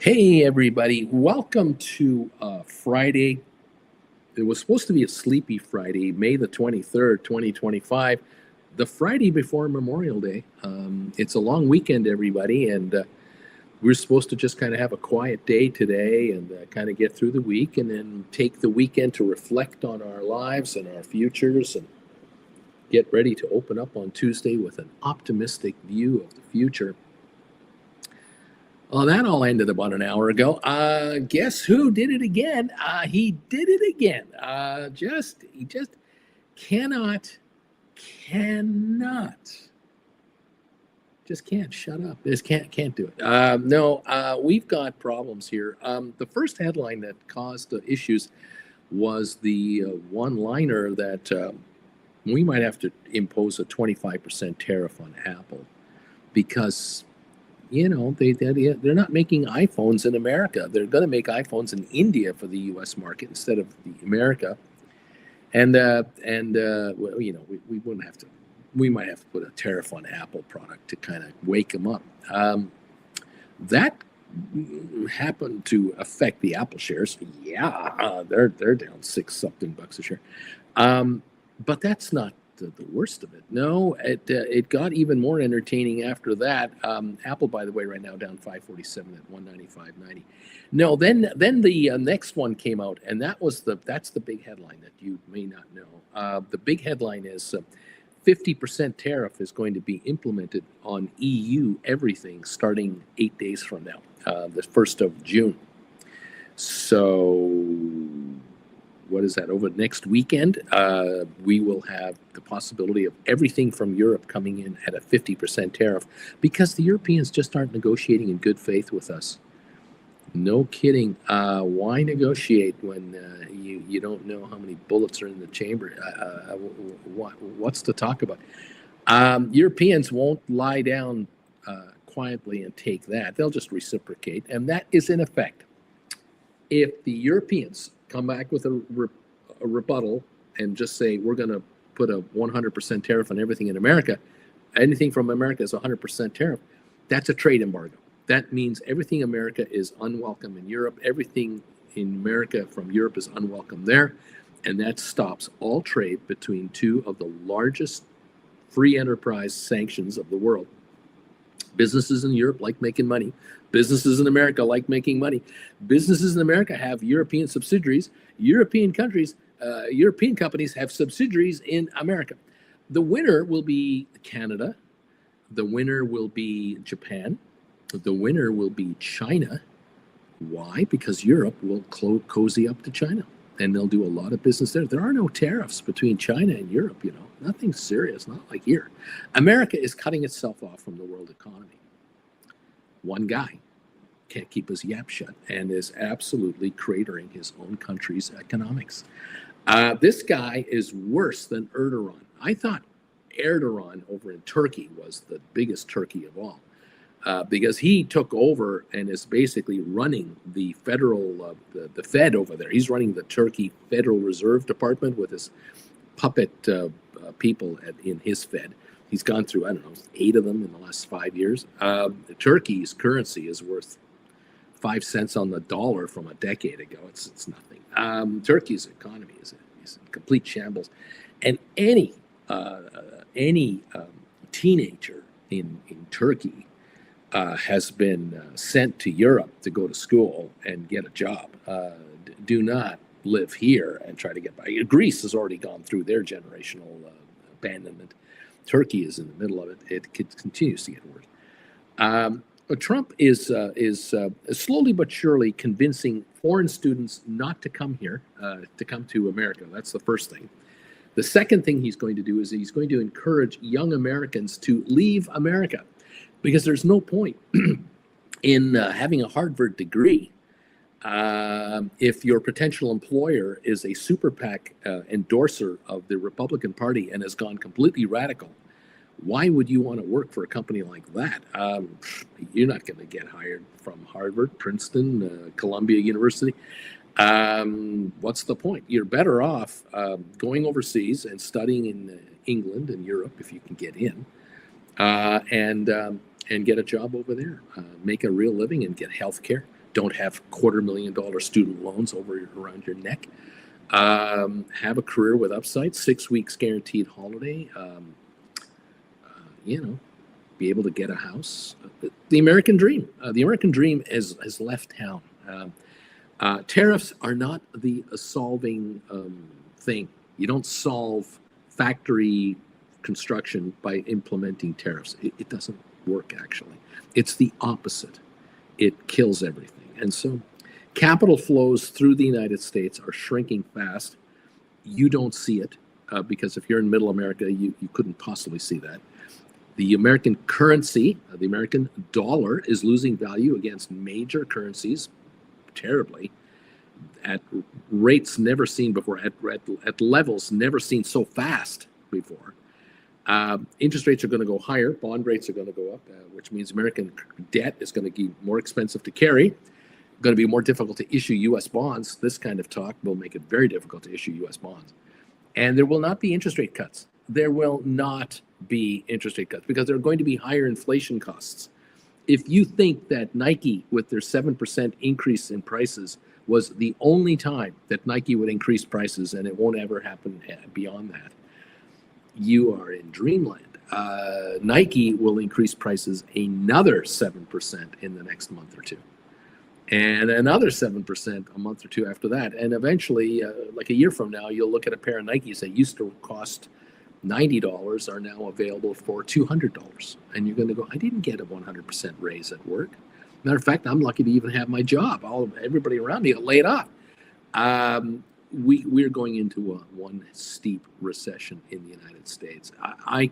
Hey, everybody. Welcome to Friday. It was supposed to be a sleepy Friday, May the 23rd, 2025, the Friday before Memorial Day. It's a long weekend, everybody, and we're supposed to just kind of have a quiet day today and kind of get through the week and then take the weekend to reflect on our lives and our futures and get ready to open up on Tuesday with an optimistic view of the future. Well, that all ended about an hour ago. Guess who did it again? He did it again. He just cannot, cannot, just can't shut up. Just can't do it. No, we've got problems here. The first headline that caused issues was the one-liner that we might have to impose a 25% tariff on Apple because they're not making iPhones in America. They're going to make iPhones in India for the U.S. market instead of the America. And well, we wouldn't have to. We might have to put a tariff on Apple product to kind of wake them up. That happened to affect the Apple shares. Yeah, they're down $6-something a share. But that's not the worst of it. No, it got even more entertaining after that. Apple, by the way, right now down 547 at 195.90. No, then the next one came out, and that's the big headline that you may not know. The big headline is 50% tariff is going to be implemented on EU everything starting 8 days from now, the 1st of June. So what is that, over next weekend, we will have the possibility of everything from Europe coming in at a 50% tariff because the Europeans just aren't negotiating in good faith with us. No kidding. Why negotiate when you don't know how many bullets are in the chamber? What's to talk about? Europeans won't lie down quietly and take that. They'll just reciprocate, and that is in effect. If the Europeans come back with a rebuttal and just say we're going to put a 100% tariff on everything in America, anything from America is 100% tariff, that's a trade embargo. That means everything America is unwelcome in Europe, everything in America from Europe is unwelcome there, and that stops all trade between two of the largest free enterprise sanctions of the world. Businesses in Europe like making money. Businesses in America like making money. Businesses in America have European subsidiaries. European companies have subsidiaries in America. The winner will be Canada. The winner will be Japan. The winner will be China. Why? Because Europe will cozy up to China, and they'll do a lot of business there. There are no tariffs between China and Europe, nothing serious, not like here. America is cutting itself off from the world economy. One guy can't keep his yap shut and is absolutely cratering his own country's economics. This guy is worse than Erdogan. I thought Erdogan over in Turkey was the biggest turkey of all. Because he took over and is basically running the federal, the Fed over there. He's running the Turkey Federal Reserve Department with his puppet people in his Fed. He's gone through, 8 of them in the last 5 years. Turkey's currency is worth 5 cents on the dollar from a decade ago. It's nothing. Turkey's economy is in complete shambles, and any teenager in Turkey has been sent to Europe to go to school and get a job. Do not live here and try to get by. Greece has already gone through their generational abandonment. Turkey is in the middle of it. It continues to get worse. Trump is slowly but surely convincing foreign students not to come here, to come to America. That's the first thing. The second thing he's going to do is he's going to encourage young Americans to leave America, because there's no point in having a Harvard degree if your potential employer is a super PAC endorser of the Republican Party and has gone completely radical. Why would you want to work for a company like that? You're not going to get hired from Harvard, Princeton, Columbia University. What's the point? You're better off going overseas and studying in England and Europe if you can get in, and get a job over there, make a real living and get health care. don't have $250,000 student loans around your neck. Have a career with upside, 6 weeks guaranteed holiday. Be able to get a house. The American dream. The American dream has left town. Tariffs are not the solving thing. You don't solve factory construction by implementing tariffs. It doesn't work, actually. It's the opposite. It kills everything. And so capital flows through the United States are shrinking fast. You don't see it because if you're in middle America, you couldn't possibly see that. The American currency, the American dollar, is losing value against major currencies terribly at rates never seen before, at levels never seen so fast before. Interest rates are going to go higher. Bond rates are going to go up, which means American debt is going to be more expensive to carry. Going to be more difficult to issue U.S. bonds. This kind of talk will make it very difficult to issue U.S. bonds. And there will not be interest rate cuts. There will not be interest rate cuts because there are going to be higher inflation costs. If you think that Nike, with their 7% increase in prices, was the only time that Nike would increase prices and it won't ever happen beyond that, you are in dreamland. Nike will increase prices another 7% in the next month or two, and another 7% a month or two after that. And eventually, like a year from now, you'll look at a pair of Nikes that used to cost $90 are now available for $200. And you're going to go, I didn't get a 100% raise at work. Matter of fact, I'm lucky to even have my job. Everybody around me got laid off. We're going into one steep recession in the United States. I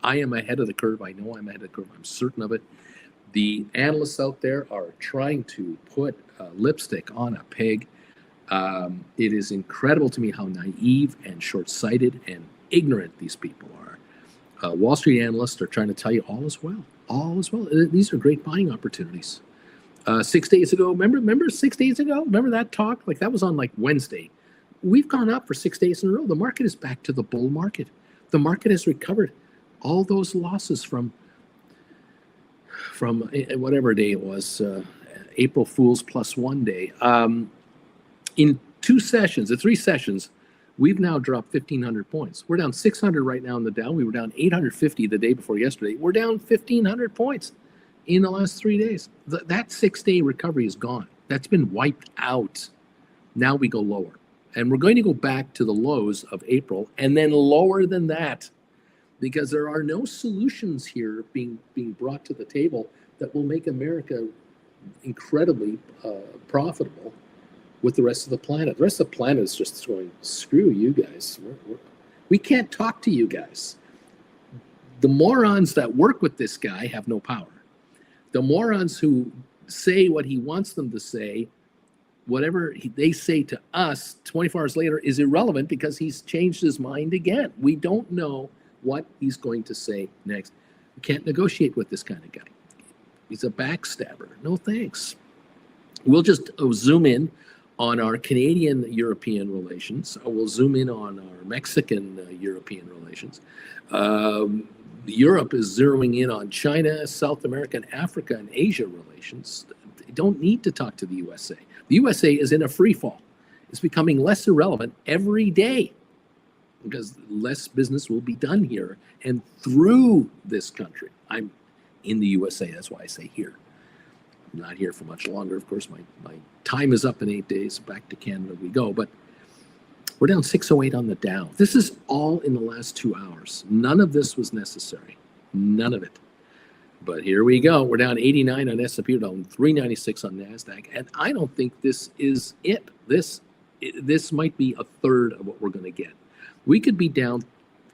am ahead of the curve. I know I'm ahead of the curve. I'm certain of it. The analysts out there are trying to put lipstick on a pig. It is incredible to me how naive and short-sighted and ignorant these people are. Wall Street analysts are trying to tell you all is well. All is well. These are great buying opportunities. 6 days ago, remember 6 days ago? Remember that talk? Like that was on like Wednesday. We've gone up for 6 days in a row. The market is back to the bull market. The market has recovered all those losses from whatever day it was, April Fool's +1 day. In 2 sessions, or 3 sessions, we've now dropped 1,500 points. We're down 600 right now in the Dow. We were down 850 the day before yesterday. We're down 1,500 points in the last 3 days. That 6-day recovery is gone. That's been wiped out. Now we go lower. And we're going to go back to the lows of April and then lower than that, because there are no solutions here being brought to the table that will make America incredibly profitable with the rest of the planet. The rest of the planet is just going, screw you guys. We can't talk to you guys. The morons that work with this guy have no power. The morons who say what he wants them to say, whatever they say to us 24 hours later is irrelevant because he's changed his mind again. We don't know what he's going to say next. We can't negotiate with this kind of guy. He's a backstabber. No thanks. We'll just zoom in on our Canadian-European relations. We'll zoom in on our Mexican-European relations. Europe is zeroing in on China, South America, and Africa and Asia relations. They don't need to talk to the USA. The USA is in a free fall. It's becoming less irrelevant every day because less business will be done here and through this country. I'm in the USA, that's why I say here. I'm not here for much longer. Of course, my time is up in 8 days. Back to Canada we go. But we're down 608 on the Dow. This is all in the last 2 hours. None of this was necessary. None of it. But here we go. We're down 89 on S&P, down 396 on NASDAQ. And I don't think this is it. This might be a third of what we're going to get. We could be down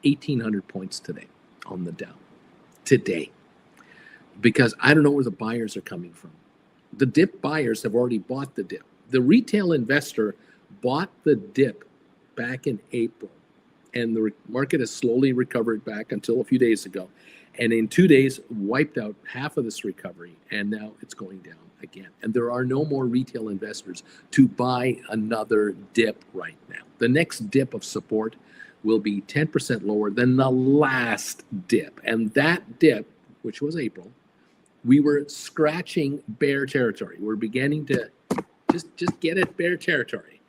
1,800 points today on the Dow. Today. Because I don't know where the buyers are coming from. The dip buyers have already bought the dip. The retail investor bought the dip back in April. And the market has slowly recovered back until a few days ago. And in 2 days, wiped out half of this recovery. And now it's going down again. And there are no more retail investors to buy another dip right now. The next dip of support will be 10% lower than the last dip. And that dip, which was April, We were scratching bear territory. We're beginning to just get at bear territory.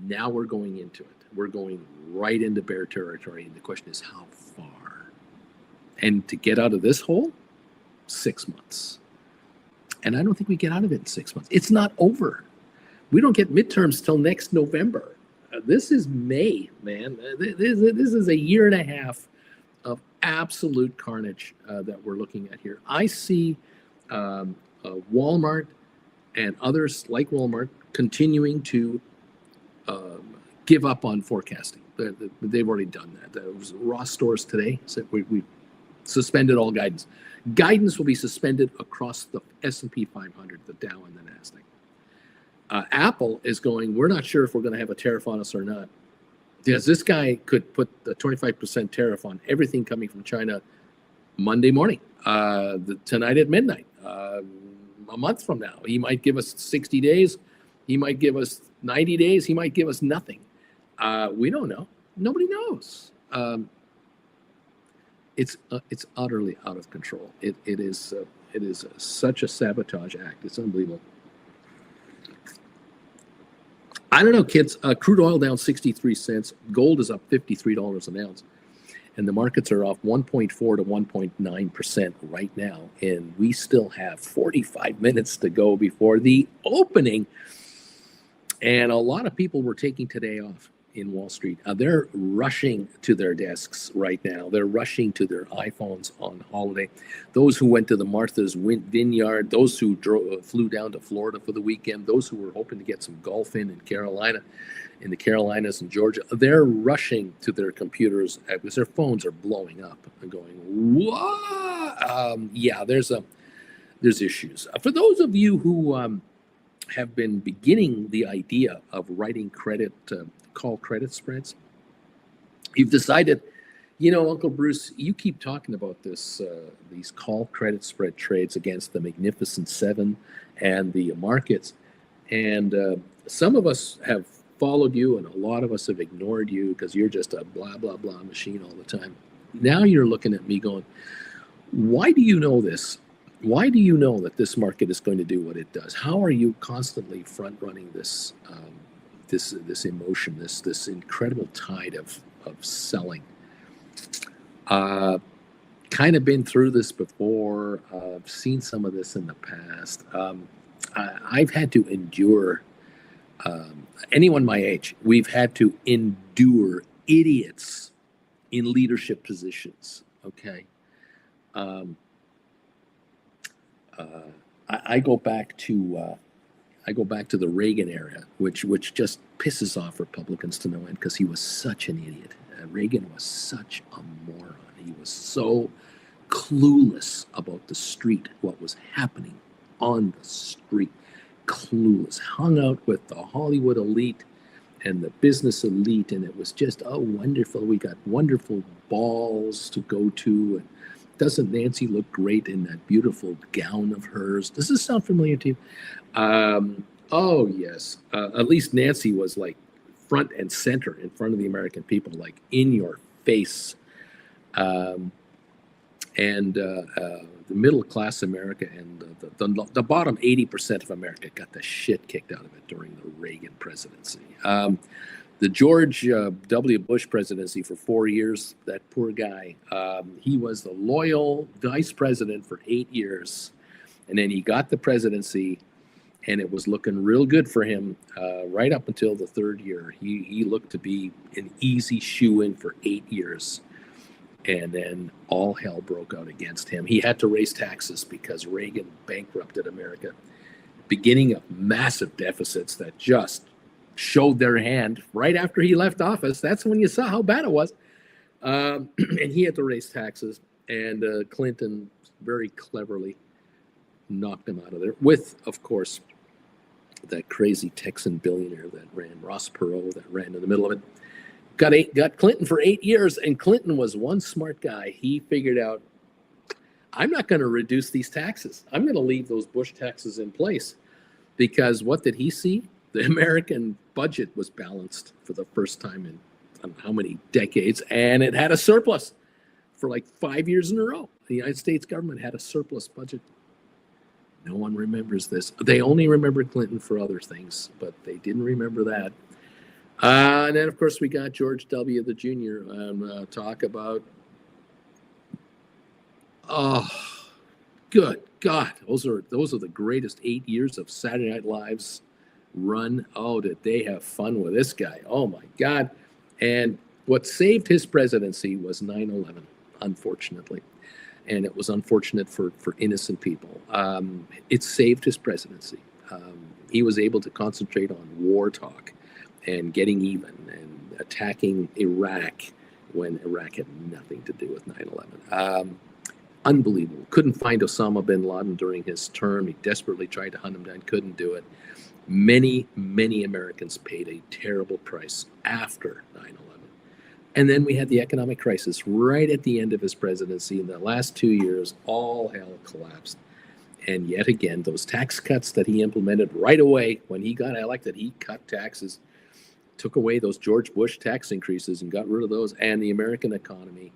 Now we're going into it. We're going right into bear territory. And the question is, how far? And to get out of this hole, 6 months. And I don't think we get out of it in 6 months. It's not over. We don't get midterms till next November. This is May, man. This is a year and a half of absolute carnage that we're looking at here. I see Walmart and others like Walmart continuing to give up on forecasting. They've already done that. It was Ross Stores today said we suspended all guidance. Guidance will be suspended across the S&P 500, the Dow, and the Nasdaq. Apple is going, we're not sure if we're going to have a tariff on us or not. Because this guy could put the 25% tariff on everything coming from China Monday morning, tonight at midnight, a month from now. He might give us 60 days. He might give us 90 days. He might give us nothing. We don't know. Nobody knows. It's utterly out of control. It is such a sabotage act. It's unbelievable. I don't know, kids. Crude oil down 63 cents. Gold is up $53 an ounce. And the markets are off 1.4 to 1.9% right now. And we still have 45 minutes to go before the opening. And a lot of people were taking today off in Wall Street. They're rushing to their desks right now. They're rushing to their iPhones on holiday. Those who went to the Martha's Vineyard, those who flew down to Florida for the weekend, those who were hoping to get some golf in the Carolinas and Georgia, they're rushing to their computers because their phones are blowing up and going, what? Yeah, there's issues. For those of you who have been beginning the idea of writing call credit spreads, you've decided, Uncle Bruce, you keep talking about these call credit spread trades against the Magnificent Seven and the markets. And some of us have followed you and a lot of us have ignored you because you're just a blah, blah, blah machine all the time. Now you're looking at me going, why do you know this? Why do you know that this market is going to do what it does? How are you constantly front running this emotion, this incredible tide of selling? Kind of been through this before. I've seen some of this in the past. I've had to endure, anyone my age, we've had to endure idiots in leadership positions, okay? I go back to the Reagan era, which just pisses off Republicans to no end because he was such an idiot. Reagan was such a moron. He was so clueless about the street, what was happening on the street. Clueless. Hung out with the Hollywood elite and the business elite, and it was just, oh, wonderful. We got wonderful balls to go to. And doesn't Nancy look great in that beautiful gown of hers? Does this sound familiar to you? Oh, yes. At least Nancy was like front and center in front of the American people, like in your face. And the middle class America and the bottom 80% of America got the shit kicked out of it during the Reagan presidency. The George W. Bush presidency for 4 years, that poor guy, he was the loyal vice president for 8 years. And then he got the presidency, and it was looking real good for him right up until the third year. He looked to be an easy shoe-in for 8 years. And then all hell broke out against him. He had to raise taxes because Reagan bankrupted America, beginning of massive deficits that just showed their hand right after he left office. That's when you saw how bad it was. And he had to raise taxes, and Clinton very cleverly knocked him out of there with, of course, that crazy Texan billionaire that ran, Ross Perot, that ran in the middle of it. Got Clinton for 8 years, and Clinton was one smart guy. He figured out, I'm not going to reduce these taxes. I'm going to leave those Bush taxes in place, because what did he see? The American budget was balanced for the first time in I don't know how many decades, and it had a surplus for like 5 years in a row. The United States government had a surplus budget No one remembers this. They only remember Clinton for other things, but they didn't remember that. And then, of course, we got George W. the Jr. Talk about, oh, good God, those are the greatest 8 years of Saturday Night Live's run. Oh, did they have fun with this guy? Oh my God! And what saved his presidency was 9/11, unfortunately, and it was unfortunate for innocent people. It saved his presidency. He was able to concentrate on war talk and getting even and attacking Iraq when Iraq had nothing to do with 9/11. Unbelievable. Couldn't find Osama bin Laden during his term. He desperately tried to hunt him down, couldn't do it. Many, many Americans paid a terrible price after 9/11. And then we had the economic crisis right at the end of his presidency. In the last 2 years, all hell collapsed. And yet again, those tax cuts that he implemented right away when he got elected, he cut taxes, took away those George Bush tax increases and got rid of those, and the American economy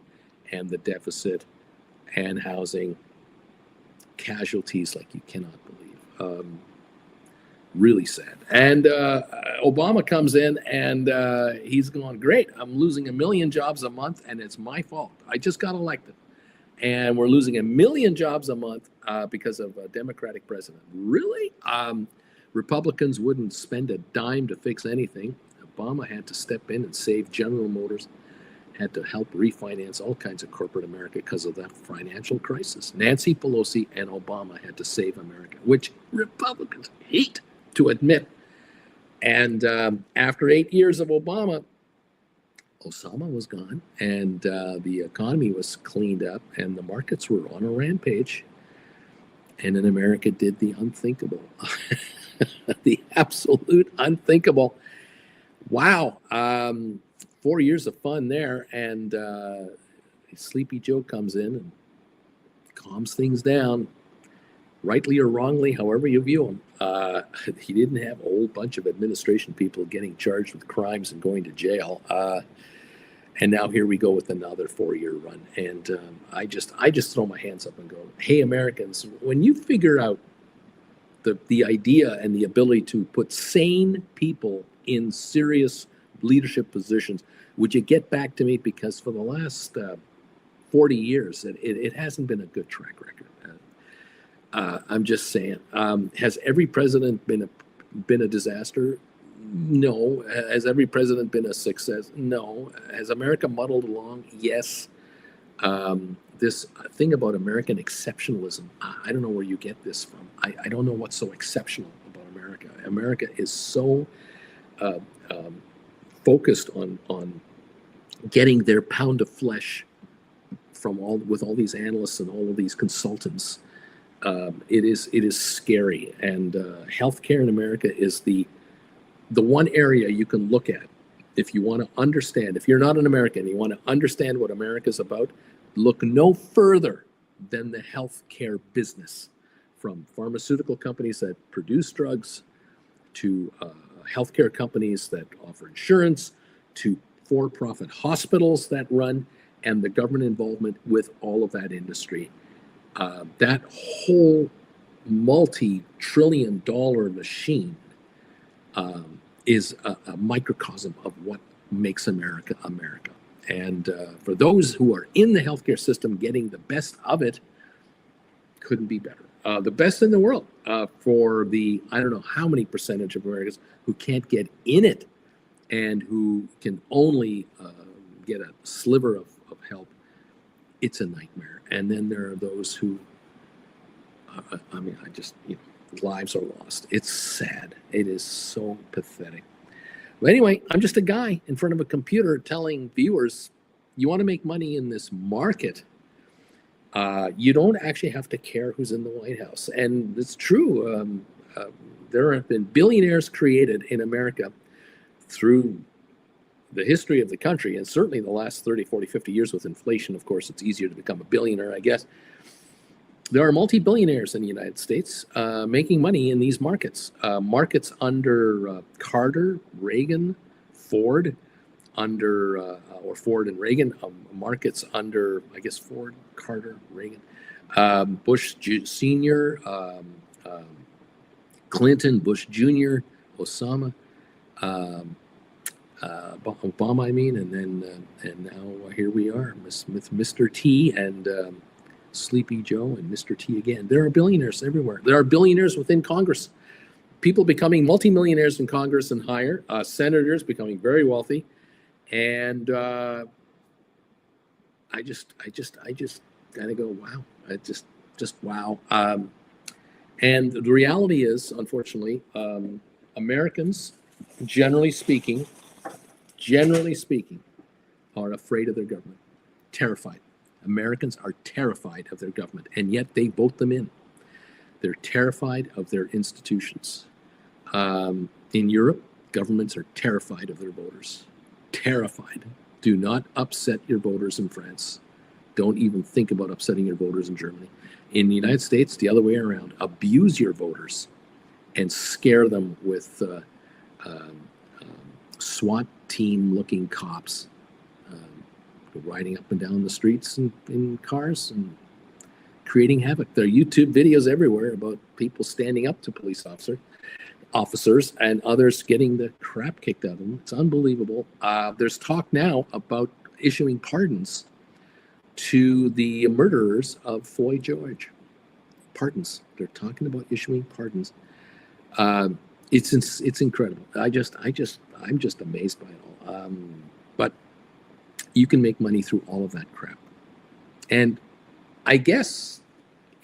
and the deficit and housing casualties like you cannot believe. Really sad. And Obama comes in and he's going, great, I'm losing 1 million jobs a month and it's my fault. I just got elected. And we're losing 1 million jobs a month because of a Democratic president. Really? Republicans wouldn't spend a dime to fix anything. Obama had to step in and save General Motors, had to help refinance all kinds of corporate America because of that financial crisis. Nancy Pelosi and Obama had to save America, which Republicans hate to admit. And after 8 years of Obama, Osama was gone, and the economy was cleaned up, and the markets were on a rampage. And then America did the unthinkable, the absolute unthinkable. Wow. 4 years of fun there, and Sleepy Joe comes in and calms things down, rightly or wrongly, however you view him. He didn't have a whole bunch of administration people getting charged with crimes and going to jail. And now here we go with another 4-year run. And I just throw my hands up and go, hey, Americans, when you figure out the idea and the ability to put sane people in serious leadership positions, would you get back to me? Because for the last 40 years, it hasn't been a good track record. I'm just saying. Has every president been a disaster? No. Has every president been a success? No. Has America muddled along? Yes. This thing about American exceptionalism, I don't know where you get this from. I don't know what's so exceptional about America. America is so focused on getting their pound of flesh with all these analysts and all of these consultants. It is scary, and healthcare in America is the one area you can look at if you want to understand. If you're not an American, you want to understand what America's about, look no further than the healthcare business, from pharmaceutical companies that produce drugs to healthcare companies that offer insurance to for-profit hospitals that run, and the government involvement with all of that industry. That whole multi-trillion-dollar machine is a microcosm of what makes America America. And for those who are in the healthcare system getting the best of it, couldn't be better. The best in the world for the, I don't know how many percentage of Americans who can't get in it and who can only get a sliver of help. It's a nightmare. And then there are those who, lives are lost. It's sad. It is so pathetic. But anyway, I'm just a guy in front of a computer telling viewers, you want to make money in this market, you don't actually have to care who's in the White House. And it's true. There have been billionaires created in America through the history of the country, and certainly the last 30, 40, 50 years with inflation. Of course, it's easier to become a billionaire, I guess. There are multi-billionaires in the United States making money in these markets. Markets under Carter, Reagan, Ford, or Ford and Reagan. Markets under, I guess, Ford, Carter, Reagan, Bush Sr., Clinton, Bush Jr., Osama, Obama, I mean, and now here we are, Mr. T and Sleepy Joe and Mr. T again. There are billionaires everywhere. There are billionaires within Congress. People becoming multimillionaires in Congress and higher. Senators becoming very wealthy, and I just kind of go, wow. I just wow. And the reality is, unfortunately, Americans, generally speaking, are afraid of their government, terrified. Americans are terrified of their government, and yet they vote them in. They're terrified of their institutions. In Europe, governments are terrified of their voters. Terrified. Do not upset your voters in France. Don't even think about upsetting your voters in Germany. In the United States, the other way around. Abuse your voters and scare them with SWAT team-looking cops riding up and down the streets in cars and creating havoc. There are YouTube videos everywhere about people standing up to police officers and others getting the crap kicked out of them. It's unbelievable. There's talk now about issuing pardons to the murderers of Floyd George. Pardons. They're talking about issuing pardons. It's incredible. I'm just amazed by it all. But you can make money through all of that crap. And I guess,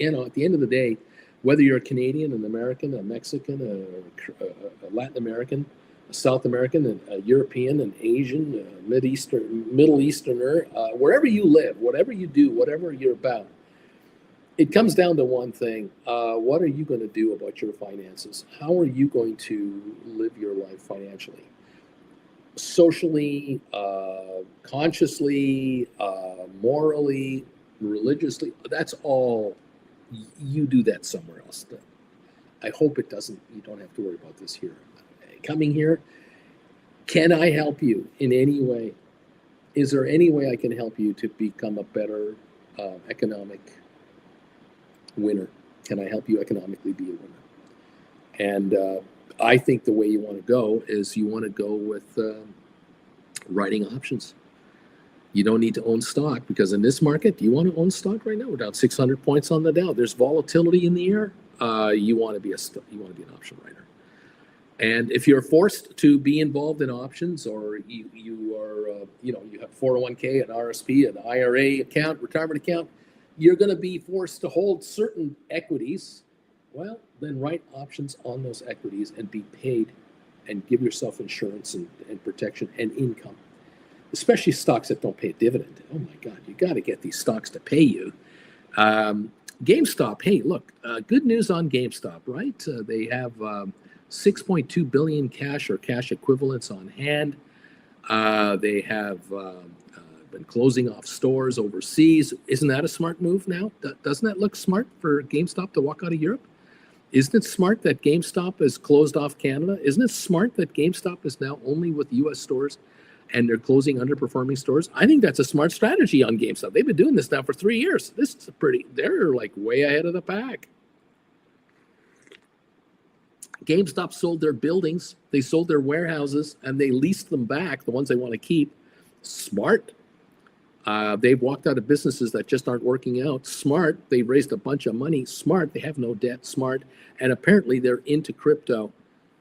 at the end of the day, whether you're a Canadian, an American, a Mexican, a Latin American, a South American, a European, an Asian, a Middle Easterner, wherever you live, whatever you do, whatever you're about, it comes down to one thing. What are you going to do about your finances? How are you going to live your life financially? Socially, consciously, morally, religiously, that's all. You do that somewhere else. I hope it doesn't. You don't have to worry about this here. Coming here, can I help you in any way? Is there any way I can help you to become a better economic winner? Can I help you economically be a winner? And I think the way you want to go is you want to go with writing options. You don't need to own stock, because in this market, do you want to own stock right now? We're down 600 points on the Dow. There's volatility in the air. You want to be an option writer. And if you're forced to be involved in options, or you have 401k, an RSP, an IRA account, retirement account, you're going to be forced to hold certain equities. Well, then write options on those equities and be paid, and give yourself insurance and protection and income. Especially stocks that don't pay a dividend. Oh my God, you got to get these stocks to pay you. GameStop, hey, look, good news on GameStop, right? They have 6.2 billion cash or cash equivalents on hand. They have been closing off stores overseas. Isn't that a smart move now? Doesn't that look smart for GameStop to walk out of Europe? Isn't it smart that GameStop has closed off Canada? Isn't it smart that GameStop is now only with U.S. stores and they're closing underperforming stores? I think that's a smart strategy on GameStop. They've been doing this now for 3 years. They're like way ahead of the pack. GameStop sold their buildings, they sold their warehouses, and they leased them back, the ones they want to keep. Smart. They've walked out of businesses that just aren't working out. Smart. They raised a bunch of money. Smart. They have no debt. Smart. And apparently they're into crypto.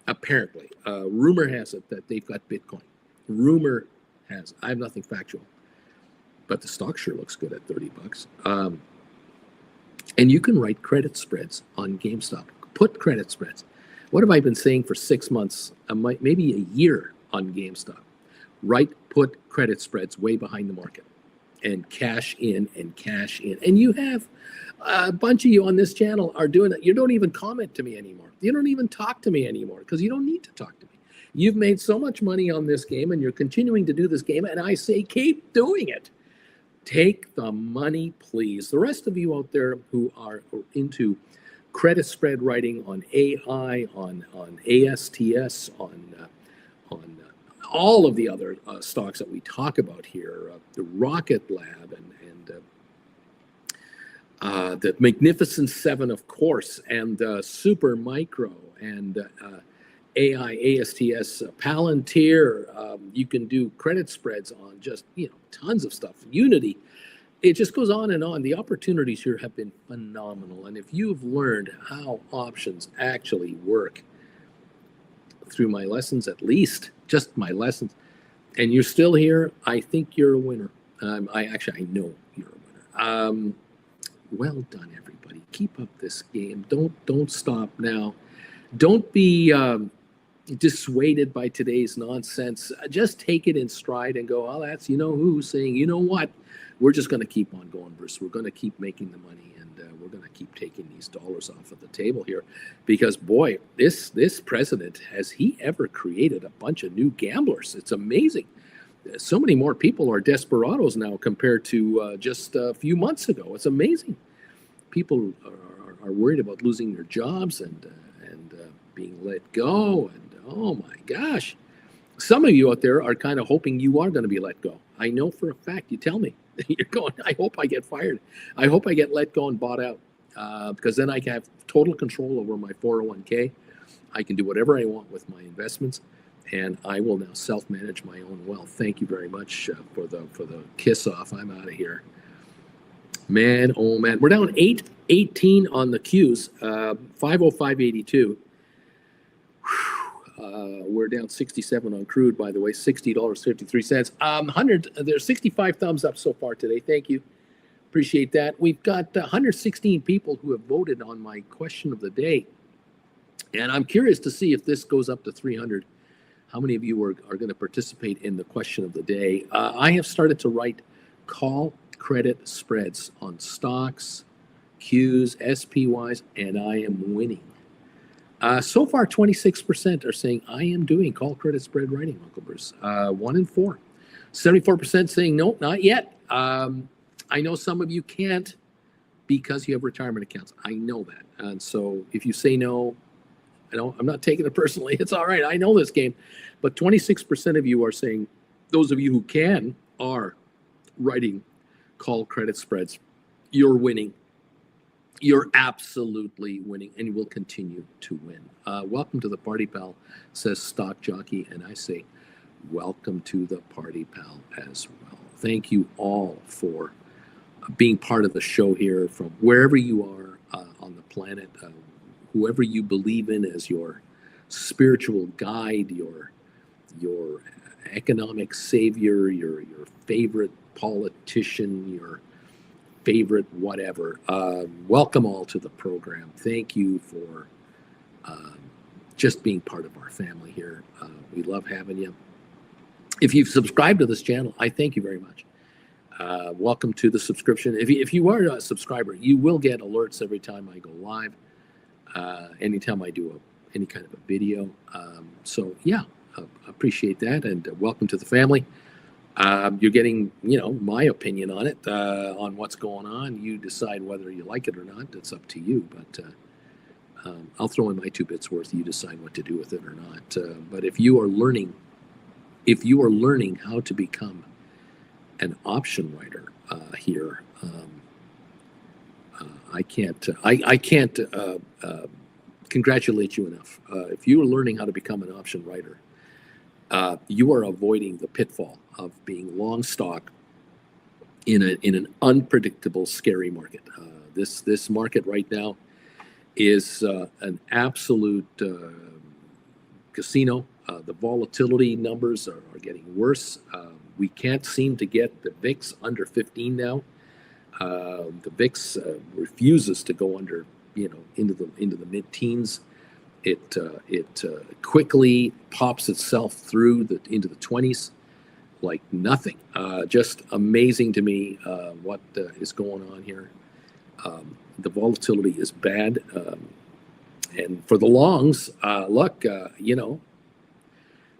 Apparently. Rumor has it that they've got Bitcoin. Rumor has. I have nothing factual. But the stock sure looks good at $30. And you can write credit spreads on GameStop. Put credit spreads. What have I been saying for 6 months, maybe a year on GameStop? Put credit spreads way behind the market and cash in and cash in. And you have a bunch of you on this channel are doing it. You don't even comment to me anymore. You don't even talk to me anymore because you don't need to talk to me. You've made so much money on this game and you're continuing to do this game. And I say, keep doing it. Take the money, please. The rest of you out there who are into credit spread writing on AI, on ASTS, on all of the other stocks that we talk about here, the Rocket Lab the Magnificent Seven, of course, and Super Micro, and AI, ASTS, Palantir. You can do credit spreads on just, tons of stuff. Unity. It just goes on and on. The opportunities here have been phenomenal. And if you've learned how options actually work through my lessons, at least just my lessons, and you're still here, I think you're a winner. I know you're a winner. Well done, everybody. Keep up this game. Don't stop now. Don't be dissuaded by today's nonsense. Just take it in stride and go, oh, that's who's saying, you know what? We're just going to keep on going, Bruce. We're going to keep making the money, and we're going to keep taking these dollars off of the table here, because boy, this president, has he ever created a bunch of new gamblers? It's amazing. So many more people are desperados now compared to just a few months ago. It's amazing. People are worried about losing their jobs and being let go, and oh my gosh, some of you out there are kind of hoping you are going to be let go. I know for a fact. You tell me. You're going, I hope I get fired. I hope I get let go and bought out, because then I can have total control over my 401k. I can do whatever I want with my investments, and I will now self-manage my own wealth. Thank you very much for the kiss off. I'm out of here. Man, oh man. We're down 8.18 on the Qs, 505.82. We're down 67 on crude, by the way, $60.53. There's 65 thumbs up so far today. Thank you. Appreciate that. We've got 116 people who have voted on my question of the day. And I'm curious to see if this goes up to 300. How many of you are going to participate in the question of the day? I have started to write call credit spreads on stocks, Qs, SPYs, and I am winning. So far, 26% are saying I am doing call credit spread writing, Uncle Bruce. 1 in 4. 74% saying no, not yet. I know some of you can't because you have retirement accounts. I know that. And so if you say no, I'm not taking it personally. It's all right. I know this game. But 26% of you are saying, those of you who can are writing call credit spreads. You're winning. You're absolutely winning, and you will continue to win. Welcome to the party, pal, says Stock Jockey, and I say welcome to the party, pal, as well. Thank you all for being part of the show here, from wherever you are on the planet, whoever you believe in as your spiritual guide, your economic savior, your favorite politician, your favorite whatever. Welcome all to the program. Thank you for just being part of our family here. We love having you. If you've subscribed to this channel, I thank you very much. Welcome to the subscription. If you are a subscriber, you will get alerts every time I go live, anytime I do any kind of a video. So yeah, appreciate that, and welcome to the family. You're getting, my opinion on it, on what's going on. You decide whether you like it or not. It's up to you. But I'll throw in my 2 bits worth. You decide what to do with it or not. But if you are learning how to become an option writer here, I can't congratulate you enough. If you are learning how to become an option writer, you are avoiding the pitfall of being long stock in an unpredictable, scary market. This market right now is an absolute casino. The volatility numbers are getting worse. We can't seem to get the VIX under 15 now. The VIX refuses to go under, into the mid-teens. It quickly pops itself through into the 20s like nothing. Just amazing to me what is going on here. The volatility is bad. And for the longs, look,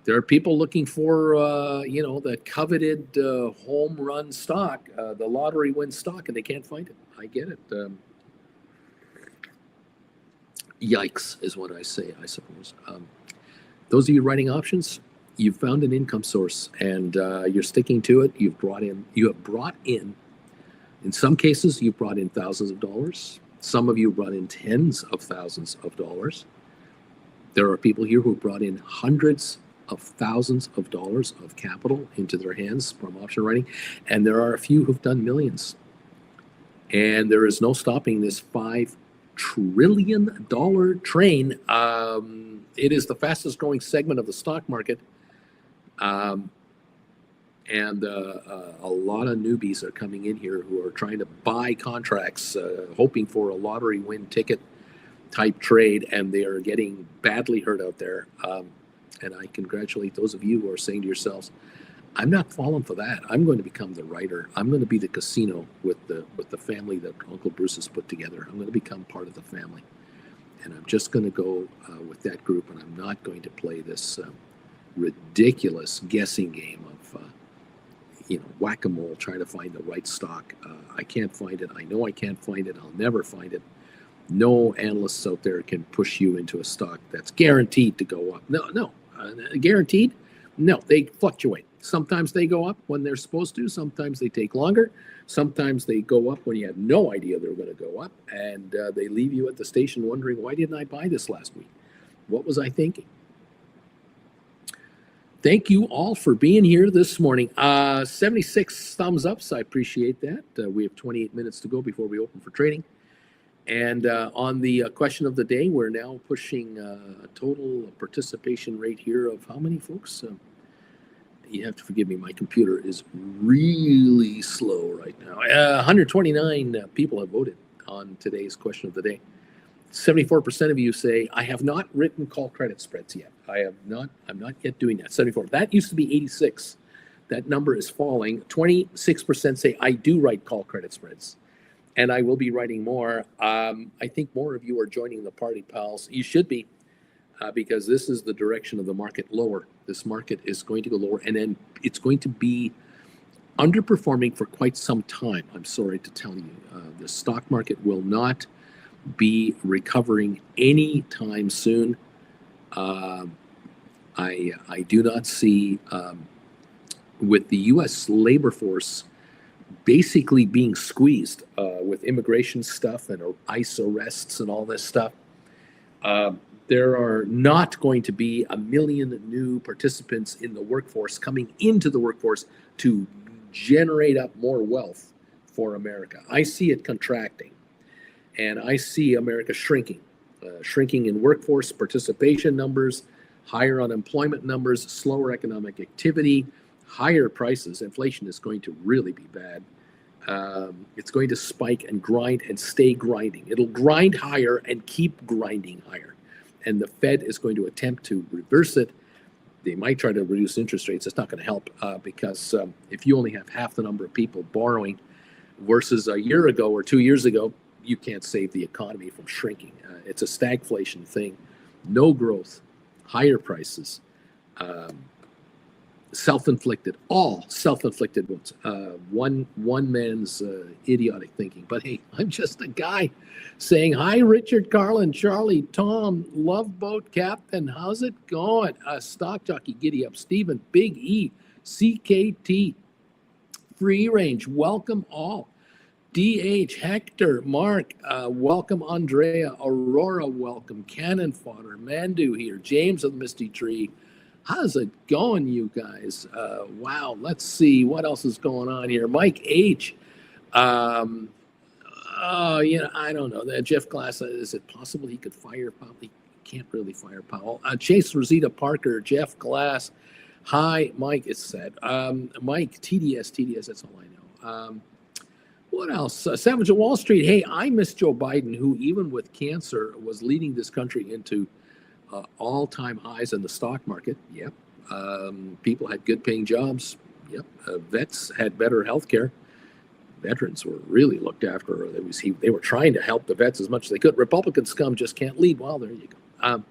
there are people looking for, the coveted home run stock, the lottery win stock, and they can't find it. I get it. Yikes is what I say, I suppose. Those of you writing options, you've found an income source, and you're sticking to it. You have brought in In some cases, you brought in thousands of dollars. Some of you brought in tens of thousands of dollars. There are people here who brought in hundreds of thousands of dollars of capital into their hands from option writing, and there are a few who've done millions. And there is no stopping this $5 trillion train. It is the fastest growing segment of the stock market. And a lot of newbies are coming in here who are trying to buy contracts, hoping for a lottery win ticket type trade, and they are getting badly hurt out there. And I congratulate those of you who are saying to yourselves, I'm not falling for that. I'm going to become the writer. I'm going to be the casino with the family that Uncle Bruce has put together. I'm going to become part of the family. And I'm just going to go with that group, and I'm not going to play this ridiculous guessing game of whack-a-mole, trying to find the right stock. I can't find it. I know I can't find it. I'll never find it. No analysts out there can push you into a stock that's guaranteed to go up. No. Guaranteed? No, they fluctuate. Sometimes they go up when they're supposed to. Sometimes they take longer. Sometimes they go up when you have no idea they're going to go up. And they leave you at the station wondering, why didn't I buy this last week? What was I thinking? Thank you all for being here this morning. 76 thumbs ups. I appreciate that. We have 28 minutes to go before we open for trading. And on the question of the day, we're now pushing a total participation rate here of how many folks? You have to forgive me. My computer is really slow right now. 129 people have voted on today's question of the day. 74% of you say, I have not written call credit spreads yet. I'm not yet doing that. 74. That used to be 86. That number is falling. 26% say, I do write call credit spreads, and I will be writing more. I think more of you are joining the party, pals. You should be, because this is the direction of the market lower. This market is going to go lower, and then it's going to be underperforming for quite some time. I'm sorry to tell you. The stock market will not be recovering anytime soon. I do not see, with the U.S. labor force basically being squeezed with immigration stuff and ICE arrests and all this stuff, there are not going to be 1 million new participants in the workforce coming into the workforce to generate up more wealth for America. I see it contracting. And I see America shrinking in workforce participation numbers, higher unemployment numbers, slower economic activity, higher prices. Inflation is going to really be bad. It's going to spike and grind and stay grinding. It'll grind higher and keep grinding higher. And the Fed is going to attempt to reverse it. They might try to reduce interest rates. It's not going to help because if you only have half the number of people borrowing versus a year ago or 2 years ago, you can't save the economy from shrinking. It's a stagflation thing. No growth, higher prices, self-inflicted, all self-inflicted wounds. One man's idiotic thinking. But hey, I'm just a guy saying, hi, Richard, Carlin, Charlie, Tom, Love Boat Captain, how's it going? Stock Jockey, Giddy Up, Stephen, Big E, CKT, Free Range, welcome all. DH, Hector, Mark, welcome Andrea, Aurora, welcome, Cannon Fodder, Mandu here, James of the Misty Tree. How's it going, you guys? Wow, let's see what else is going on here. Mike H. I don't know. Jeff Glass, is it possible he could fire Powell? He can't really fire Powell. Chase Rosita Parker, Jeff Glass. Hi, Mike, it's said. Mike, TDS, that's all I know. What else? Savage of Wall Street. Hey, I miss Joe Biden, who even with cancer was leading this country into all-time highs in the stock market. Yep. People had good paying jobs. Yep. Vets had better health care. Veterans were really looked after. They were trying to help the vets as much as they could. Republican scum just can't lead. Well, there you go.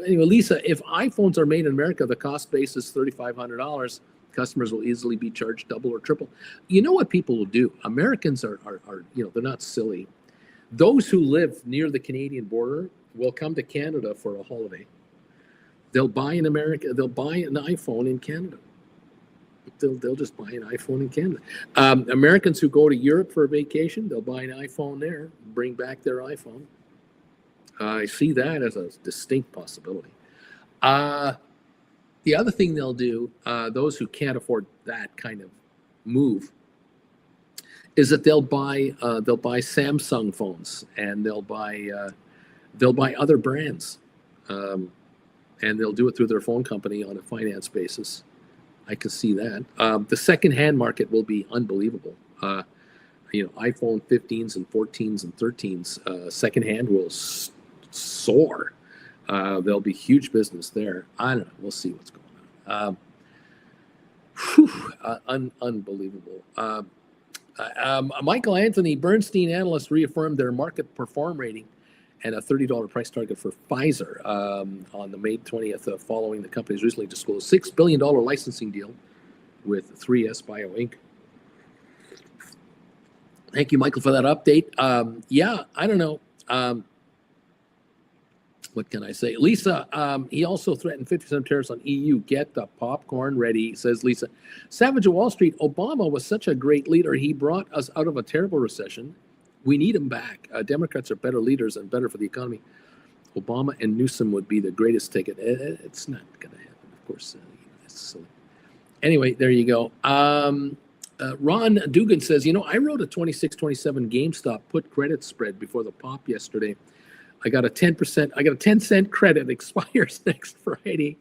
Anyway, Lisa, if iPhones are made in America, the cost base is $3,500. Customers will easily be charged double or triple. You know what people will do? Americans are they're not silly. Those who live near the Canadian border will come to Canada for a holiday. They'll buy in America. They'll buy an iPhone in Canada. They'll just buy an iPhone in Canada. Americans who go to Europe for a vacation, they'll buy an iPhone there, bring back their iPhone. I see that as a distinct possibility. The other thing they'll do, those who can't afford that kind of move, is that they'll buy Samsung phones, and they'll buy other brands, and they'll do it through their phone company on a finance basis. I can see that. The secondhand market will be unbelievable. iPhone 15s and 14s and 13s, secondhand will soar. There'll be huge business there. I don't know. We'll see what's going on. Unbelievable. Michael Anthony, Bernstein analysts reaffirmed their market perform rating and a $30 price target for Pfizer on the May 20th, following the company's recently disclosed $6 billion licensing deal with 3S Bio Inc. Thank you, Michael, for that update. I don't know. What can I say? Lisa, he also threatened 50% tariffs on EU. Get the popcorn ready, says Lisa. Savage of Wall Street, Obama was such a great leader. He brought us out of a terrible recession. We need him back. Democrats are better leaders and better for the economy. Obama and Newsom would be the greatest ticket. It's not going to happen, of course. It's silly. Anyway, there you go. Ron Dugan says, I wrote a 26-27 GameStop put credit spread before the pop yesterday. I got a 10-cent credit, expires next Friday.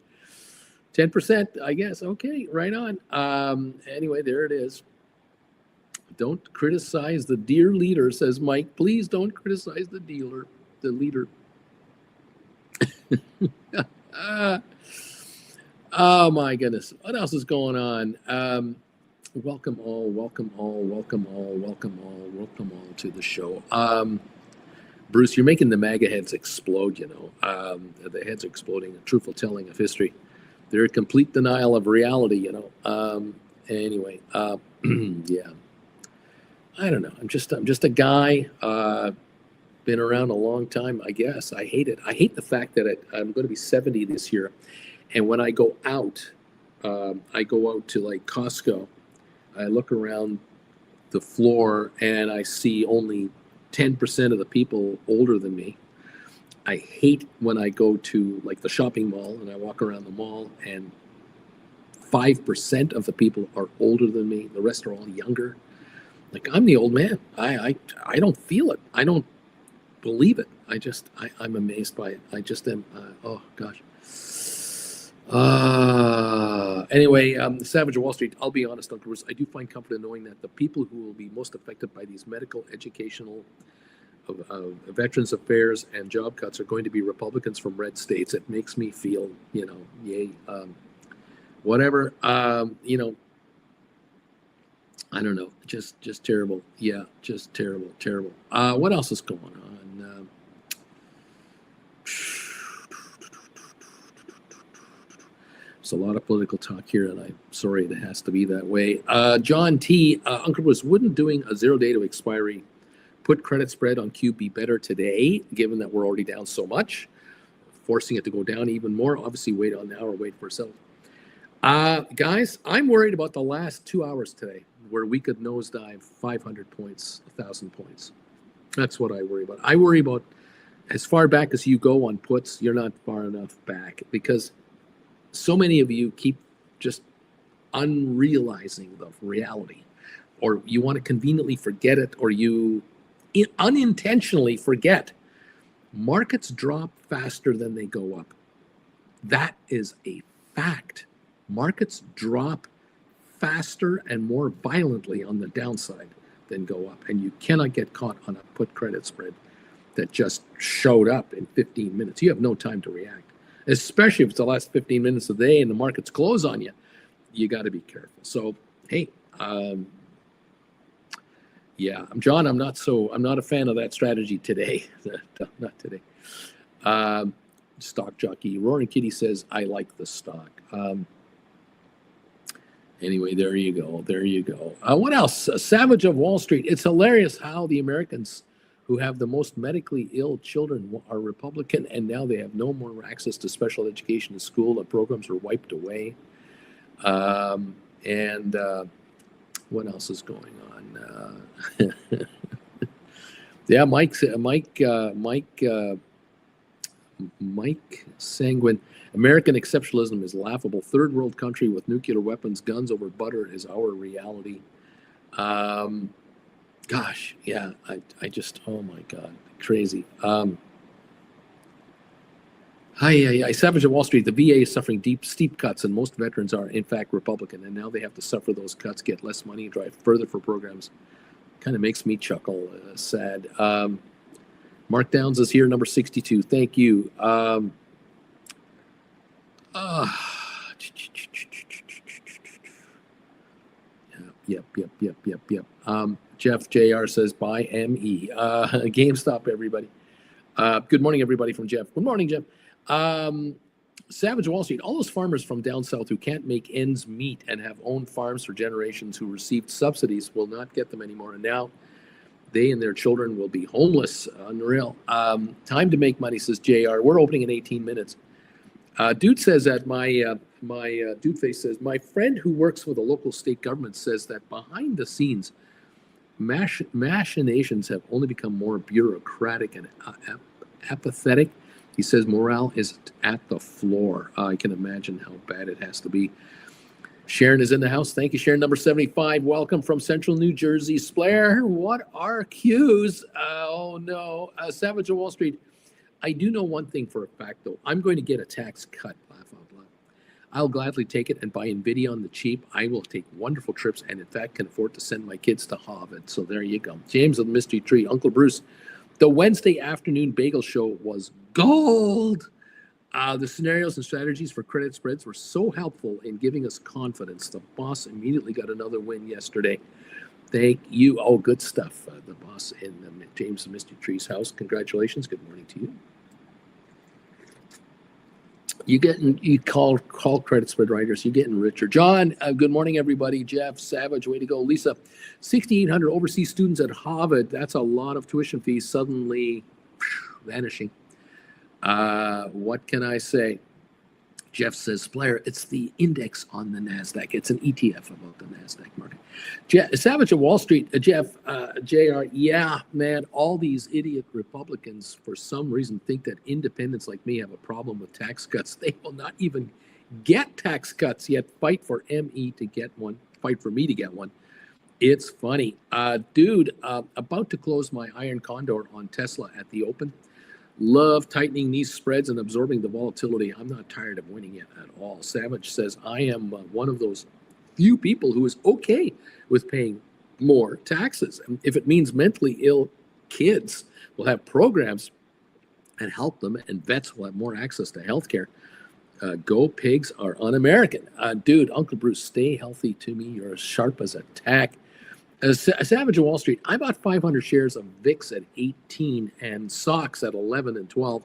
10%, I guess. Okay, right on. Anyway, there it is. Don't criticize the dear leader, says Mike. Please don't criticize the leader. Oh my goodness. What else is going on? Welcome all to the show. Bruce, you're making the MAGA heads explode, the heads are exploding, a truthful telling of history. They're a complete denial of reality, Anyway, yeah. I don't know. I'm just a guy, been around a long time, I guess. I hate it. I hate the fact that I'm going to be 70 this year. And when I go out to like Costco, I look around the floor and I see only 10% of the people older than me. I hate when I go to like the shopping mall and I walk around the mall and 5% of the people are older than me. The rest are all younger. Like, I'm the old man. I don't feel it. I don't believe it. I'm amazed by it. I just am. Oh gosh. Anyway, Savage of Wall Street, I'll be honest, Dr. Bruce, I do find comfort in knowing that the people who will be most affected by these medical, educational, Veterans Affairs and job cuts are going to be Republicans from red states. It makes me feel, yay, whatever, I don't know, just terrible. Yeah, just terrible. What else is going on? There's a lot of political talk here, and I'm sorry it has to be that way. John T. Uncle Bruce, wouldn't doing a 0 day to expiry put credit spread on Q be better today, given that we're already down so much? Forcing it to go down even more? Obviously, wait on now or wait for a sell. Guys, I'm worried about the last 2 hours today, where we could nosedive 500 points, 1,000 points. That's what I worry about. I worry about as far back as you go on puts, you're not far enough back, because so many of you keep just unrealizing the reality, or you want to conveniently forget it, or you unintentionally forget. Markets drop faster than they go up. That is a fact. Markets drop faster and more violently on the downside than go up, and you cannot get caught on a put credit spread that just showed up in 15 minutes. You have no time to react, especially if it's the last 15 minutes of the day and the markets close on you. You got to be careful. So, hey, yeah, John, I'm not a fan of that strategy today. Not today. Stock jockey Roaring Kitty says, I like the stock. Anyway, there you go. What else? Savage of Wall Street. It's hilarious how the Americans who have the most medically ill children are Republican, and now they have no more access to special education in school. The programs are wiped away. And what else is going on? Yeah, Mike Sanguine. American exceptionalism is laughable. Third world country with nuclear weapons, guns over butter is our reality. Gosh, yeah, I just, oh my God, crazy. Hi, Savage at Wall Street. The VA is suffering steep cuts, and most veterans are, in fact, Republican, and now they have to suffer those cuts, get less money, drive further for programs. Kind of makes me chuckle. Sad. Mark Downs is here, number 62. Thank you. Yep. Jeff JR says, buy ME. GameStop, everybody. Good morning, everybody, from Jeff. Good morning, Jeff. Savage Wall Street, all those farmers from down south who can't make ends meet and have owned farms for generations who received subsidies will not get them anymore. And now they and their children will be homeless. Unreal. Time to make money, says JR. We're opening in 18 minutes. Dude says that my dude face says, my friend who works for the local state government says that behind the scenes, machinations have only become more bureaucratic and apathetic. He says morale is at the floor. I can imagine how bad it has to be. Sharon is in the house. Thank you, Sharon. Number 75. Welcome from Central New Jersey. Splair, what are Qs? Oh, no. Savage of Wall Street. I do know one thing for a fact, though. I'm going to get a tax cut. Laugh out loud. I'll gladly take it and buy NVIDIA on the cheap. I will take wonderful trips and, in fact, can afford to send my kids to Harvard. So there you go. James of the Mystery Tree. Uncle Bruce. The Wednesday afternoon bagel show was gold. The scenarios and strategies for credit spreads were so helpful in giving us confidence. The boss immediately got another win yesterday. Thank you. Oh, good stuff. The boss in James of Mystery Tree's house. Congratulations. Good morning to you. You call credit spread writers. You're getting richer. John, good morning, everybody. Jeff, Savage, way to go. Lisa, 6,800 overseas students at Harvard. That's a lot of tuition fees suddenly vanishing. What can I say? Jeff says, Blair, it's the index on the NASDAQ. It's an ETF about the NASDAQ market. Savage of Wall Street, Jeff, JR, yeah, man, all these idiot Republicans, for some reason, think that independents like me have a problem with tax cuts. They will not even get tax cuts, yet fight for ME to get one, fight for me to get one. It's funny. Dude, about to close my iron condor on Tesla at the open. Love tightening these spreads and absorbing the volatility. I'm not tired of winning it at all. Savage says, I am one of those few people who is okay with paying more taxes. And if it means mentally ill kids will have programs and help them, and vets will have more access to health care, go pigs are un-American. Dude, Uncle Bruce, stay healthy to me. You're as sharp as a tack. Savage of Wall Street, I bought 500 shares of VIX at 18 and SOX at 11 and 12,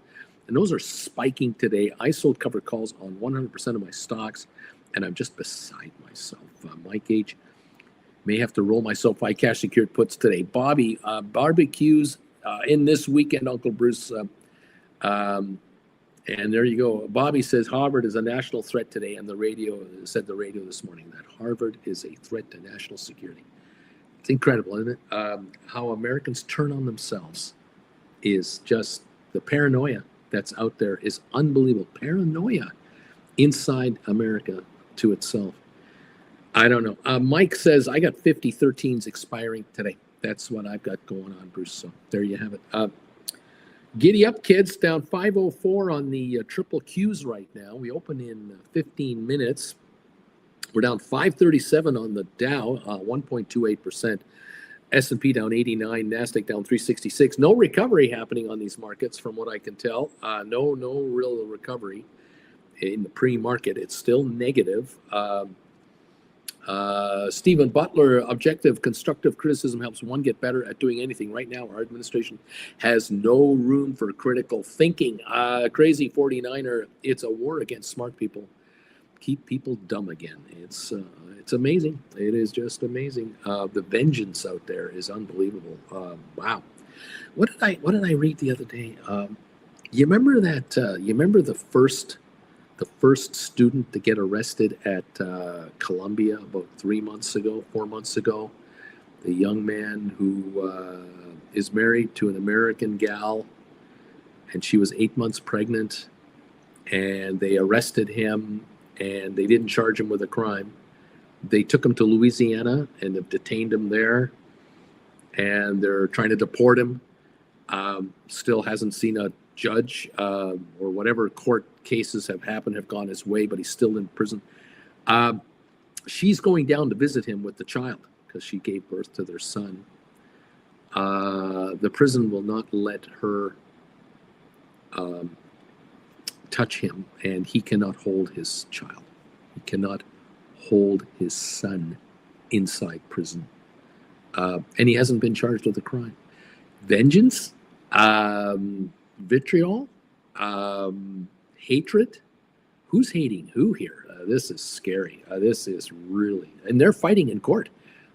and those are spiking today. I sold covered calls on 100% of my stocks, and I'm just beside myself. Mike H. may have to roll my SoFi cash secured puts today. Bobby, barbecues in this weekend, Uncle Bruce. And there you go. Bobby says Harvard is a national threat today, and the radio this morning that Harvard is a threat to national security. It's incredible, isn't it? How Americans turn on themselves is just the paranoia that's out there is unbelievable. Paranoia inside America to itself. I don't know. Mike says, I got 50 13s expiring today. That's what I've got going on, Bruce. So there you have it. Giddy up, kids. Down 504 on the triple Qs right now. We open in 15 minutes. We're down 537 on the Dow, 1.28%. S&P down 89, NASDAQ down 366. No recovery happening on these markets from what I can tell. No real recovery in the pre-market. It's still negative. Stephen Butler, objective, constructive criticism helps one get better at doing anything. Right now, our administration has no room for critical thinking. Crazy 49er, it's a war against smart people. Keep people dumb again. It's amazing. It is just amazing. The vengeance out there is unbelievable. Wow. What did I read the other day? You remember that? You remember the first the first student to get arrested at Columbia about 4 months ago. The young man who is married to an American gal, and she was 8 months pregnant, and they arrested him, and they didn't charge him with a crime. They took him to Louisiana and have detained him there, and they're trying to deport him. Still hasn't seen a judge, or whatever court cases have happened have gone his way, but he's still in prison. She's going down to visit him with the child because she gave birth to their son. The prison will not let her touch him, and he cannot hold his child. He cannot hold his son inside prison. And he hasn't been charged with a crime. Vengeance, vitriol, hatred. Who's hating who here? This is scary. This is really, and they're fighting in court.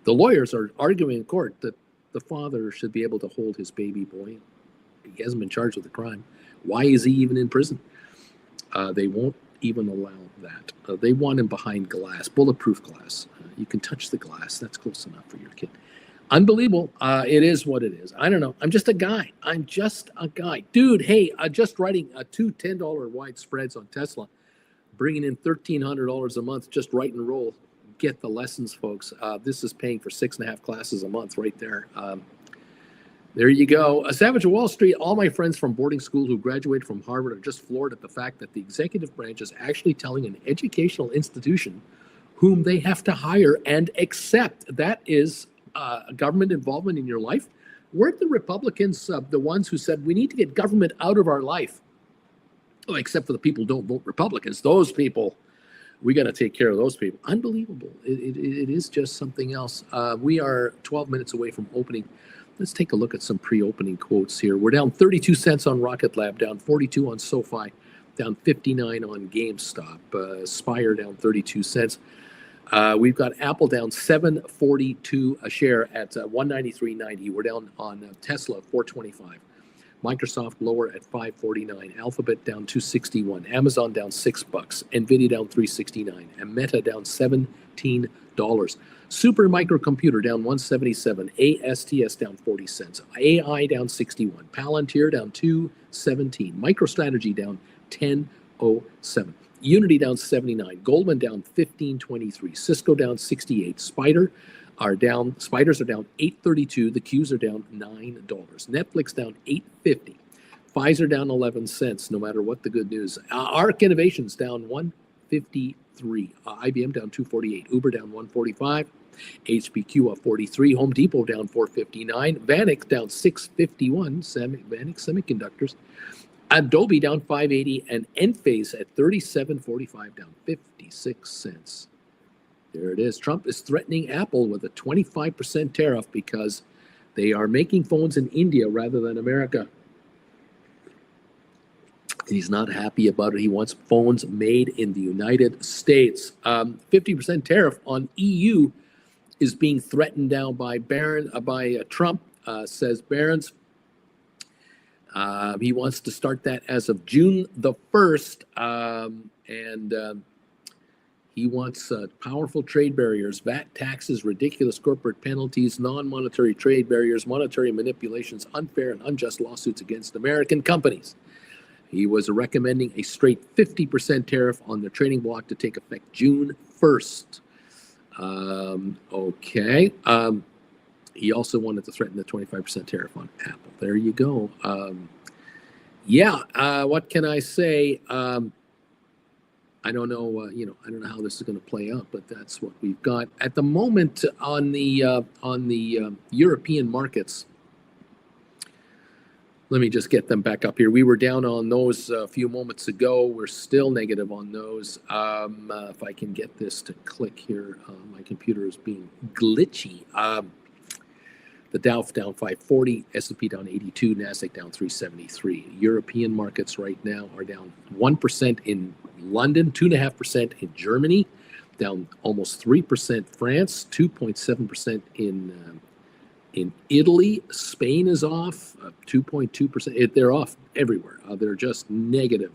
The lawyers are arguing in court that the father should be able to hold his baby boy. He hasn't been charged with a crime. Why is he even in prison? They won't even allow that. They want him behind glass, bulletproof glass. You can touch the glass. That's close enough for your kid. Unbelievable. It is what it is. I don't know. I'm just a guy. Dude, hey, just writing 2 $10 wide spreads on Tesla, bringing in $1,300 a month, just write and roll. Get the lessons, folks. This is paying for 6.5 classes a month right there. There you go. A Savage of Wall Street. All my friends from boarding school who graduated from Harvard are just floored at the fact that the executive branch is actually telling an educational institution whom they have to hire and accept. That is government involvement in your life. Weren't the Republicans the ones who said we need to get government out of our life? Oh, except for the people who don't vote Republicans. Those people, we got to take care of those people. Unbelievable. It is just something else. We are 12 minutes away from opening. Let's take a look at some pre-opening quotes here. We're down 32 cents on Rocket Lab, down 42 on SoFi, down 59 on GameStop, Spire down 32 cents. We've got Apple down $7.42 a share at $193.90. We're down on Tesla 425. Microsoft lower at $5.49. Alphabet down $2.61. Amazon down $6. Nvidia down $3.69. And Meta down $17. Super Microcomputer down $1.77. ASTS down 40 cents. AI down 61. Palantir down $2.17. MicroStrategy down $10.07. Unity down 79. Goldman down 15.23. Cisco down 68. Spiders are down 8.32. The Qs are down $9. Netflix down 8.50. Pfizer down 11 cents. No matter what the good news. Arc Innovations down 1.53. IBM down 2.48. Uber down 1.45. HPQ up 43. Home Depot down 4.59. Vanik down 6.51. Vanik Semiconductors. Adobe down 5.80, and Enphase at 37.45, down 56 cents. There it is. Trump is threatening Apple with a 25% tariff because they are making phones in India rather than America. He's not happy about it. He wants phones made in the United States. 50% tariff on EU is being threatened now by Trump, says Barron's. He wants to start that as of June the 1st, and he wants powerful trade barriers, VAT taxes, ridiculous corporate penalties, non-monetary trade barriers, monetary manipulations, unfair and unjust lawsuits against American companies. He was recommending a straight 50% tariff on the trading block to take effect June 1st. Okay. He also wanted to threaten the 25% tariff on Apple. There you go. What can I say? I don't know. I don't know how this is going to play out, but that's what we've got at the moment on the European markets. Let me just get them back up here. We were down on those a few moments ago. We're still negative on those. If I can get this to click here, my computer is being glitchy. The Dow down 540, S&P down 82, Nasdaq down 373. European markets right now are down 1% in London, 2.5% in Germany, down almost 3% France, 2.7% in Italy. Spain is off 2.2%. They're off everywhere. They're just negative.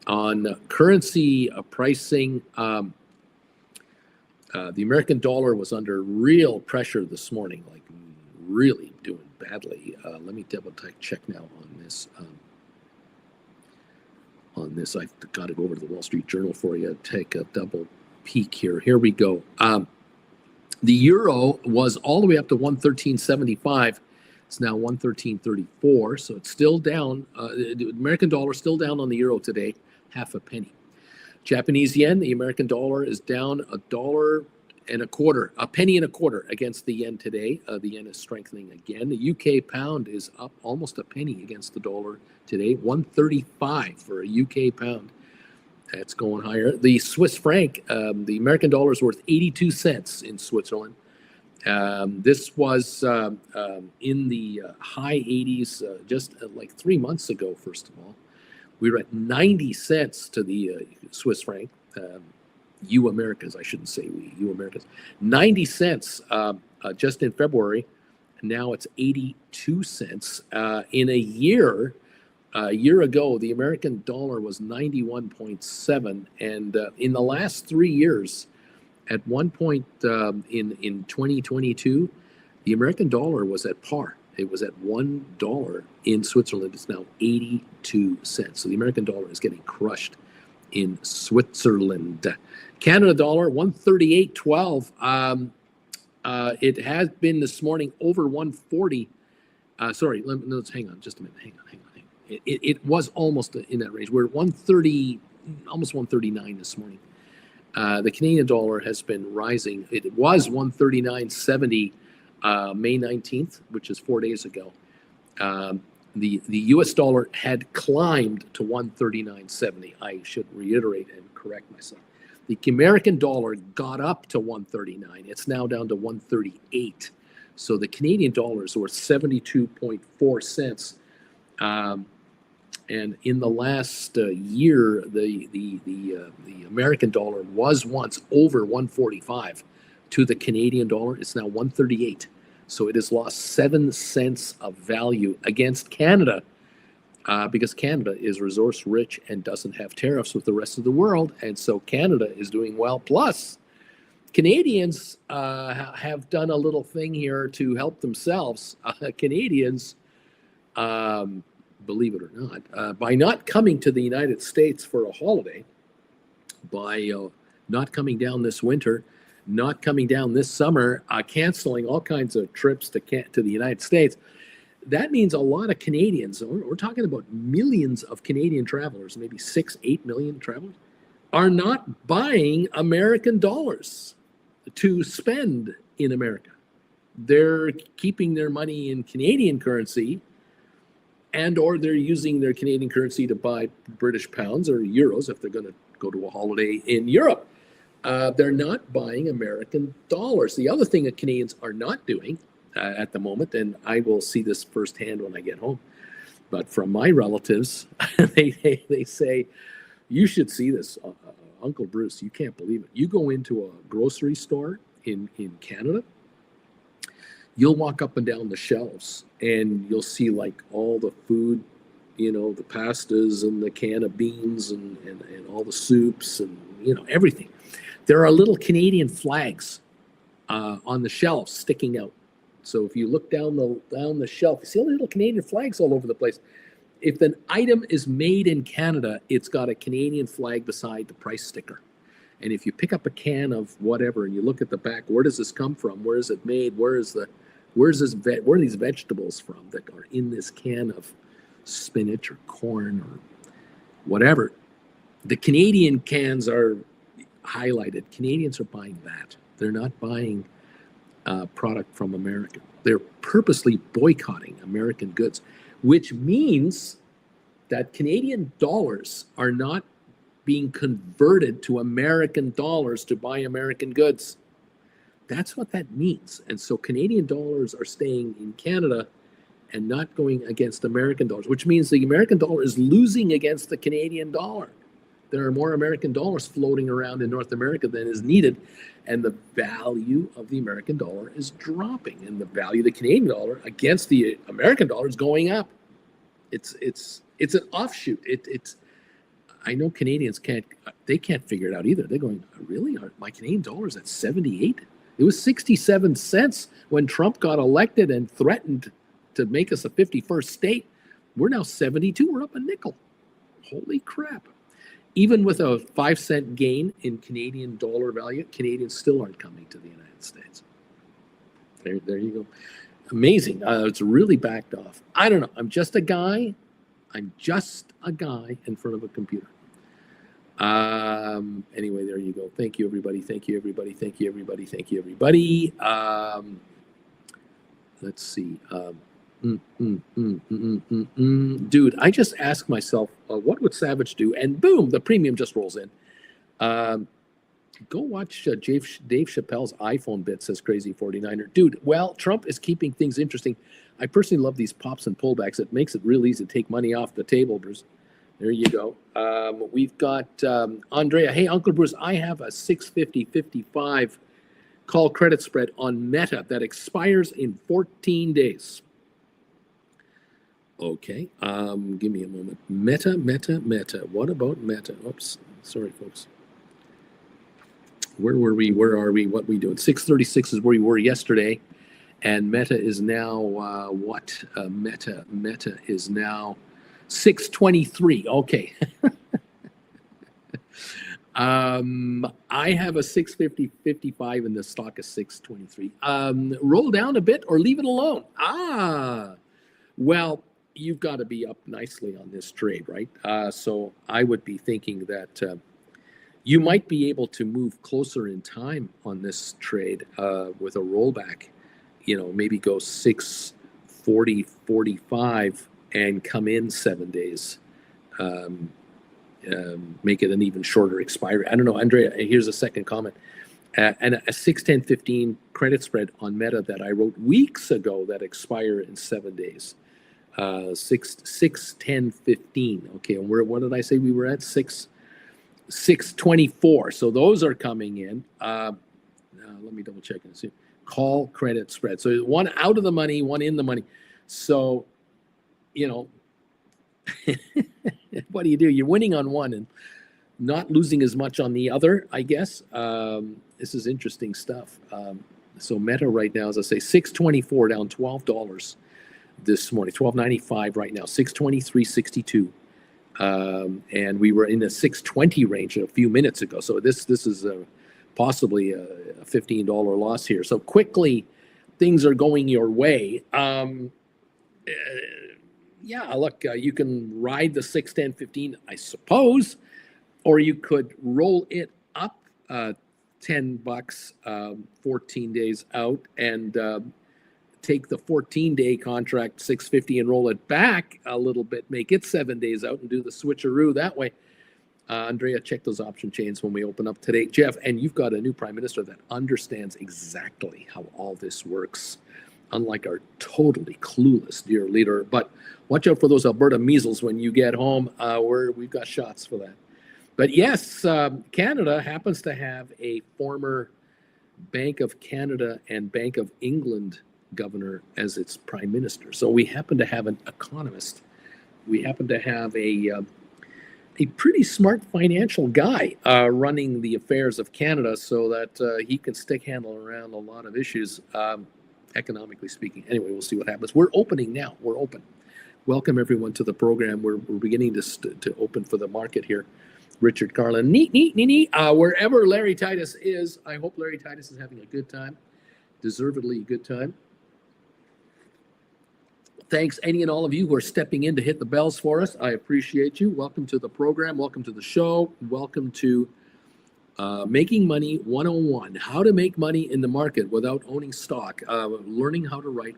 On currency pricing, the American dollar was under real pressure this morning, like really doing badly. Let me double check now on this. I've got to go over to the Wall Street Journal for you. Take a double peek here. Here we go. The euro was all the way up to 113.75. It's now 113.34, so it's still down. The American dollar still down on the euro today, half a penny. Japanese yen, the American dollar is down $1.25, a penny and a quarter against the yen today. The yen is strengthening again. The UK pound is up almost a penny against the dollar today, 135 for a UK pound. That's going higher. The Swiss franc, the American dollar is worth 82 cents in Switzerland. This was in the high 80s just like 3 months ago, first of all. We were at 90 cents to the Swiss franc. You Americas, I shouldn't say we, you Americas. 90 cents just in February. Now it's 82 cents. In a year ago, the American dollar was 91.7. And in the last 3 years, at one point in 2022, the American dollar was at par. It was at $1 in Switzerland. It's now 82 cents. So the American dollar is getting crushed in Switzerland. Canada dollar, 138.12. It has been this morning over 140. Sorry, let's hang on just a minute. Hang on. It was almost in that range. We're at 130, almost 139 this morning. The Canadian dollar has been rising. It was 139.70 May 19th, which is 4 days ago. The U.S. dollar had climbed to 139.70. I should reiterate and correct myself. The American dollar got up to 139. It's now down to 138. So the Canadian dollar is worth 72.4 cents. And in the last year, the American dollar was once over 145 to the Canadian dollar. It's now 138. So it has lost 7 cents of value against Canada because Canada is resource rich and doesn't have tariffs with the rest of the world. And so Canada is doing well. Plus, Canadians have done a little thing here to help themselves. Canadians, believe it or not, by not coming to the United States for a holiday, by not coming down this winter, not coming down this summer, canceling all kinds of trips to the United States. That means a lot of Canadians, we're talking about millions of Canadian travelers, maybe 6-8 million travelers, are not buying American dollars to spend in America. They're keeping their money in Canadian currency, and or they're using their Canadian currency to buy British pounds or euros if they're going to go to a holiday in Europe. They're not buying American dollars. The other thing that Canadians are not doing at the moment, and I will see this firsthand when I get home, but from my relatives, they say, you should see this, Uncle Bruce, you can't believe it. You go into a grocery store in Canada, you'll walk up and down the shelves and you'll see like all the food, you know, the pastas and the can of beans and all the soups and, you know, everything. There are little Canadian flags on the shelves sticking out. So if you look down the shelf, you see all the little Canadian flags all over the place. If an item is made in Canada, it's got a Canadian flag beside the price sticker. And if you pick up a can of whatever and you look at the back, where does this come from? Where is it made? Where are these vegetables from that are in this can of spinach or corn or whatever? The Canadian cans are highlighted. Canadians are buying that. They're not buying product from America. They're purposely boycotting American goods, which means that Canadian dollars are not being converted to American dollars to buy American goods. That's what that means. And so Canadian dollars are staying in Canada and not going against American dollars, which means the American dollar is losing against the Canadian dollar. There are more American dollars floating around in North America than is needed, and the value of the American dollar is dropping, and the value of the Canadian dollar against the American dollar is going up. It's an offshoot. I know Canadians can't figure it out either. They're going, really? My Canadian dollar is at 78? It was 67 cents when Trump got elected and threatened to make us a 51st state. We're now 72. We're up a nickel. Holy crap. Even with a 5-cent gain in Canadian dollar value, Canadians still aren't coming to the United States. There you go. Amazing. It's really backed off. I don't know. I'm just a guy in front of a computer. Anyway, there you go. Thank you, everybody. Thank you, everybody. Thank you, everybody. Thank you, everybody. Let's see. Dude, I just asked myself, what would Savage do? And boom, the premium just rolls in. Go watch Dave Chappelle's iPhone bit, says Crazy 49er. Dude, well, Trump is keeping things interesting. I personally love these pops and pullbacks. It makes it real easy to take money off the table, Bruce. There you go. We've got Andrea. Hey, Uncle Bruce, I have a 650.55 call credit spread on Meta that expires in 14 days. Okay, give me a moment. Meta. What about Meta? Oops, sorry, folks. Where were we? Where are we? What are we doing? 636 is where we were yesterday. And Meta is now what? Meta is now 623. Okay. I have a 650.55 and the stock is 623. Roll down a bit or leave it alone. Well, you've got to be up nicely on this trade, right? So I would be thinking that you might be able to move closer in time on this trade with a rollback. Maybe go 640.45 and come in 7 days. Make it an even shorter expiry. I don't know, Andrea, here's a second comment. And a 610.15 credit spread on Meta that I wrote weeks ago that expire in 7 days. 610.15. Okay, and what did I say we were at? 624. So those are coming in. Let me double check and see. Call credit spread. So one out of the money, one in the money. So, what do? You're winning on one and not losing as much on the other, I guess. This is interesting stuff. So Meta right now, as I say, 624 down $12 this morning, 12.95 right now, 623.62. And we were in the 620 range a few minutes ago. So this is possibly a $15 loss here. So quickly, things are going your way. Yeah, look, you can ride the 610.15, I suppose, or you could roll it up $10, 14 days out, and take the 14-day contract 650 and roll it back a little bit, make it 7 days out, and do the switcheroo that way. Andrea, check those option chains when we open up today. Jeff, and you've got a new prime minister that understands exactly how all this works, unlike our totally clueless dear leader. But watch out for those Alberta measles when you get home. We've got shots for that. But yes, Canada happens to have a former Bank of Canada and Bank of England governor as its prime minister. So we happen to have an economist. We happen to have a pretty smart financial guy running the affairs of Canada, so that he can stick handle around a lot of issues, economically speaking. Anyway, we'll see what happens. We're opening now. We're open. Welcome everyone to the program. We're beginning to open for the market here. Richard Carlin, neat. Wherever Larry Titus is, I hope Larry Titus is having a good time, deservedly a good time. Thanks, any and all of you who are stepping in to hit the bells for us. I appreciate you. Welcome to the program. Welcome to the show. Welcome to Making Money 101. How to make money in the market without owning stock. Learning how to write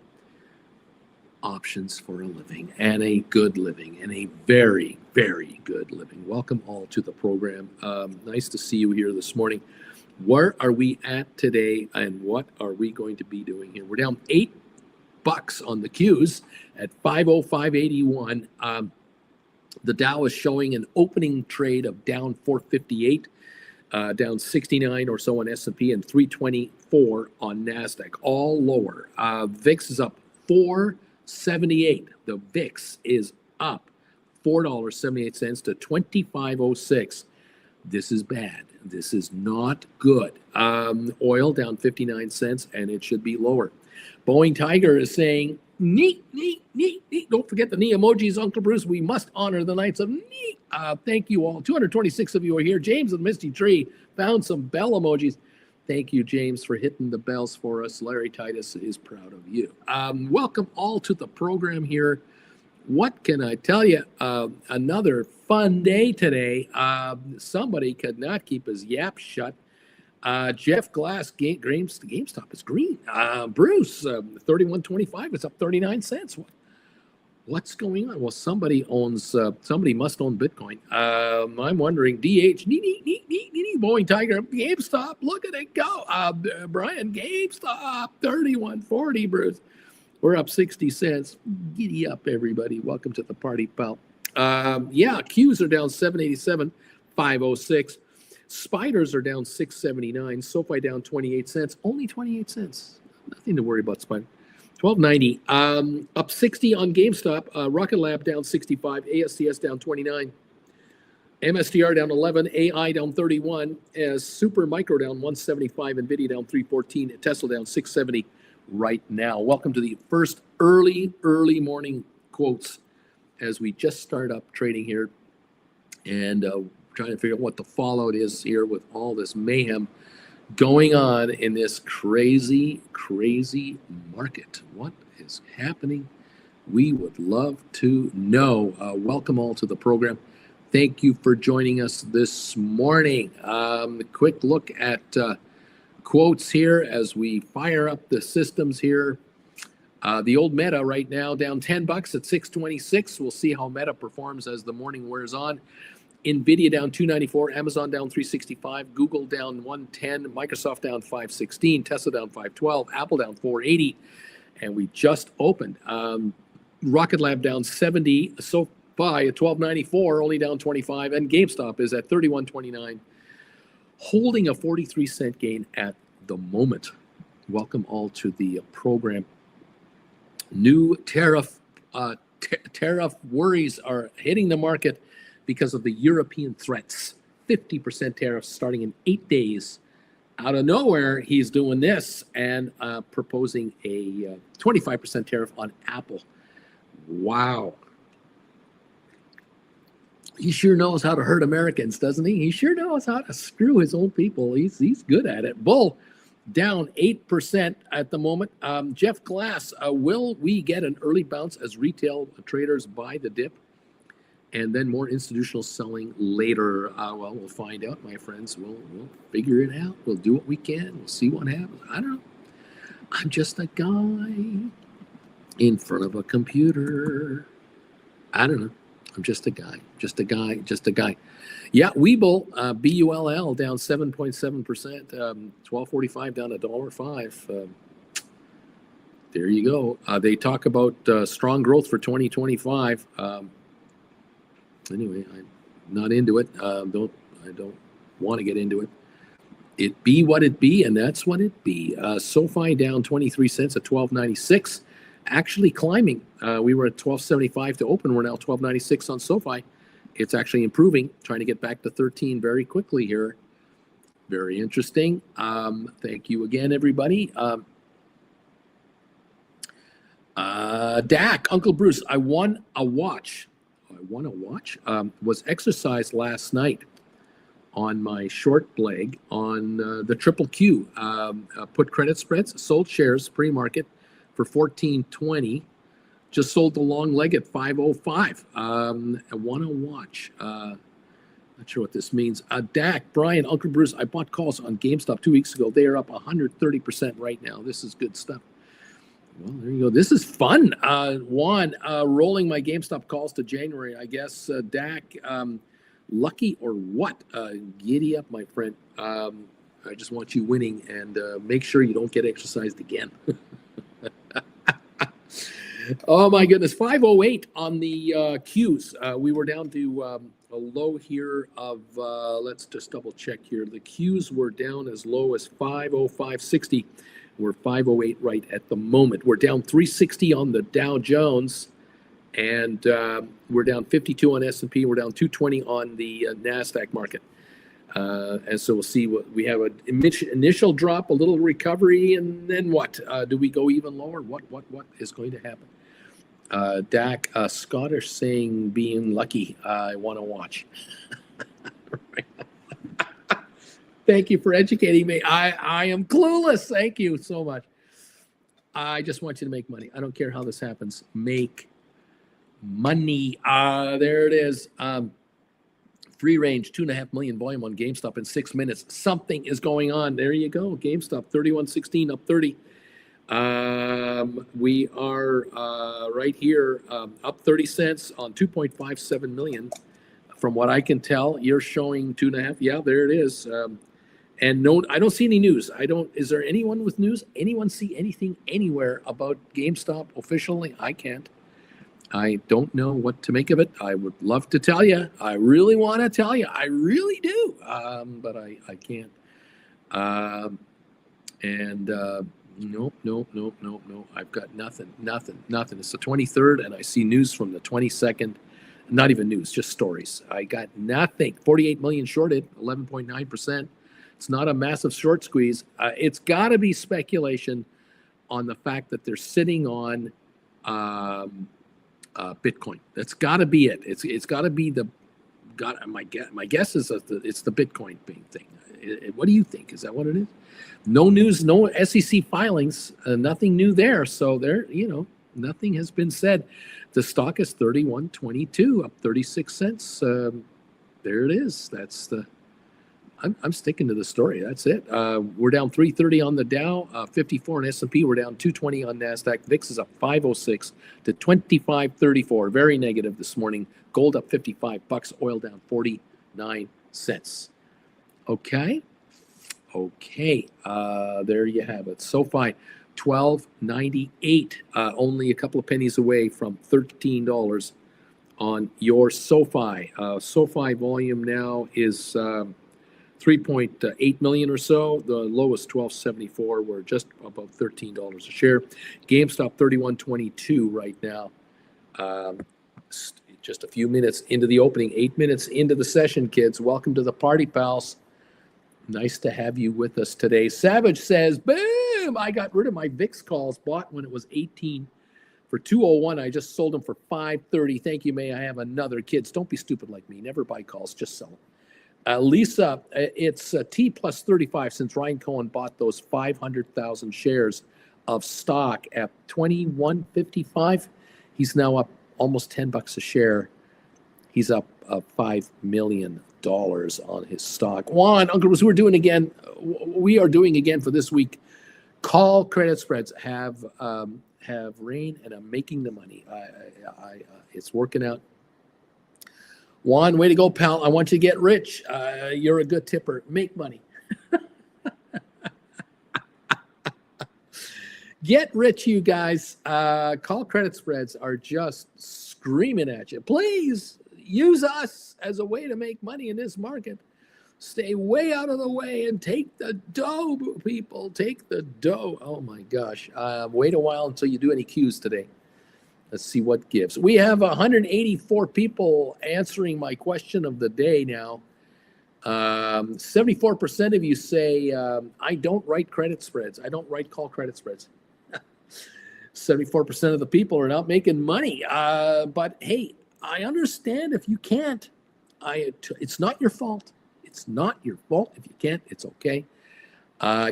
options for a living, and a good living, and a very, very good living. Welcome all to the program. Nice to see you here this morning. Where are we at today, and what are we going to be doing here? We're down $8 on the Qs at 505.81. The Dow is showing an opening trade of down 458, down 69 or so on S&P, and 324 on NASDAQ, all lower. VIX is up 478. The VIX is up $4.78 to $25.06. This is bad. This is not good. Oil down 59 cents, and it should be lower. Boeing Tiger is saying, neat, neat, neat, neat. Don't forget the knee emojis, Uncle Bruce. We must honor the Knights of Neat. Thank you all. 226 of you are here. James and Misty Tree found some bell emojis. Thank you, James, for hitting the bells for us. Larry Titus is proud of you. Welcome all to the program here. What can I tell you? Another fun day today. Somebody could not keep his yap shut. Jeff Glass, GameStop is green. Bruce, 31.25. It's up 39 cents. What's going on? Well, somebody must own Bitcoin. I'm wondering, DH, Boeing Tiger, GameStop, look at it go. Brian, GameStop, 31.40, Bruce. We're up 60 cents. Giddy up, everybody. Welcome to the party, pal. Qs are down 787, 506. Spiders are down 679. SoFi down 28 cents. Only 28 cents. Nothing to worry about, Spider. 1290. Up 60 on GameStop. Rocket Lab down 65. ASTS down 29. MSTR down 11. AI down 31. Super Micro down 175. NVIDIA down 314. Tesla down 670 right now. Welcome to the first early morning quotes as we just start up trading here and trying to figure out what the fallout is here with all this mayhem going on in this crazy market. What is happening? We would love to know. Welcome all to the program. Thank you for joining us this morning. Quick look at quotes here as we fire up the systems here. The old Meta right now down $10 at 626. We'll see how Meta performs as the morning wears on. NVIDIA down 294, Amazon down 365, Google down 110, Microsoft down 516, Tesla down 512, Apple down 480, and we just opened. Rocket Lab down 70, SoFi at 1294, only down 25, and GameStop is at 31.29, holding a 43-cent gain at the moment. Welcome all to the program. New tariff worries are hitting the market because of the European threats. 50% tariffs starting in 8 days. Out of nowhere, he's doing this and proposing a 25% tariff on Apple. Wow. He sure knows how to hurt Americans, doesn't he? He sure knows how to screw his own people. He's good at it. Bull down 8% at the moment. Jeff Glass, will we get an early bounce as retail traders buy the dip? And then more institutional selling later. Well, we'll find out, my friends. We'll figure it out. We'll do what we can. We'll see what happens. I don't know. I'm just a guy in front of a computer. I don't know. I'm just a guy. Just a guy. Yeah, Webull, BULL down 7.7%. 12.45 down $1.05. There you go. They talk about strong growth for 2025. Anyway, I'm not into it. I don't want to get into it. It be what it be, and that's what it be. SoFi down 23 cents at 12.96. Actually climbing. We were at 12.75 to open. We're now 12.96 on SoFi. It's actually improving. Trying to get back to 13 very quickly here. Very interesting. Thank you again, everybody. DAC, Uncle Bruce, I won a watch. Was exercised last night on my short leg on the triple Q. Put credit spreads, sold shares pre-market for $14.20. Just sold the long leg at $5.05. I won a watch. Not sure what this means. DAC, Brian, Uncle Bruce, I bought calls on GameStop 2 weeks ago. They are up 130% right now. This is good stuff. Well, there you go. This is fun. Juan, rolling my GameStop calls to January, I guess. DAC, lucky or what? Giddy up, my friend. I just want you winning, and make sure you don't get exercised again. Oh, my goodness. 508 on the Qs. We were down to a low here of, let's just double check here. The Qs were down as low as 505.60. We're 508 right at the moment. We're down 360 on the Dow Jones. And we're down 52 on S&P. We're down 220 on the NASDAQ market. And so we'll see what we have an initial drop, a little recovery, and then what? Do we go even lower? What is going to happen? Dak, Scottish saying being lucky. I want to watch. Thank you for educating me. I am clueless. Thank you so much. I just want you to make money. I don't care how this happens. Make money. There it is. Free range, 2.5 million volume on GameStop in 6 minutes. Something is going on. There you go. GameStop 31.16 up 30. We are right here, up 30 cents on 2.57 million. From what I can tell, you're showing 2.5. Yeah, there it is. And no, I don't see any news. Is there anyone with news? Anyone see anything anywhere about GameStop officially? I can't. I don't know what to make of it. I would love to tell you. I really want to tell you. I really do. But I can't. No. I've got nothing. It's the 23rd, and I see news from the 22nd. Not even news, just stories. I got nothing. 48 million shorted, 11.9%. It's not a massive short squeeze. It's got to be speculation on the fact that they're sitting on Bitcoin. That's got to be it. It's got to be my guess is that it's the Bitcoin thing. What do you think? Is that what it is? No news, no SEC filings, nothing new there. So there, nothing has been said. The stock is 31.22, up 36 cents. There it is. I'm sticking to the story. That's it. We're down 330 on the Dow, 54 on S&P. We're down 220 on NASDAQ. VIX is up 506 to 25.34. Very negative this morning. Gold up $55. Oil down 49 cents. Okay. There you have it. SoFi, $12.98. Only a couple of pennies away from $13 on your SoFi. SoFi volume now is 3.8 million or so. The lowest $12.74. We're just above $13 a share. GameStop 31.22 right now. Just a few minutes into the opening, 8 minutes into the session, kids. Welcome to the party, pals. Nice to have you with us today. Savage says, boom, I got rid of my VIX calls, bought when it was 18 for 201. I just sold them for 530. Thank you. May I have another? Kids, don't be stupid like me. Never buy calls, just sell them. Lisa, it's T plus 35 since Ryan Cohen bought those 500,000 shares of stock at 21.55. He's now up almost $10 a share. He's up $5 million on his stock. Juan, Uncle Bruce, we are doing again for this week. Call credit spreads have rain, and I'm making the money. It's working out. Juan, way to go, pal. I want you to get rich. You're a good tipper. Make money. Get rich, you guys. Call credit spreads are just screaming at you. Please use us as a way to make money in this market. Stay way out of the way and take the dough, people. Take the dough. Oh, my gosh. Wait a while until you do any Qs today. Let's see what gives. We have 184 people answering my question of the day now. 74% of you say, I don't write credit spreads. I don't write call credit spreads. 74% of the people are not making money. But, hey, I understand if you can't. It's not your fault. It's not your fault. If you can't, it's okay.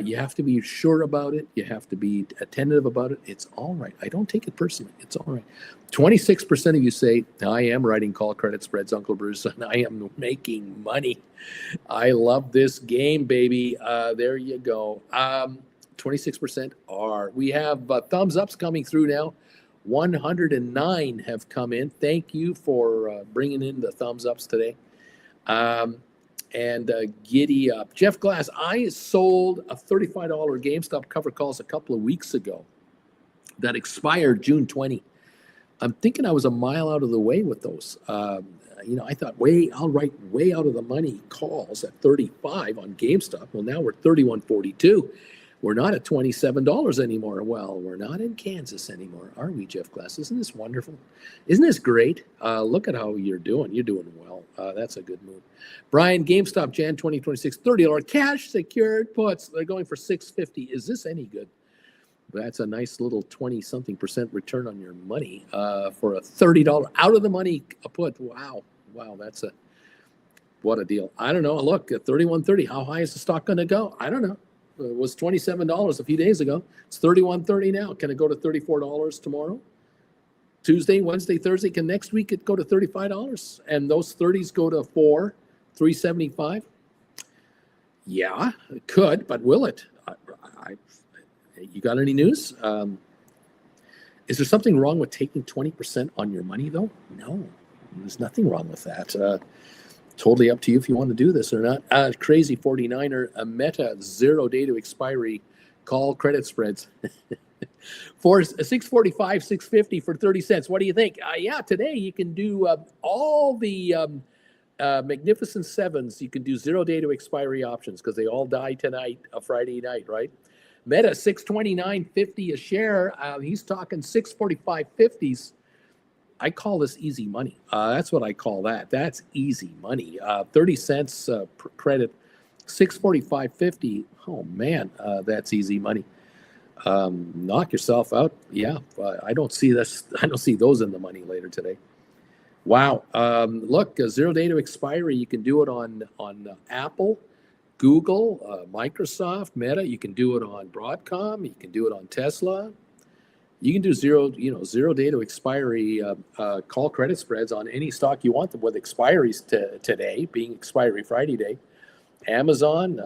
You have to be sure about it. You have to be attentive about it. It's all right. I don't take it personally. It's all right. 26% of you say, I am writing call credit spreads, Uncle Bruce, and I am making money. I love this game, baby. There you go. 26% are. We have thumbs ups coming through now. 109 have come in. Thank you for bringing in the thumbs ups today. And giddy up. Jeff Glass, I sold a $35 GameStop cover calls a couple of weeks ago that expired June 20. I'm thinking I was a mile out of the way with those. I thought, I'll write way out of the money calls at 35 on GameStop. Well, now we're 31.42. We're not at $27 anymore. Well, we're not in Kansas anymore, are we, Jeff Glass? Isn't this wonderful? Isn't this great? Look at how you're doing. You're doing well. That's a good move. Brian, GameStop, Jan 2026, $30 cash secured puts. They're going for $650. Is this any good? That's a nice little 20-something% return on your money for a $30 out of the money a put. Wow, what a deal. I don't know. Look, at 31.30, how high is the stock going to go? I don't know. It was $27 a few days ago. It's 31.30 now. Can it go to $34 tomorrow? Tuesday, Wednesday, Thursday? Can next week it go to $35? And those 30s go to $375? Yeah, it could, but will it? You got any news? Is there something wrong with taking 20% on your money, though? No, there's nothing wrong with that. Totally up to you if you want to do this or not. Crazy 49er, a Meta 0 day to expiry call credit spreads. For $645, $650 for 30 cents. What do you think? Yeah, today you can do all the Magnificent Sevens. You can do 0 day to expiry options because they all die tonight, a Friday night, right? Meta, $629.50 a share. He's talking $645.50s. I call this easy money. That's what I call that. That's easy money. 30 cents per credit, $645.50. Oh man, that's easy money. Knock yourself out. Yeah, I don't see this. I don't see those in the money later today. Wow. Look, 0 day to expiry. You can do it on Apple, Google, Microsoft, Meta. You can do it on Broadcom. You can do it on Tesla. You can do 0 day to expiry call credit spreads on any stock you want with expiries today, being expiry Friday day. Amazon,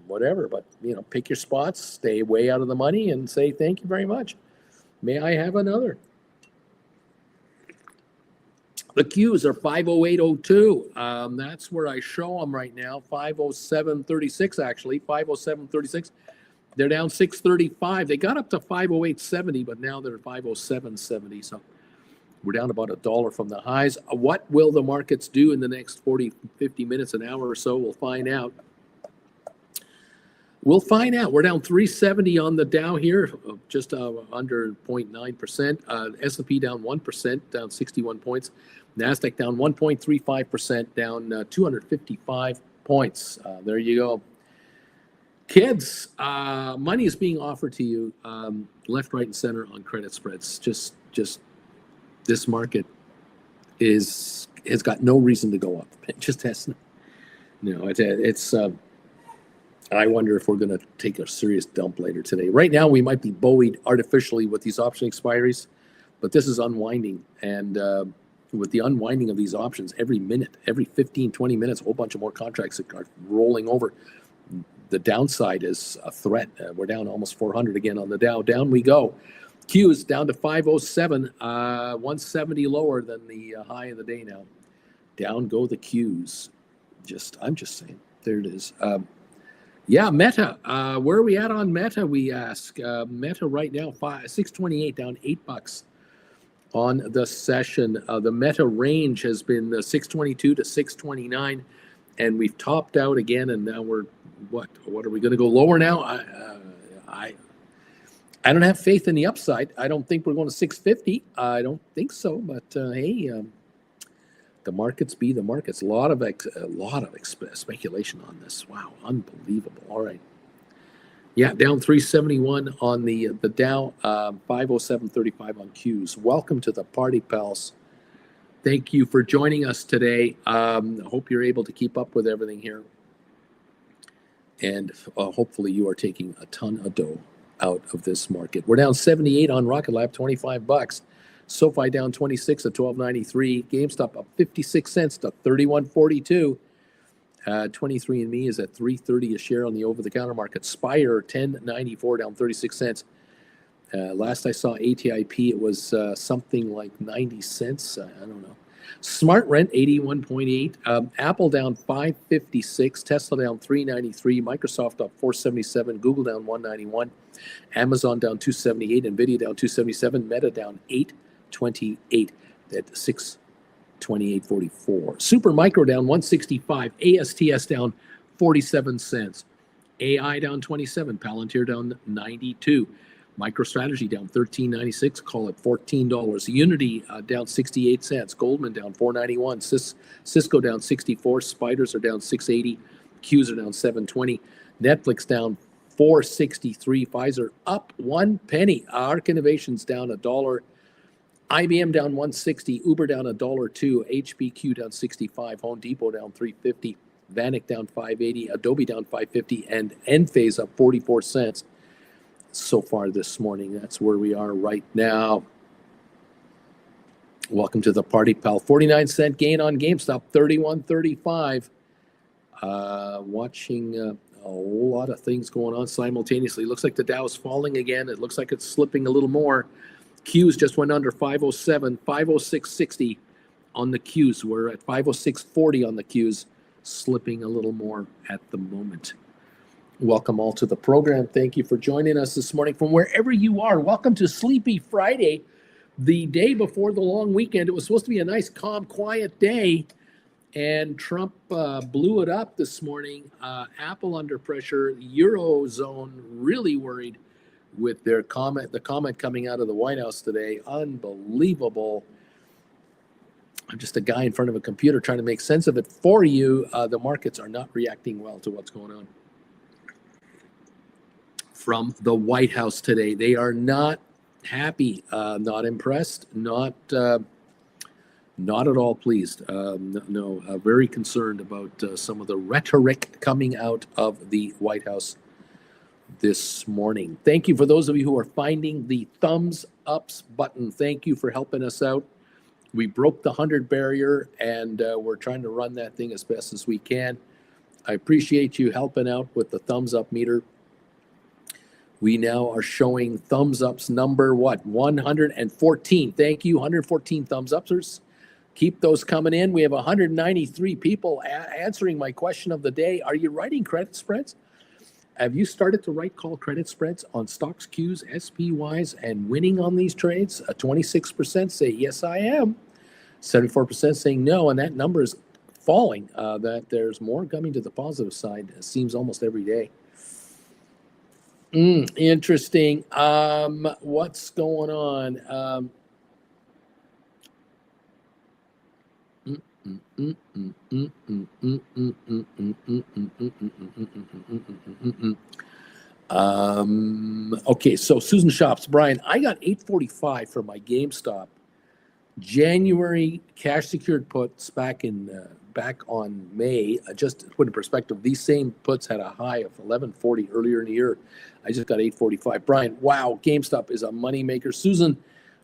whatever, but pick your spots, stay way out of the money, and say thank you very much. May I have another? The Qs are 508.02. That's where I show them right now. 507.36 actually, 507.36. They're down 635. They got up to 508.70, but now they're 507.70. So we're down about $1 from the highs. What will the markets do in the next 40, 50 minutes, an hour or so? We'll find out. We're down 370 on the Dow here, just under 0.9%. S&P down 1%, down 61 points. NASDAQ down 1.35%, down 255 points. There you go. Kids, money is being offered to you left, right, and center on credit spreads. Just this market has got no reason to go up. It just has no. It's. I wonder if we're going to take a serious dump later today. Right now, we might be buoyed artificially with these option expiries, but this is unwinding. And with the unwinding of these options, every minute, every 15, 20 minutes, a whole bunch of more contracts are rolling over. The downside is a threat. We're down almost 400 again on the Dow. Down we go. Qs down to 507, 170 lower than the high of the day now. Down go the Qs. I'm just saying. There it is. Yeah, Meta. Where are we at on Meta, we ask? Meta right now, $628, down $8 on the session. The Meta range has been 622 to 629, and we've topped out again, and now we're, what are we going to go lower now? I don't have faith in the upside. I don't think we're going to 650. I don't think so, but hey, the markets be the markets. A lot of speculation on this. Wow, unbelievable. All right. Yeah, down 371 on the Dow, 507.35 on Qs. Welcome to the party, pals. Thank you for joining us today. I hope you're able to keep up with everything here. And hopefully you are taking a ton of dough out of this market. We're down 78 on Rocket Lab, $25. SoFi down 26 at $12.93. GameStop up 56 cents to $31.42. 23andMe is at $3.30 a share on the over-the-counter market. Spire $10.94, down 36 cents. Last I saw ATIP, it was something like 90 cents. I don't know. Smart Rent 81.8. Apple down 556. Tesla down 393. Microsoft up 477. Google down 191. Amazon down 278. Nvidia down 277. Meta down 828 at 628.44. Super Micro down 165. ASTS down 47 cents. AI down 27, Palantir down 92, MicroStrategy down 13.96, call it $14. Unity down 68 cents, Goldman down 4.91, Cisco down 64, Spiders are down 6.80, Qs are down 7.20, Netflix down 4.63, Pfizer up 1 penny, Arc Innovations down $1, IBM down 160, Uber down $1.02, HPQ down 65, Home Depot down 350, Vanik down 580, Adobe down 550, and Enphase up 44 cents so far this morning. That's where we are right now. Welcome to the party, pal. 49-cent gain on GameStop, 31.35. Watching a whole lot of things going on simultaneously. Looks like the Dow is falling again. It looks like it's slipping a little more. Qs just went under 507, 506.60 on the Qs. We're at 506.40 on the Qs, slipping a little more at the moment. Welcome all to the program. Thank you for joining us this morning from wherever you are. Welcome to Sleepy Friday, the day before the long weekend. It was supposed to be a nice, calm, quiet day, and Trump blew it up this morning. Apple under pressure, Eurozone really worried with their comment, the comment coming out of the White House today. Unbelievable. I'm just a guy in front of a computer trying to make sense of it for you. The markets are not reacting well to what's going on from the White House today. They are not happy, not impressed, not at all pleased. Very concerned about some of the rhetoric coming out of the White House this morning. Thank you for those of you who are finding the thumbs ups button. Thank you for helping us out. We broke the 100 barrier, and we're trying to run that thing as best as we can. I appreciate you helping out with the thumbs up meter. We now are showing thumbs ups number 114. Thank you, 114 thumbs upsers. Keep those coming in. We have 193 people answering my question of the day. Are you writing credit spreads? Have you started to write call credit spreads on stocks, Qs, SPYs, and winning on these trades? 26% say, yes, I am. 74% saying no, and that number is falling. That there's more coming to the positive side. It seems almost every day. Interesting. What's going on? Okay, so Susan Shops, Brian, I got 845 for my GameStop January cash secured puts back on May. Just to put in perspective, these same puts had a high of 1140 earlier in the year. I just got 845. Brian, wow, GameStop is a moneymaker. Susan,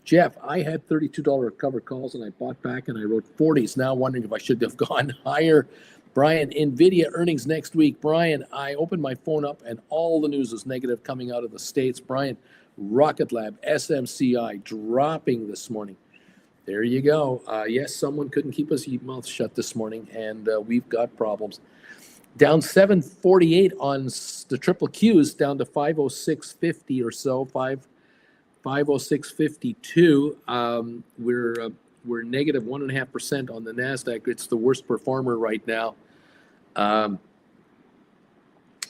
Jeff, I had $32 covered calls and I bought back and I wrote 40s. Now wondering if I should have gone higher. Brian, NVIDIA earnings next week. Brian, I opened my phone up and all the news is negative coming out of the States. Brian, Rocket Lab, SMCI dropping this morning. There you go. Yes, someone couldn't keep his mouth shut this morning, and we've got problems. Down 748 on the triple Qs, down to 506.50 or so, 506.52. We're negative 1.5% on the Nasdaq. It's the worst performer right now.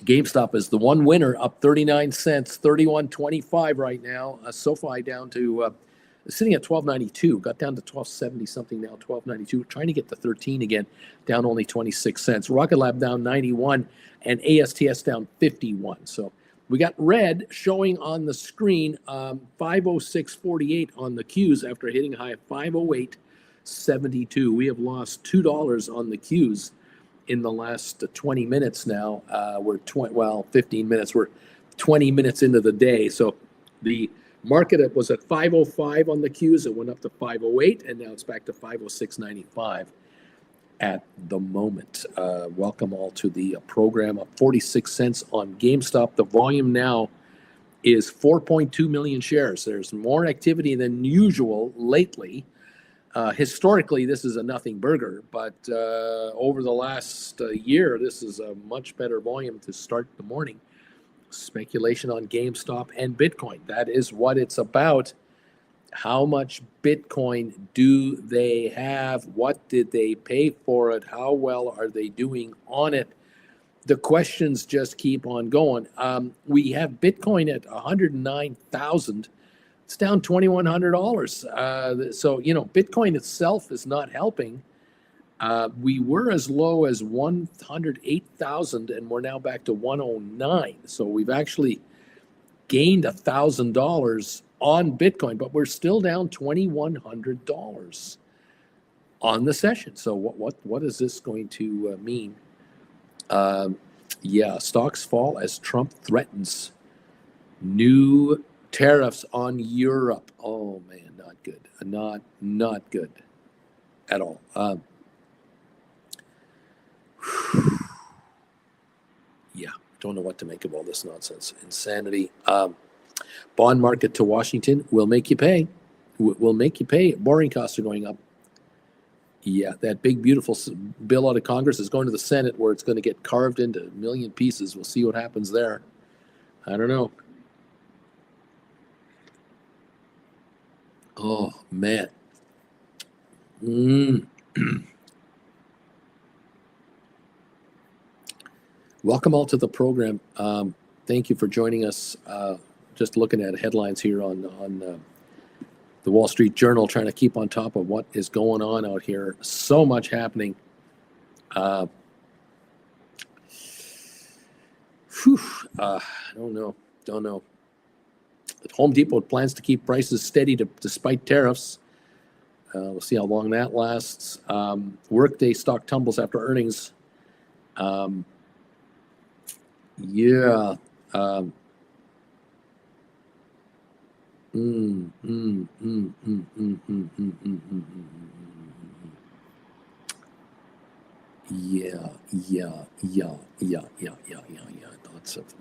GameStop is the one winner, up 39 cents, 31.25 right now. SoFi down to sitting at 12.92, got down to 12.70 something now, 12.92, trying to get to 13 again, down only 26 cents. Rocket Lab down 91, and ASTS down 51. So we got red showing on the screen, 506.48 on the Qs after hitting a high of 508.72. We have lost $2 on the Qs in the last 20 minutes now. We're 15 minutes. We're 20 minutes into the day. So the market was at 505 on the Qs. It went up to 508, and now it's back to 506.95 at the moment. Welcome all to the program. Up 46 cents on GameStop. The volume now is 4.2 million shares. There's more activity than usual lately. Historically, this is a nothing burger, but over the last year, this is a much better volume to start the morning. Speculation on GameStop and Bitcoin. That is what it's about. How much Bitcoin do they have? What did they pay for it? How well are they doing on it? the questions just keep on going. We have Bitcoin at 109,000. It's down $2,100. So, Bitcoin itself is not helping. We were as low as 108,000, and we're now back to 109. So we've actually gained $1,000 on Bitcoin, but we're still down $2,100 on the session. So what is this going to mean? Stocks fall as Trump threatens new tariffs on Europe. Oh man, not good. Not good at all. Don't know what to make of all this nonsense. Insanity. Bond market to Washington will make you pay. Will make you pay. Borrowing costs are going up. Yeah, that big, beautiful bill out of Congress is going to the Senate, where it's going to get carved into a million pieces. We'll see what happens there. I don't know. Oh, man. Welcome all to the program. Thank you for joining us. Just looking at headlines here on the Wall Street Journal, trying to keep on top of what is going on out here. So much happening. I don't know. Home Depot plans to keep prices steady despite tariffs. We'll see how long that lasts. Workday stock tumbles after earnings. Yeah.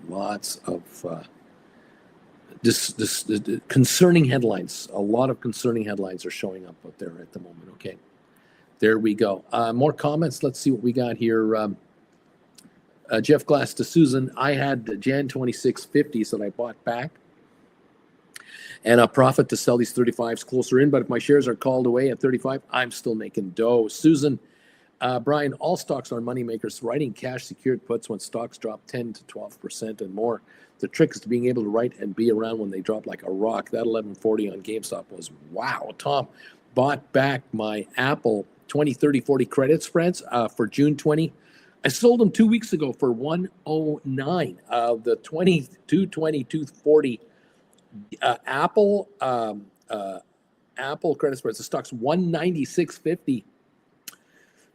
Lots of this concerning headlines. A lot of concerning headlines are showing up out there at the moment. Okay, there we go. More comments. Let's see what we got here. Jeff Glass to Susan. I had Jan 2650, so I bought back. And a profit to sell these 35s closer in. But if my shares are called away at 35, I'm still making dough. Susan, Brian, all stocks are moneymakers. Writing cash secured puts when stocks drop 10 to 12% and more. The trick is to being able to write and be around when they drop like a rock. That 1140 on GameStop was wow. Tom, bought back my Apple 20, 30, 40 credit spreads for June 20. I sold them 2 weeks ago for 109. The 20, 220, 240 Apple credit spreads. The stock's 196.50.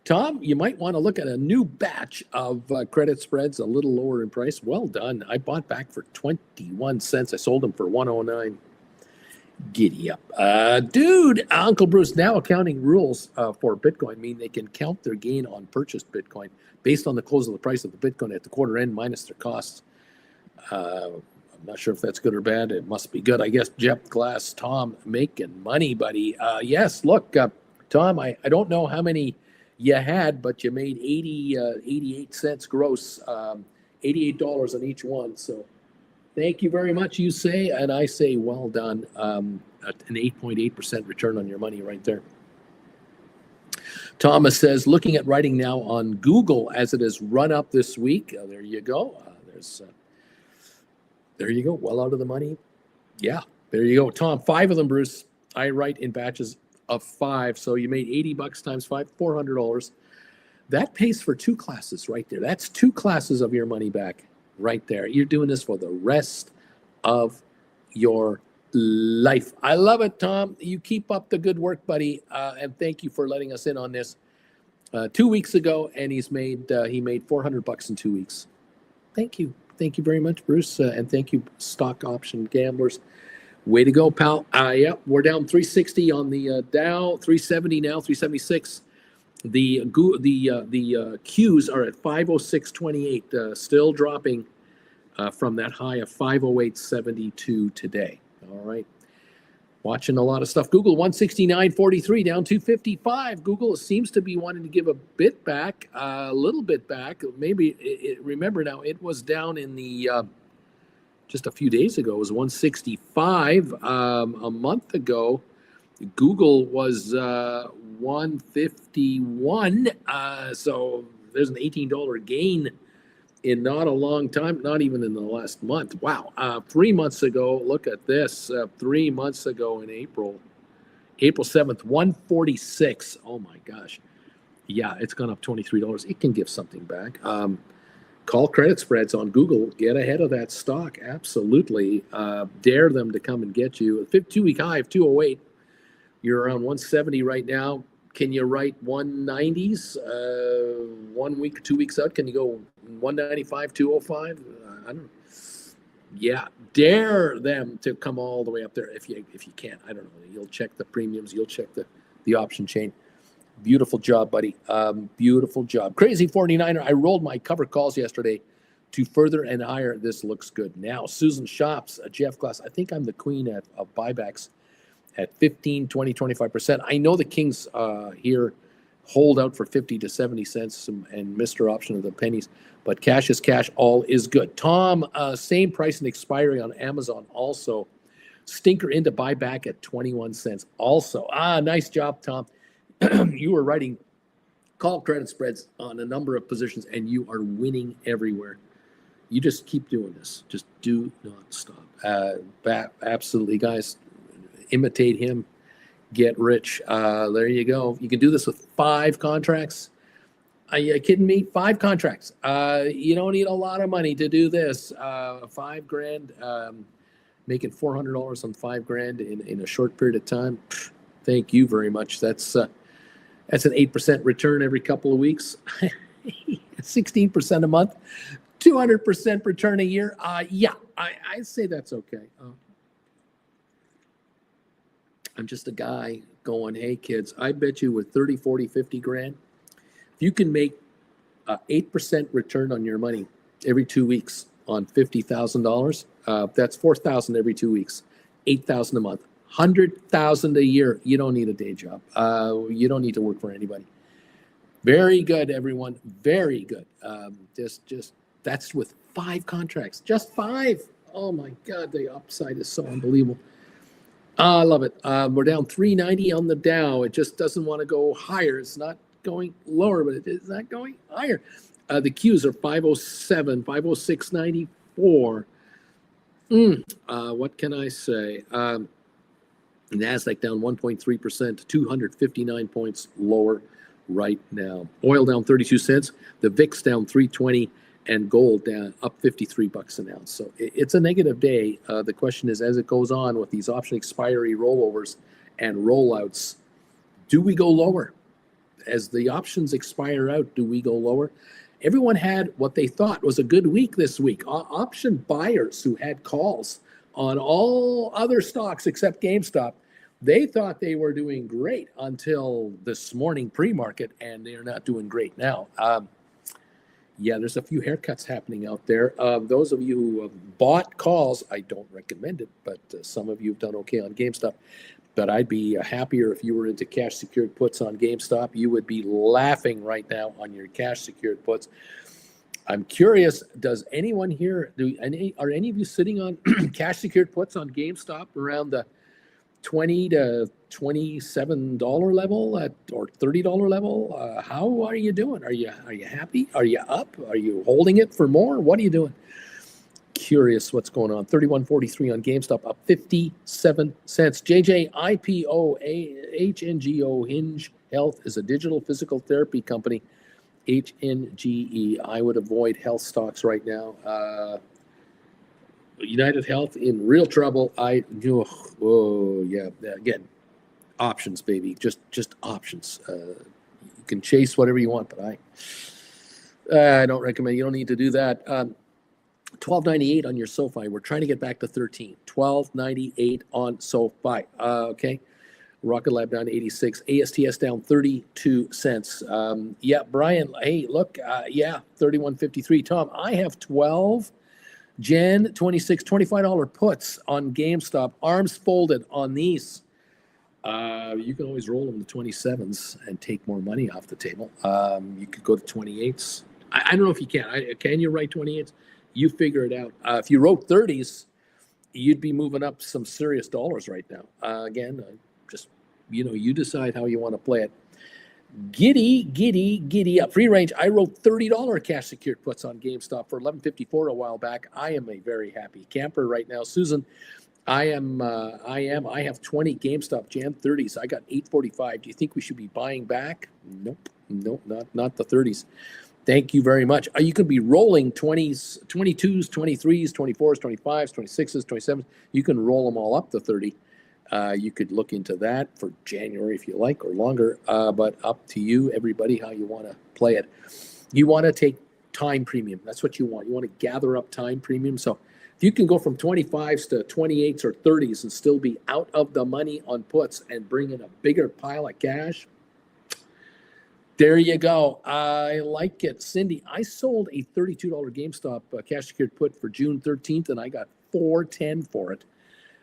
Tom, you might want to look at a new batch of credit spreads, a little lower in price. Well done. I bought back for 21 cents. I sold them for 109. Giddy up. Dude, Uncle Bruce, now accounting rules for Bitcoin mean they can count their gain on purchased Bitcoin based on the close of the price of the Bitcoin at the quarter end minus their costs. I'm not sure if that's good or bad. It must be good. I guess Jeff Glass, Tom, making money, buddy. Yes, look, Tom, I don't know how many you had, but you made 88 cents gross, $88 on each one. So thank you very much, you say, and I say well done. An 8.8% return on your money right there. Thomas says, looking at writing now on Google as it has run up this week. There you go. There you go. Well out of the money. Yeah, there you go. Tom, 5 of them, Bruce. I write in batches of 5. So you made $80 times 5, $400. That pays for 2 classes right there. That's 2 classes of your money back right there. You're doing this for the rest of your life. I love it, Tom. You keep up the good work, buddy. And thank you for letting us in on this 2 weeks ago. And he made $400 in 2 weeks. Thank you. Thank you very much, Bruce. And thank you, stock option gamblers. Way to go, pal. Yep, we're down 360 on the Dow, 370 now, 376. The Qs are at 506.28, still dropping from that high of 508.72 today. All right. Watching a lot of stuff. Google 169.43 down 255. Google seems to be wanting to give a bit back, a little bit back. Maybe remember now it was down in the just a few days ago. It was 165 a month ago. Google was 151. So there's an $18 gain in not a long time, not even in the last month. Wow. 3 months ago, look at this. 3 months ago in April 7th, 146. Oh my gosh. Yeah, it's gone up $23. It can give something back. Call credit spreads on Google. Get ahead of that stock. Absolutely. Dare them to come and get you. 2-week high of 208. You're around 170 right now. Can you write 190s 1 week, 2 weeks out? Can you go 195, 205? I don't know. Yeah, dare them to come all the way up there if you can. I don't know. You'll check the premiums. You'll check the option chain. Beautiful job, buddy. Beautiful job. Crazy 49er. I rolled my cover calls yesterday to further and higher. This looks good. Now, Susan Shops, Jeff Glass. I think I'm the queen of buybacks at 15, 20, 25%. I know the Kings here hold out for 50 to 70 cents and Mr. Option of the pennies, but cash is cash. All is good. Tom, same price and expiry on Amazon also. Stinker into buyback at 21 cents also. Nice job, Tom. You were writing call credit spreads on a number of positions, and you are winning everywhere. You just keep doing this. Just do not stop. Absolutely, guys. Imitate him. Get rich. There you go. You can do this with 5 contracts. Are you kidding me? 5 contracts. You don't need a lot of money to do this. $5,000, making $400 on $5,000 in a short period of time. Thank you very much. That's an 8% return every couple of weeks, 16% a month, 200% return a year. Yeah, I say that's okay. I'm just a guy going, hey, kids, I bet you with 30, 40, 50 grand, if you can make 8% return on your money every 2 weeks on $50,000, that's $4,000 every 2 weeks, $8,000 a month. $100,000 a year. You don't need a day job. You don't need to work for anybody. Very good, everyone. Very good. Just that's with 5 contracts. Just 5. Oh my God, the upside is so unbelievable. I love it. We're down 390 on the Dow. It just doesn't want to go higher. It's not going lower, but it is not going higher. The Qs are 507, 506.94. What can I say? NASDAQ down 1.3%, 259 points lower right now. Oil down 32 cents, the VIX down 320, and gold down up $53 an ounce. So it's a negative day. The question is, as it goes on with these option expiry rollovers and rollouts, do we go lower? As the options expire out, do we go lower? Everyone had what they thought was a good week this week. Option buyers who had calls on all other stocks except GameStop, they thought they were doing great until this morning pre-market, and they're not doing great now. Yeah, there's a few haircuts happening out there. Those of you who have bought calls, I don't recommend it, but some of you have done okay on GameStop. But I'd be happier if you were into cash secured puts on GameStop. You would be laughing right now on your cash secured puts. I'm curious, does anyone here, are any of you sitting on cash secured puts on GameStop around the $20 to $27 level or $30 level? How are you doing? Are you happy? Are you up? Are you holding it for more? What are you doing? Curious what's going on. 31.43 on GameStop, up 57 cents. JJ, IPO, HNGO, Hinge Health is a digital physical therapy company. HNGE. I would avoid health stocks right now. United Health in real trouble. Yeah. Again, options, baby. Just options. You can chase whatever you want, but I don't recommend. You don't need to do that. $12.98 on your SoFi. We're trying to get back to 13. $12.98 on SoFi. Okay. Rocket Lab down 86. ASTS down 32 cents. Yeah, Brian, hey, look, 31.53. Tom, I have 12 Jan 26, $25 puts on GameStop. Arms folded on these. You can always roll them to 27s and take more money off the table. You could go to 28s. I don't know if you can. Can you write 28s? You figure it out. If you wrote 30s, you'd be moving up some serious dollars right now. Again, just, you decide how you want to play it. Giddy up. Free range. I wrote $30 cash secured puts on GameStop for $11.54 a while back. I am a very happy camper right now. Susan, I have 20 GameStop Jan 30s. I got 845. Do you think we should be buying back? Nope, not the 30s. Thank you very much. You could be rolling 20s, 22s, 23s, 24s, 25s, 26s, 27s. You can roll them all up to 30. You could look into that for January if you like, or longer, but up to you, everybody, how you want to play it. You want to take time premium. That's what you want. You want to gather up time premium. So if you can go from 25s to 28s or 30s and still be out of the money on puts and bring in a bigger pile of cash, there you go. I like it. Cindy, I sold a $32 GameStop cash secured put for June 13th, and I got $4.10 for it.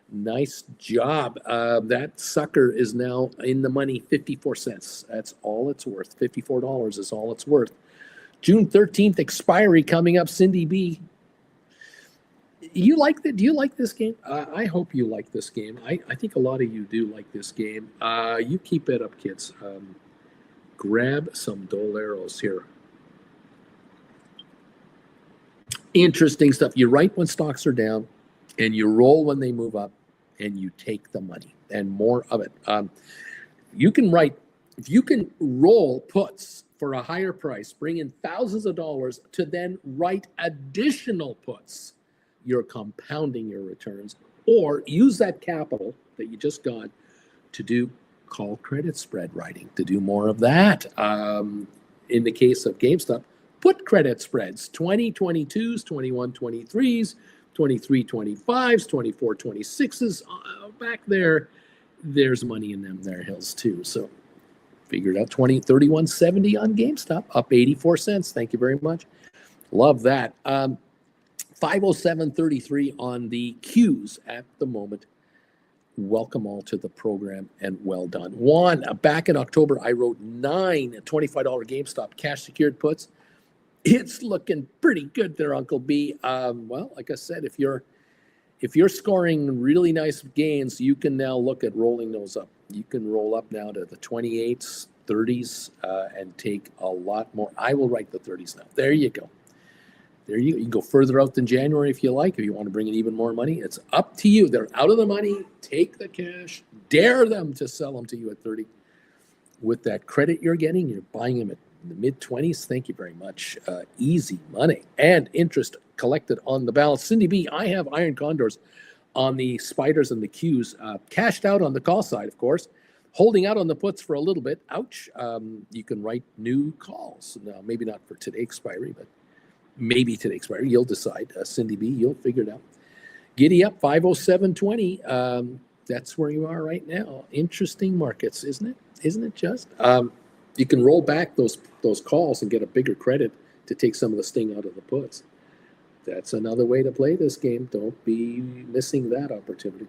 Nice job. That sucker is now in the money 54 cents. That's all it's worth. $54 is all it's worth. June 13th expiry coming up. Cindy B. Do you like this game? I hope you like this game. I think a lot of you do like this game. You keep it up, kids. Grab some doleros here. Interesting stuff. You write when stocks are down, and you roll when they move up, and you take the money and more of it. You can write, if you can roll puts for a higher price, bring in thousands of dollars to then write additional puts, you're compounding your returns, or use that capital that you just got to do call credit spread writing, to do more of that. In the case of GameStop, put credit spreads, 20, 22s, 21, 23s, 23, 25s, 24, 26s, back there, there's money in them there hills too. So figured out 20, 31.70 on GameStop, up 84 cents. Thank you very much. Love that. 507.33 on the Qs at the moment. Welcome all to the program and well done. Juan, back in October, I wrote 9 $25 GameStop cash secured puts. It's looking pretty good there, Uncle B. Well, like I said, if you're scoring really nice gains, you can now look at rolling those up. You can roll up now to the 28s, 30s, and take a lot more. I will write the 30s now. There you go. There you go. You can go further out than January if you like. If you want to bring in even more money, it's up to you. They're out of the money. Take the cash. Dare them to sell them to you at 30. With that credit you're getting, you're buying them at the mid-20s. Thank you very much. Easy money and interest collected on the balance. Cindy B, I have iron condors on the spiders and the Qs. Cashed out on the call side, of course. Holding out on the puts for a little bit. Ouch. You can write new calls. Now, maybe not for today expiry, but maybe today expiry. You'll decide. Cindy B, you'll figure it out. Giddy up, 507.20. That's where you are right now. Interesting markets, isn't it? Isn't it just? You can roll back those calls and get a bigger credit to take some of the sting out of the puts. That's another way to play this game. Don't be missing that opportunity.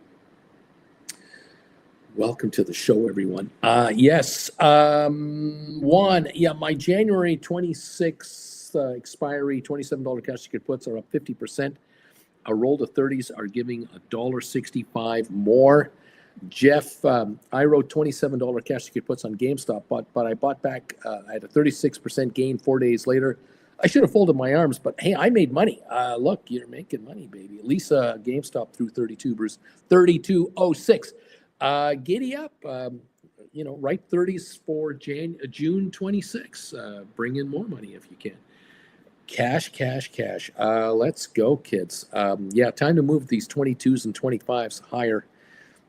Welcome to the show, everyone. Yes, Juan, yeah, my January 26th expiry, $27 cash secured puts are up 50%. A roll to 30s are giving $1.65 more. Jeff, I wrote $27 cash secured puts on GameStop, but I bought back at a 36% gain 4 days later. I should have folded my arms, but hey, I made money. Look, you're making money, baby. At least GameStop through 32, Bruce. 32.06. Giddy up. Right 30s for June 26. Bring in more money if you can. Cash. Let's go, kids. Yeah, time to move these 22s and 25s higher.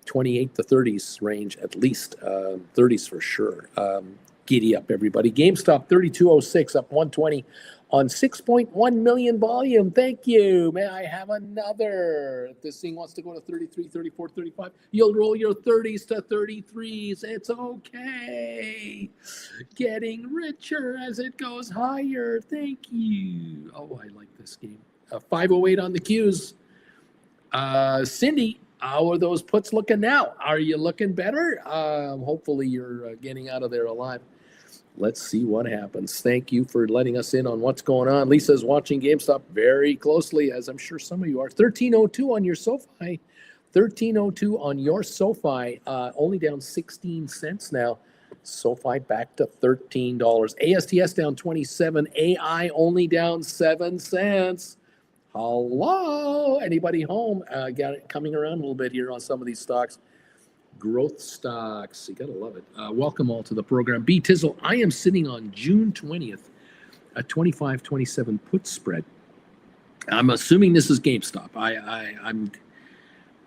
28 to 30s range at least. 30s for sure. Giddy up, everybody. GameStop 32.06 up 120 on 6.1 million volume. Thank you. May I have another? If this thing wants to go to 33, 34, 35, you'll roll your 30s to 33s. It's okay. Getting richer as it goes higher. Thank you. Oh, I like this game. 508 on the Qs. Cindy, how are those puts looking now? Are you looking better? Hopefully you're getting out of there alive. Let's see what happens. Thank you for letting us in on what's going on. Lisa's watching GameStop very closely, as I'm sure some of you are. 1302 on your SoFi. 1302 on your SoFi. Only down 16 cents now. SoFi back to $13. ASTS down 27. AI only down 7 cents. Hello, anybody home? Got it coming around a little bit here on some of these stocks. Growth stocks, you gotta love it. Welcome all to the program. B Tizzle, I am sitting on June 20th, a 25-27 put spread. I'm assuming this is GameStop.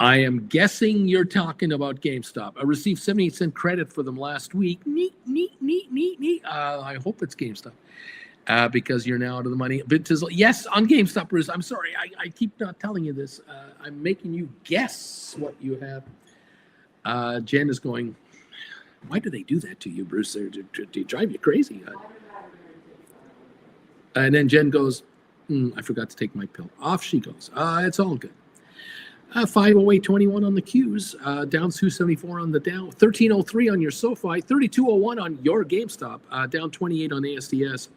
I am guessing you're talking about GameStop. I received 78-cent credit for them last week. Neat. I hope it's GameStop because you're now out of the money. But yes, on GameStop, Bruce. I'm sorry. I keep not telling you this. I'm making you guess what you have. Jen is going, why do they do that to you, Bruce? They drive you crazy. And then Jen goes, I forgot to take my pill. Off she goes. It's all good. 508.21 on the Qs, down 274 on the Dow, 1303 on your SoFi, 3201 on your GameStop, down 28 on ASTS.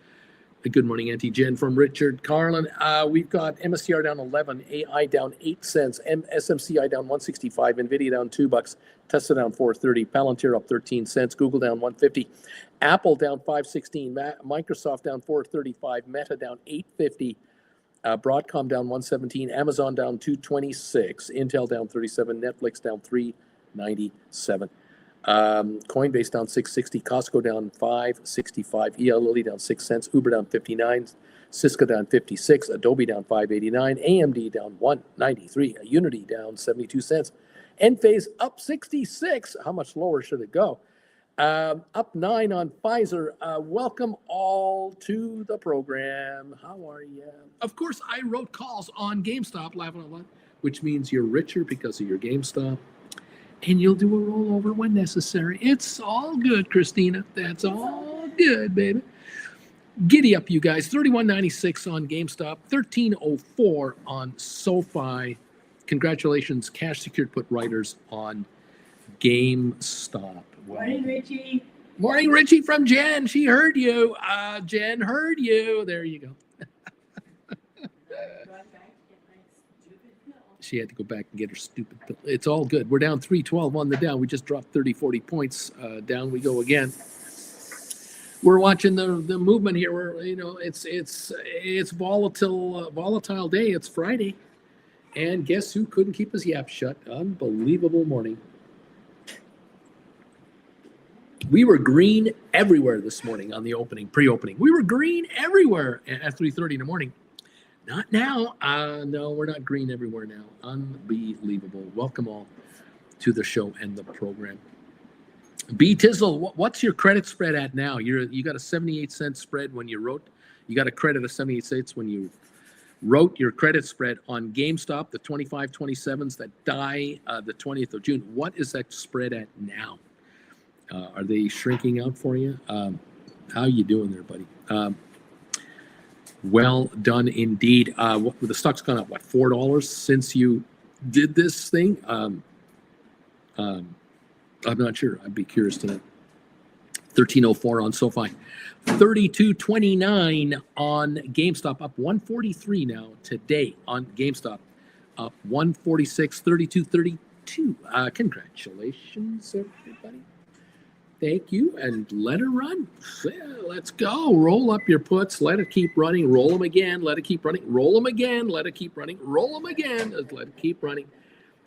Good morning, Auntie Jen from Richard Carlin. We've got MSCR down 11, AI down 8 cents, SMCI down 165, NVIDIA down $2, Tesla down 430, Palantir up 13 cents, Google down 150, Apple down 516, Microsoft down 435, Meta down 850. Broadcom down 117, Amazon down 226, Intel down 37, Netflix down 397, Coinbase down 660, Costco down 565, Lilly down 6 cents, Uber down 59, Cisco down 56, Adobe down 589, AMD down 193, Unity down 72 cents, Enphase up 66. How much lower should it go? Up 9 on Pfizer. Welcome all to the program. How are you? Of course, I wrote calls on GameStop, laughing a lot, which means you're richer because of your GameStop, and you'll do a rollover when necessary. It's all good, Christina. That's all good, baby. Giddy up, you guys. 31.96 on GameStop, 13.04 on SoFi. Congratulations, cash secured put writers on GameStop. Morning, Richie. Morning, Richie from Jen. She heard you. Jen heard you. There you go. She had to go back and get her stupid pill. It's all good. We're down 312 on the Dow. We just dropped 30, 40 points. Down we go again. We're watching the movement here. It's volatile day. It's Friday. And guess who couldn't keep his yap shut? Unbelievable morning. We were green everywhere this morning on the pre-opening. We were green everywhere at 3:30 in the morning. Not now. No, we're not green everywhere now. Unbelievable. Welcome all to the show and the program. B Tizzle, what's your credit spread at now? You got a 78-cent spread when you wrote. You got a credit of 78 cents when you wrote your credit spread on GameStop, the 25-27s that die the 20th of June. What is that spread at now? Are they shrinking out for you? How you doing there, buddy? Well done indeed. The stock's gone up, $4 since you did this thing? I'm not sure. I'd be curious to know. 1304 on SoFi. 32.29 on GameStop, up 143 now today on GameStop. Up 146, 32.32. Congratulations, everybody. Thank you, and let her run. Yeah, let's go. Roll up your puts. Let it keep running. Roll them again. Let it keep running. Roll them again. Let it keep running. Roll them again. Let it keep running.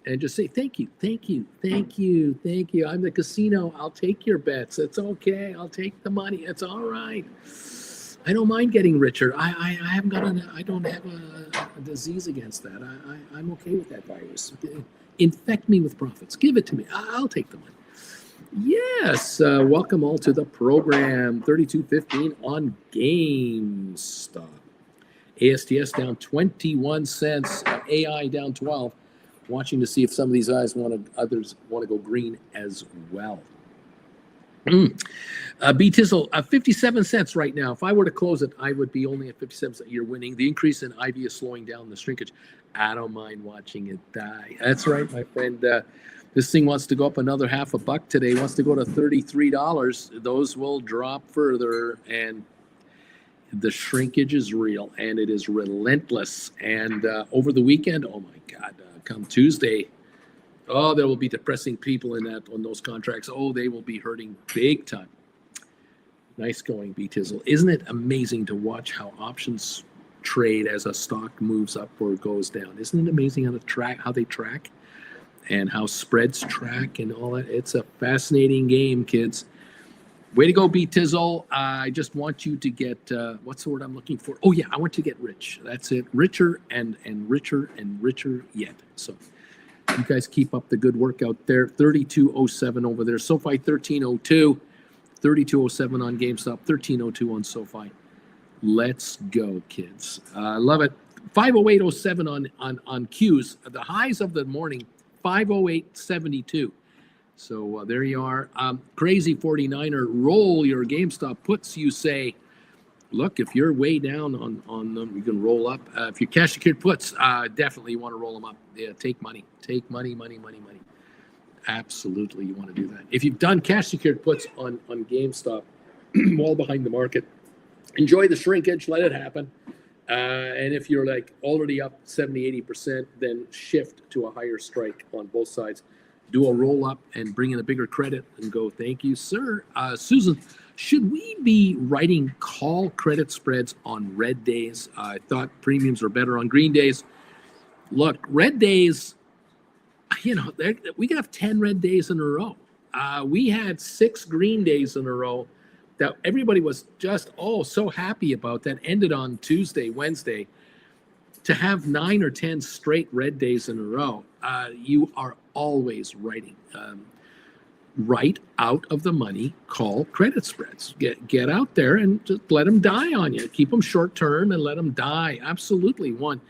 And just say, thank you, thank you, thank you, thank you. I'm the casino. I'll take your bets. It's okay. I'll take the money. It's all right. I don't mind getting richer. I haven't got I don't have a disease against that. I'm okay with that virus. Infect me with profits. Give it to me. I'll take the money. Yes, welcome all to the program. 32.15 on GameStop. ASTS down 21 cents. AI down 12. Watching to see if some of these others want to go green as well. B Tizzle, 57 cents right now. If I were to close it, I would be only at 57 cents. You're winning. The increase in IV is slowing down the shrinkage. I don't mind watching it die. That's right, my friend. This thing wants to go up another half a buck today. Wants to go to $33. Those will drop further, and the shrinkage is real, and it is relentless. And over the weekend, oh my God, come Tuesday, oh, there will be depressing people on those contracts. Oh, they will be hurting big time. Nice going, B-Tizzle. Isn't it amazing to watch how options trade as a stock moves up or goes down? Isn't it amazing how they track and how spreads track and all that? It's a fascinating game, kids. Way to go, B-Tizzle. I just want you to get, what's the word I'm looking for? Oh, yeah, I want you to get rich. That's it. Richer and richer and richer yet. So you guys keep up the good work out there. 3207 over there. SoFi 1302. 3207 on GameStop. 1302 on SoFi. Let's go, kids. I love it. 50807 on Qs. The highs of the morning, 50872. So there you are. Crazy 49er, roll your GameStop puts. You say, look, if you're way down on them, you can roll up. If you're cash secured puts, definitely you want to roll them up. Yeah, take money. Take money. Absolutely, you want to do that. If you've done cash secured puts on GameStop, well behind the market, enjoy the shrinkage, let it happen. And if you're like already up 70, 80%, then shift to a higher strike on both sides. Do a roll up and bring in a bigger credit and go, thank you, sir. Susan, should we be writing call credit spreads on red days? I thought premiums are better on green days. Look, red days, we could have 10 red days in a row. We had 6 green days in a row that everybody was just, so happy about. That ended on Tuesday, Wednesday. To have 9 or 10 straight red days in a row, you are always writing right out of the money call credit spreads. Get out there and just let them die on you. Keep them short term and let them die. Absolutely. One.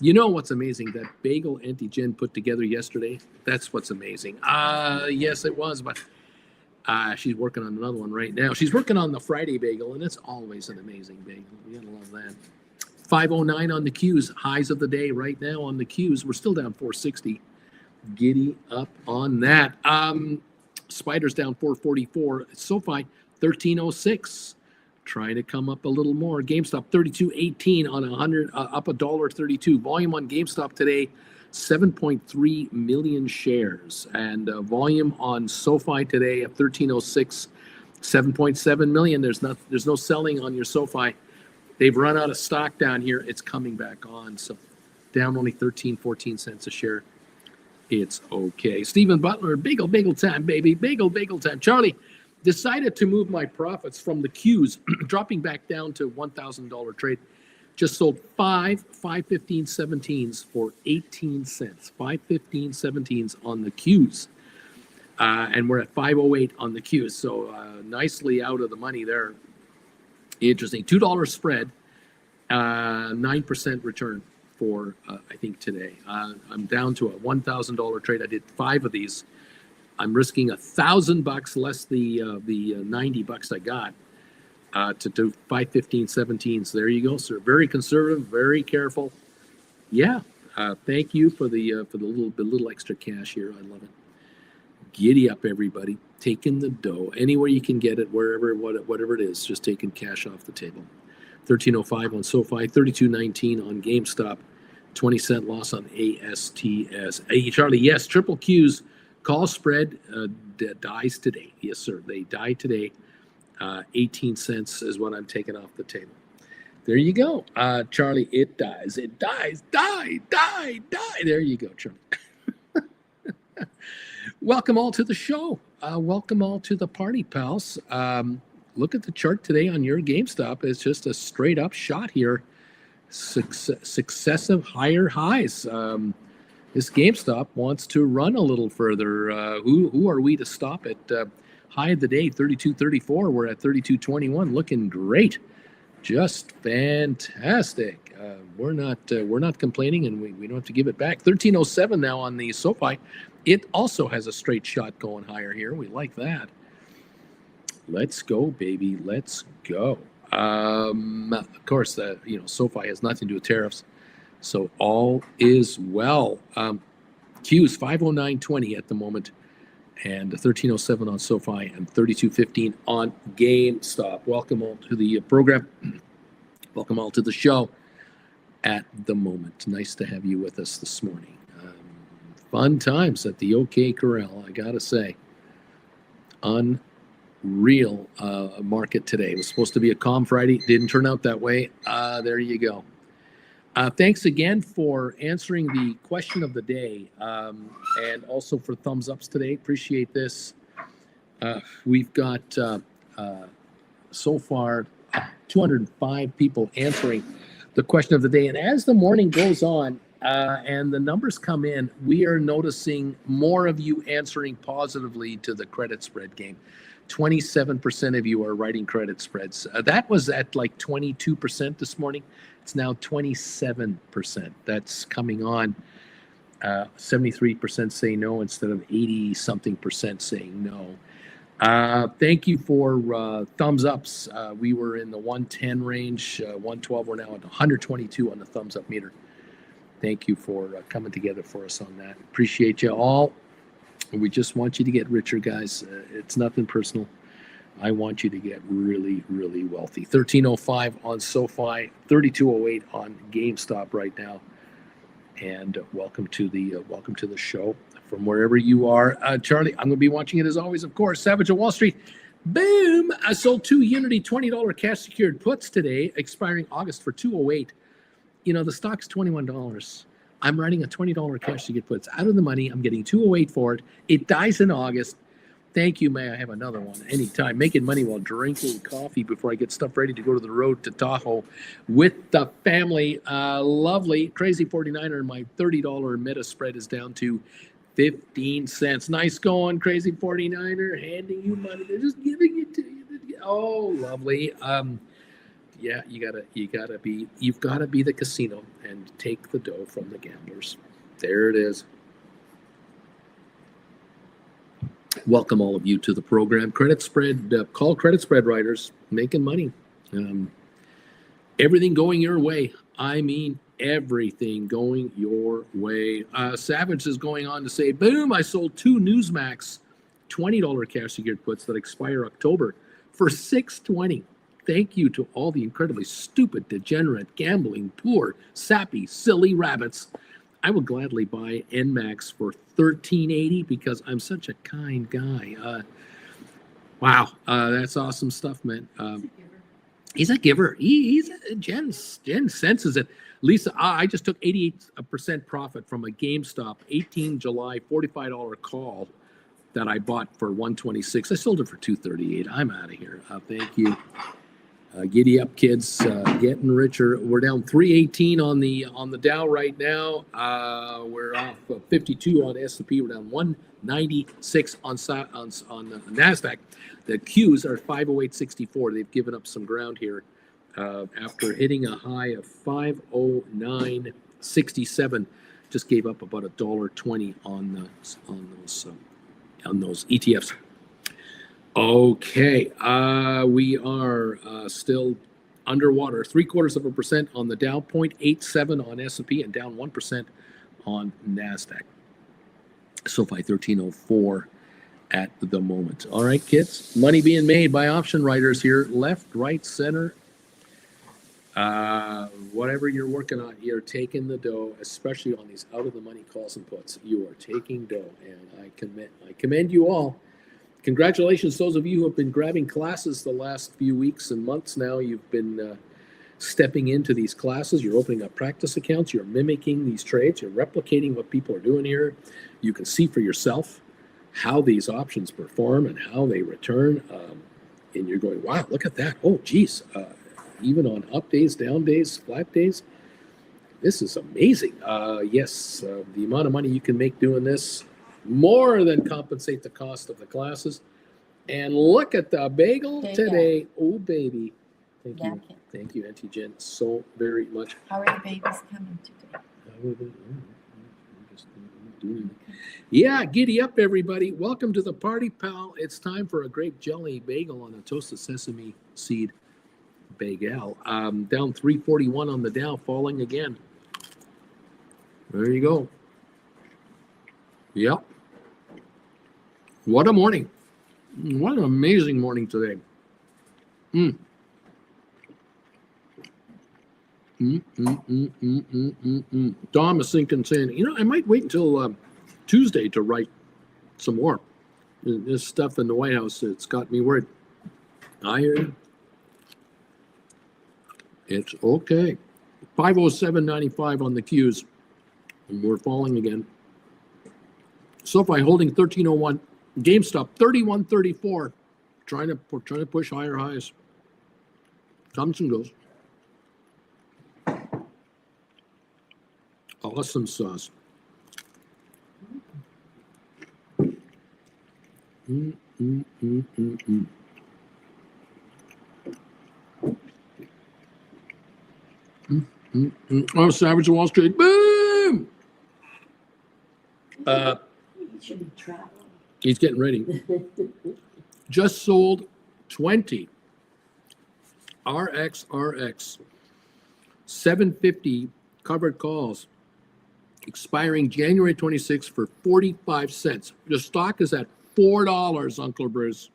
You know what's amazing? That bagel Auntie Jen put together yesterday. That's what's amazing. Yes, it was, but she's working on another one right now. She's working on the Friday bagel, and it's always an amazing bagel. You gotta love that. 509 on the Qs, highs of the day right now on the Qs. We're still down 460. Giddy up on that. Spiders down 444. SoFi 1306. Trying to come up a little more. GameStop 3218 on 100, up $1.32. Volume on GameStop today, 7.3 million shares. And volume on SoFi today at 1306, 7.7 million. There's no selling on your SoFi. They've run out of stock down here. It's coming back on. So down only 13, 14 cents a share. It's okay. Stephen Butler, bagel time, baby. Bagel time. Charlie, decided to move my profits from the Qs, dropping back down to $1,000 trade. Just sold 5.15/17s for 18 cents. 5.15/17s on the Qs. And we're at 508 on the Qs. So nicely out of the money there. Interesting. $2 spread, 9% return for, I think, today. I'm down to a $1,000 trade. I did 5 of these. I'm risking $1,000 less the $90 I got to do 5.15/17s. There you go, sir. Very conservative, very careful. Yeah. Thank you for the little extra cash here. I love it. Giddy up, everybody. Taking the dough anywhere you can get it, whatever it is. Just taking cash off the table. 1305 on SoFi, 3219 on GameStop, 20-cent loss on ASTS. Hey, Charlie, yes, triple Qs. Call spread dies today. Yes, sir. They die today. 18 cents is what I'm taking off the table. There you go. Charlie, it dies. It dies. Die. There you go, Charlie. Welcome all to the show. Welcome all to the party, pals. Look at the chart today on your GameStop. It's just a straight up shot here. Successive higher highs. This GameStop wants to run a little further. Who are we to stop it? High of the day, 32.34. We're at 32.21. Looking great. Just fantastic. We're not complaining, and we don't have to give it back. 1307 now on the SoFi. It also has a straight shot going higher here. We like that. Let's go, baby. Let's go. Of course, SoFi has nothing to do with tariffs, so all is well. Q's 509.20 at the moment, and 1307 on SoFi, and 3215 on GameStop. Welcome all to the program. Welcome all to the show. At the moment, nice to have you with us this morning. Fun times at the OK Corral, I gotta say. real market today. It was supposed to be a calm Friday. Didn't turn out that way. There you go. Thanks again for answering the question of the day, and also for thumbs ups today. Appreciate this. We've got so far 205 people answering the question of the day. And as the morning goes on and the numbers come in, we are noticing more of you answering positively to the credit spread game. 27% of you are writing credit spreads. That was at like 22% this morning. It's now 27%. That's coming on. 73% say no instead of 80-something percent saying no. Thank you for thumbs ups. We were in the 110 range, 112. We're now at 122 on the thumbs up meter. Thank you for coming together for us on that. Appreciate you all. We just want you to get richer, guys. It's nothing personal. I want you to get really, really wealthy. 1305 on SoFi, 3208 on GameStop right now. And welcome to the show from wherever you are. Charlie, I'm going to be watching it as always, of course. Savage of Wall Street. Boom! I sold 2 Unity $20 cash secured puts today, expiring August for 208. You know, the stock's $21. I'm writing a $20 cash secured put. It's out of the money. I'm getting 208 for it. It dies in August. Thank you. May I have another one anytime? Making money while drinking coffee before I get stuff ready to go to the road to Tahoe with the family. Lovely. Crazy 49er. My $30 meta spread is down to 15 cents. Nice going, Crazy 49er. Handing you money. They're just giving it to you. Oh, lovely. Yeah, you've got to be the casino and take the dough from the gamblers. There it is. Welcome all of you to the program. Credit spread, call credit spread writers, making money. Everything going your way. I mean, everything going your way. Savage is going on to say, boom, I sold 2 Newsmax $20 cash secured puts that expire October for $6.20. Thank you to all the incredibly stupid, degenerate, gambling, poor, sappy, silly rabbits. I will gladly buy NMAX for $13.80 because I'm such a kind guy. Wow, that's awesome stuff, man. He's a giver. Jen senses it. Lisa, I just took 88% profit from a GameStop 18 July $45 call that I bought for $126. I sold it for $238. I'm out of here. Thank you. Giddy up, kids. Getting richer. We're down 318 on the Dow right now. We're off 52 on S&P. We're down 196 on NASDAQ. The Qs are 508.64. They've given up some ground here after hitting a high of 509.67. Just gave up about $1.20 on those ETFs. Okay, we are still underwater. 0.75% on the Dow, 0.87 on S&P, and down 1% on NASDAQ. SoFi 1304 at the moment. All right, kids, money being made by option writers here, left, right, center. Whatever you're working on, you're taking the dough, especially on these out-of-the-money calls and puts. You are taking dough, and I commend you all. Congratulations, those of you who have been grabbing classes the last few weeks and months now. You've been stepping into these classes. You're opening up practice accounts. You're mimicking these trades. You're replicating what people are doing here. You can see for yourself how these options perform and how they return. And you're going, wow, look at that. Oh, geez. Even on up days, down days, flat days. This is amazing. Yes, the amount of money you can make doing this more than compensate the cost of the classes. And look at the bagel today. Oh, baby. Thank you. Thank you, Auntie Jen, so very much. How are the babies coming today? Yeah, giddy up, everybody. Welcome to the party, pal. It's time for a grape jelly bagel on a toasted sesame seed bagel. Down 341 on the Dow, falling again. There you go. Yep. What a morning. What an amazing morning today. Dom is thinking, saying, I might wait until Tuesday to write some more. This stuff in the White House, it's got me worried. I hear you. It's okay. 507.95 on the Qs. And we're falling again. SoFi holding 1301. GameStop 3134. Trying to push higher highs. Comes and goes. Awesome sauce. Oh, Savage Wall Street. Boom! He should be traveling. He's getting ready. Just sold 20 RX 750 covered calls expiring January 26th for 45 cents. The stock is at $4, Uncle Bruce.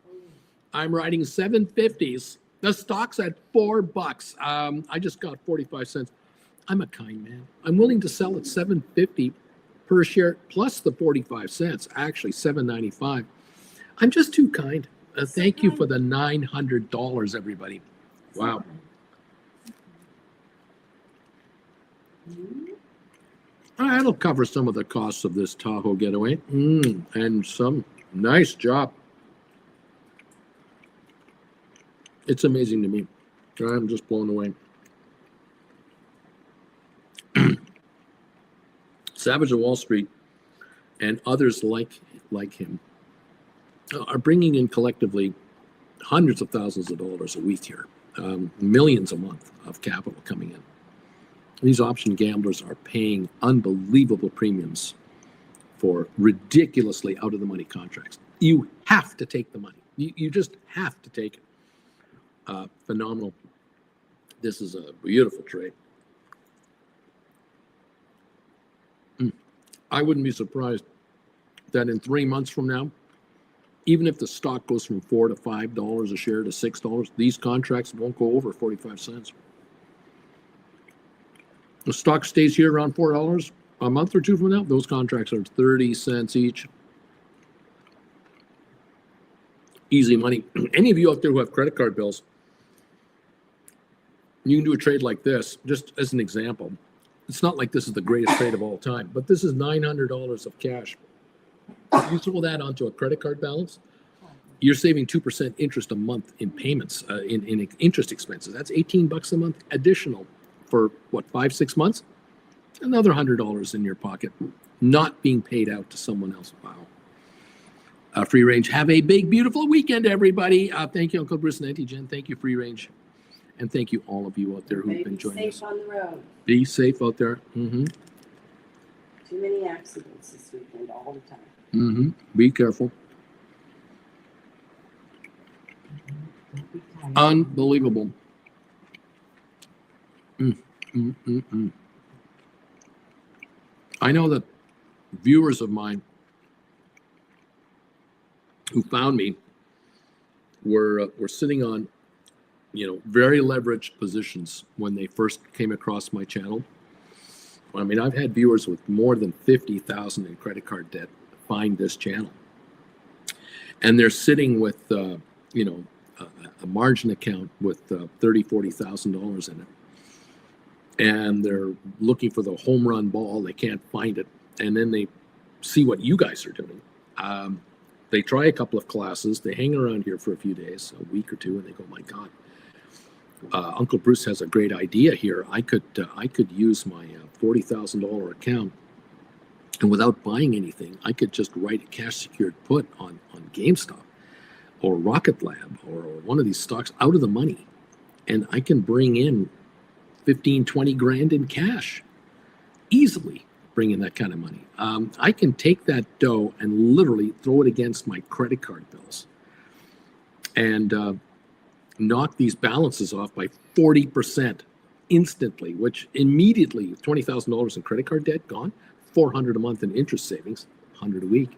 I'm writing 750s. The stock's at $4. I just got 45 cents. I'm a kind man. I'm willing to sell at 750 per share plus the 45 cents, actually 7.95. I'm just too kind. Thank you for the $900, everybody. Wow. That'll cover some of the costs of this Tahoe getaway. And some nice job. It's amazing to me. I'm just blown away. Savage of Wall Street and others like him are bringing in collectively hundreds of thousands of dollars a week here, millions a month of capital coming in. These option gamblers are paying unbelievable premiums for ridiculously out-of-the-money contracts. You have to take the money. You just have to take it. Phenomenal. This is a beautiful trade. I wouldn't be surprised that in 3 months from now, even if the stock goes from $4 to $5 a share to $6, these contracts won't go over 45 cents. The stock stays here around $4 a month or two from now, those contracts are 30 cents each. Easy money. Any of you out there who have credit card bills, you can do a trade like this, just as an example. It's not like this is the greatest trade of all time, but this is $900 of cash. If you throw that onto a credit card balance, you're saving 2% interest a month in payments, in interest expenses. That's $18 a month additional for what, 5-6 months? Another $100 in your pocket, not being paid out to someone else. Wow. Free Range, have a big, beautiful weekend, everybody. Thank you, Uncle Bruce and Auntie Jen. Thank you, Free Range. And thank you all of you out there who've been joining us. Be safe on the road. Be safe out there. Too many accidents this weekend all the time. Be careful. Unbelievable. I know that viewers of mine who found me were sitting on, very leveraged positions when they first came across my channel. I mean, I've had viewers with more than 50,000 in credit card debt find this channel, and they're sitting with, a margin account with $30,000-$40,000 in it, and they're looking for the home run ball. They can't find it, and then they see what you guys are doing. They try a couple of classes. They hang around here for a few days, a week or two, and they go, "My God, Uncle Bruce has a great idea here. I could use my $40,000 account, and without buying anything, I could just write a cash secured put on GameStop or Rocket Lab or one of these stocks out of the money, and I can bring in 15-20 grand in cash easily. Bring in that kind of money. I can take that dough and literally throw it against my credit card bills and knock these balances off by 40% instantly, which immediately, $20,000 in credit card debt gone, $400 a month in interest savings, $100 a week,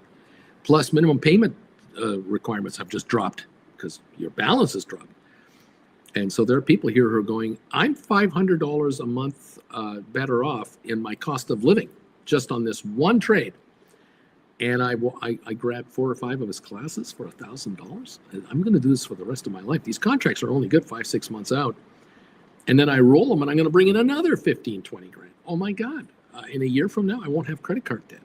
plus minimum payment requirements have just dropped because your balance has dropped. And so there are people here who are going, I'm $500 a month better off in my cost of living just on this one trade. And I grabbed 4 or 5 of his classes for $1,000. I'm going to do this for the rest of my life. These contracts are only good 5-6 months out. And then I roll them and I'm going to bring in another 15, 20 grand. Oh my God. In a year from now, I won't have credit card debt.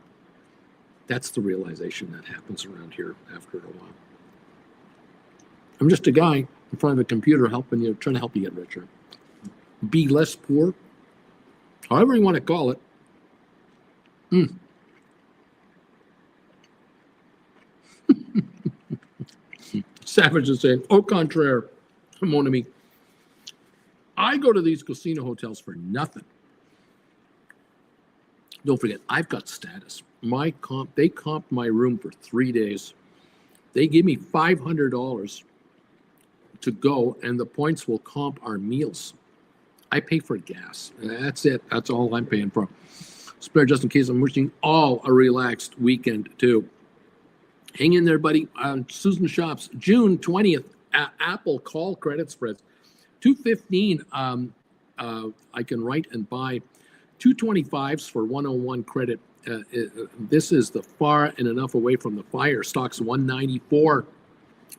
That's the realization that happens around here after a while. I'm just a guy in front of a computer helping you, trying to help you get richer. Be less poor, however you want to call it. Savage is saying, au contraire, mon ami. I go to these casino hotels for nothing. Don't forget, I've got status. They comped my room for 3 days. They give me $500 to go, and the points will comp our meals. I pay for gas. That's it. That's all I'm paying for. Spare just in case. I'm wishing all a relaxed weekend too. Hang in there, buddy. Susan Shops, June 20th, Apple call credit spreads. 215, I can write and buy 225s for 101 credit. This is the far and enough away from the fire. Stocks 194.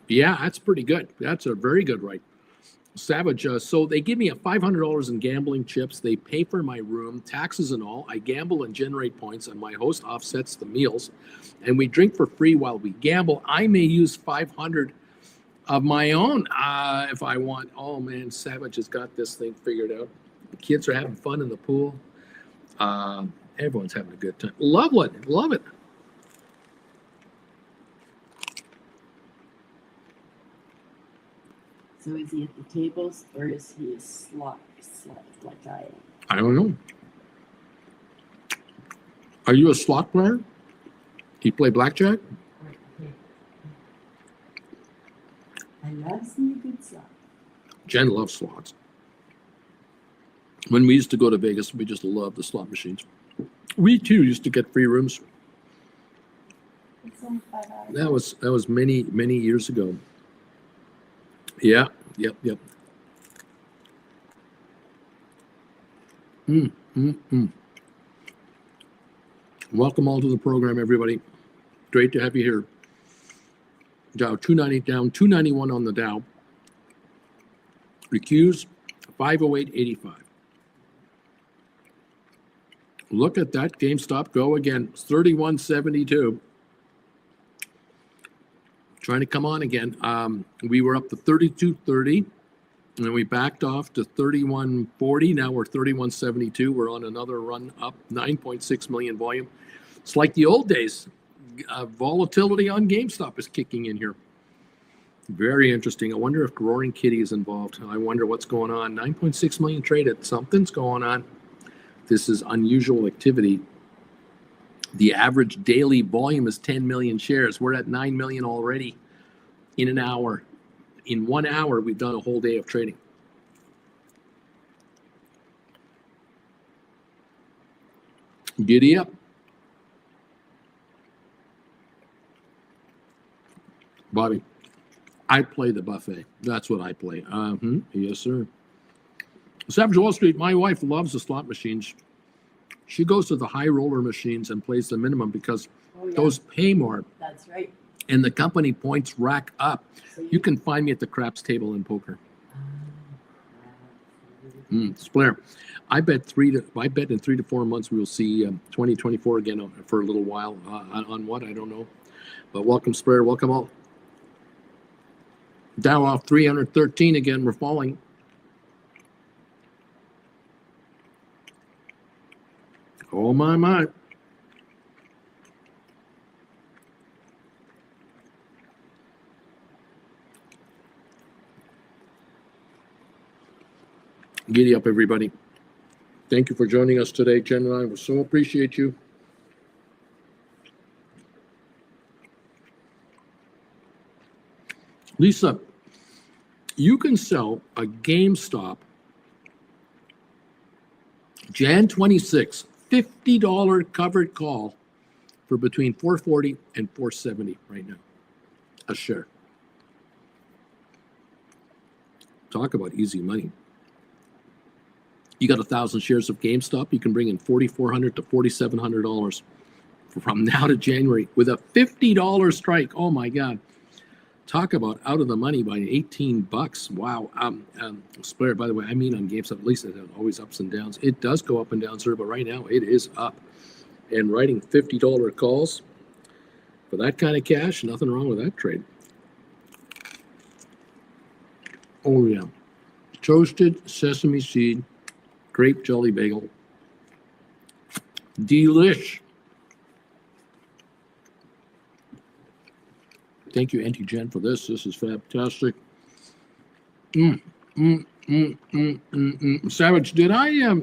Yeah, that's pretty good. That's a very good right. Savage. So they give me a $500 in gambling chips. They pay for my room, taxes and all. I gamble and generate points, and my host offsets the meals. And we drink for free while we gamble. I may use 500 of my own if I want. Oh man, Savage has got this thing figured out. The kids are having fun in the pool. Everyone's having a good time. Love it. Love it. So is he at the tables or is he a slot like I am? I don't know. Are you a slot player? Do you play blackjack? I love me a good slot. Jen loves slots. When we used to go to Vegas, we just loved the slot machines. We too used to get free rooms. It's only $5. That was many years ago. Yeah. Yep. Welcome all to the program, everybody. Great to have you here. Dow 290 down, 291 on the Dow. Recuse 508.85. Look at that. GameStop go again. 31.72. Trying to come on again. We were up to 32.30, and then we backed off to 31.40. Now we're 31.72. We're on another run up. 9.6 million volume. It's like the old days. Volatility on GameStop is kicking in here. Very interesting. I wonder if Roaring Kitty is involved. I wonder what's going on. 9.6 million traded. Something's going on. This is unusual activity. The average daily volume is 10 million shares. We're at 9 million already in an hour. In 1 hour, we've done a whole day of trading. Giddy up. Bobby, I play the buffet. That's what I play. Yes, sir. Savage Wall Street, my wife loves the slot machines. She goes to the high roller machines and plays the minimum because those pay more. That's right. And the company points rack up. So you can find me at the craps table in poker. Splair. I bet in 3 to 4 months we will see 2024 again for a little while. On what? I don't know. But welcome, Splair. Welcome all. Dow off 313 again. We're falling. Oh, my. Giddy up, everybody. Thank you for joining us today, Jen and I. We so appreciate you. Lisa, you can sell a GameStop Jan 26, $50 covered call for between $440 and $470 right now a share. Talk about easy money. You got 1,000 shares of GameStop, you can bring in $4,400 to $4,700 from now to January with a $50 strike. Oh my God. Talk about out of the money by $18. Wow. Spare, by the way, I mean on GameStop, at least it has always ups and downs. It does go up and down, sir, but right now it is up. And writing $50 calls for that kind of cash, nothing wrong with that trade. Oh yeah. Toasted sesame seed, grape jelly bagel. Delish. Thank you, Auntie Jen, for this. This is fantastic. Savage, did I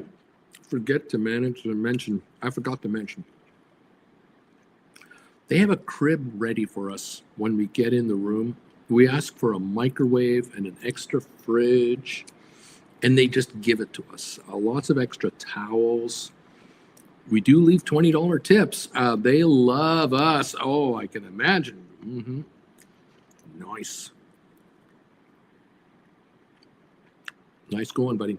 forget to mention? I forgot to mention. They have a crib ready for us when we get in the room. We ask for a microwave and an extra fridge, and they just give it to us. Lots of extra towels. We do leave $20 tips. They love us. Oh, I can imagine. Nice. Nice going, buddy.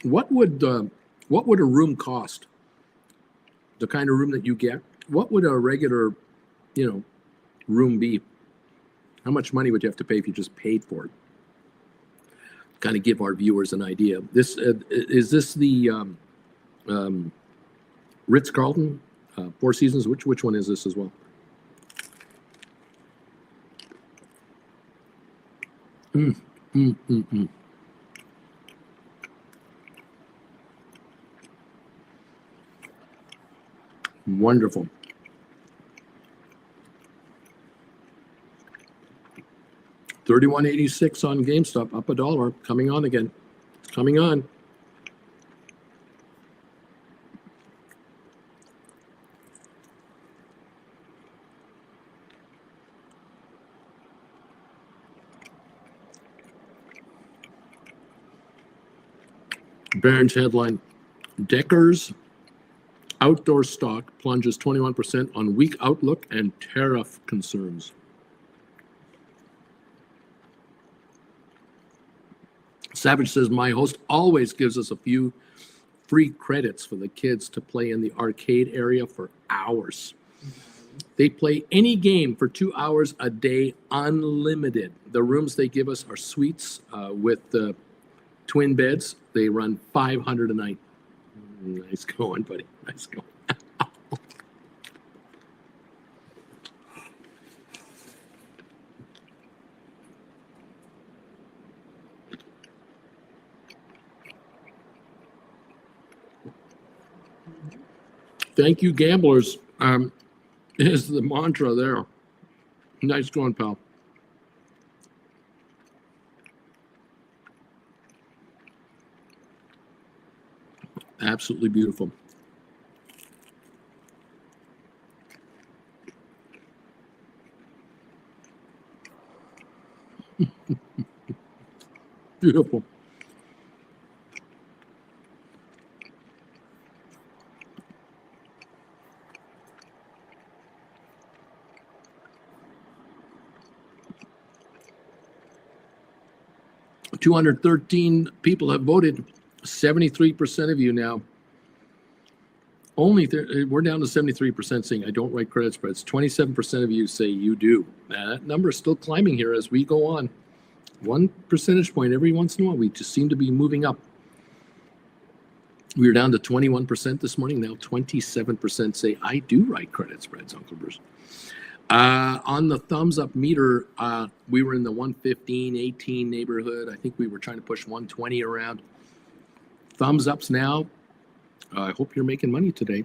What would a room cost? The kind of room that you get? What would a regular, room be? How much money would you have to pay if you just paid for it? Kind of give our viewers an idea. This is this the Ritz-Carlton, Four Seasons? Which one is this as well? Wonderful. $31.86 on GameStop, up $1, coming on again. It's coming on. Barron's headline, Decker's outdoor stock plunges 21% on weak outlook and tariff concerns. Savage says, my host always gives us a few free credits for the kids to play in the arcade area for hours. They play any game for 2 hours a day, unlimited. The rooms they give us are suites with twin beds. They run $500 a night. Nice going, buddy. Nice going. Thank you, gamblers. Is the mantra there. Nice going, pal. Absolutely beautiful. Beautiful. $213 people have voted. 73% of you now. We're down to 73% saying I don't write credit spreads. 27% of you say you do. That number is still climbing here as we go on. 1 percentage point every once in a while. We just seem to be moving up. We were down to 21% this morning. Now 27% say I do write credit spreads, Uncle Bruce. On the thumbs up meter, we were in the 115, 18 neighborhood. I think we were trying to push 120 around. Thumbs ups now. I hope you're making money today.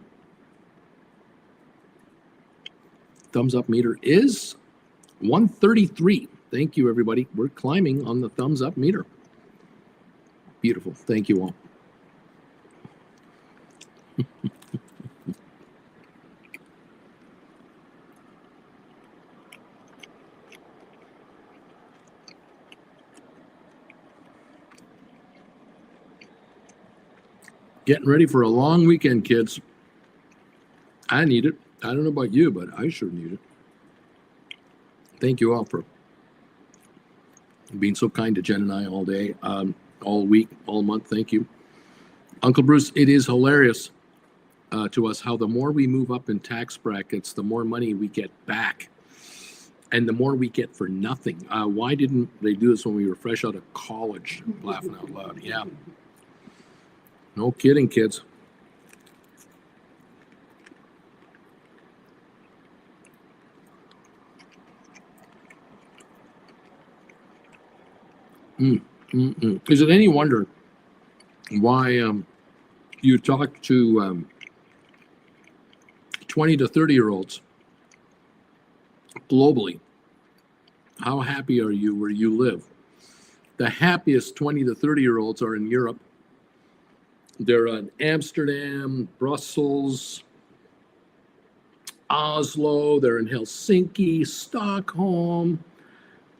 Thumbs up meter is 133. Thank you, everybody. We're climbing on the thumbs up meter. Beautiful. Thank you all. Getting ready for a long weekend, kids. I need it. I don't know about you, but I sure need it. Thank you all for being so kind to Jen and I all day, all week, all month. Thank you. Uncle Bruce, it is hilarious. to us how the more we move up in tax brackets, the more money we get back, and the more we get for nothing. Why didn't they do this when we were fresh out of college? Laughing out loud. Yeah. No kidding, kids. Is it any wonder why you talk to 20 to 30-year-olds globally? How happy are you where you live? The happiest 20 to 30-year-olds are in Europe. They're in Amsterdam, Brussels, Oslo. They're in Helsinki, Stockholm.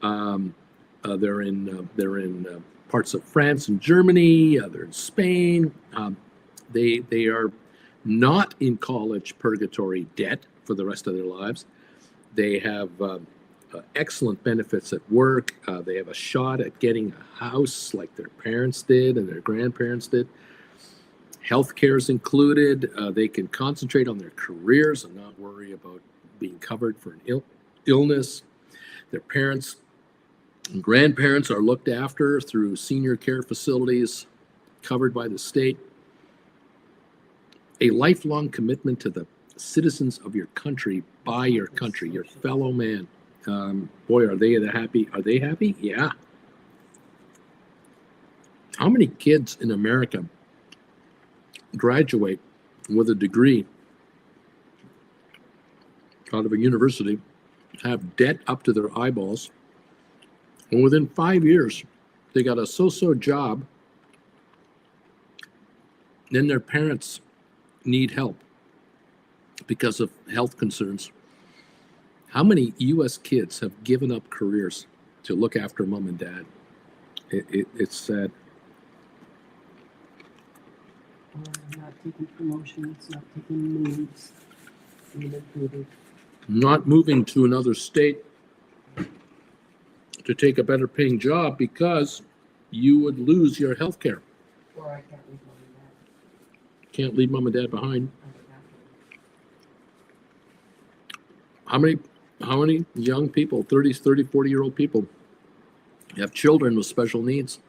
They're in parts of France and Germany. They're in Spain. They are not in college purgatory debt for the rest of their lives. They have excellent benefits at work. They have a shot at getting a house like their parents did and their grandparents did. Healthcare is included. They can concentrate on their careers and not worry about being covered for an illness. Their parents and grandparents are looked after through senior care facilities covered by the state. A lifelong commitment to the citizens of your country, by your country, your fellow man. Boy, are they happy? Are they happy? Yeah. How many kids in America graduate with a degree out of a university, have debt up to their eyeballs, and within 5 years, they got a so-so job, then their parents need help because of health concerns. How many U.S. kids have given up careers to look after mom and dad? It's sad. Not taking promotions, not taking moves. Not moving to another state to take a better paying job because you would lose your health care. Or I can't leave mom and dad. Can't leave mom and dad behind. Exactly. How many young people, 30, 40-year-old people, have children with special needs,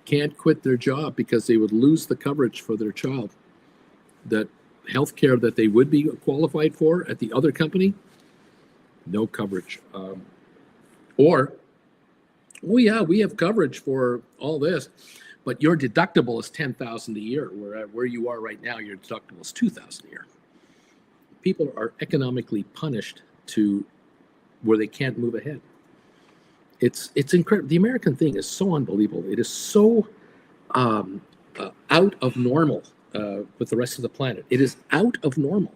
can't quit their job because they would lose the coverage for their child? That health care that they would be qualified for at the other company, no coverage. Or, oh yeah, we have coverage for all this, but your deductible is $10,000 a year. Where you are right now, your deductible is $2,000 a year. People are economically punished to where they can't move ahead. It's incredible. The American thing is so unbelievable. It is so out of normal with the rest of the planet. It is out of normal,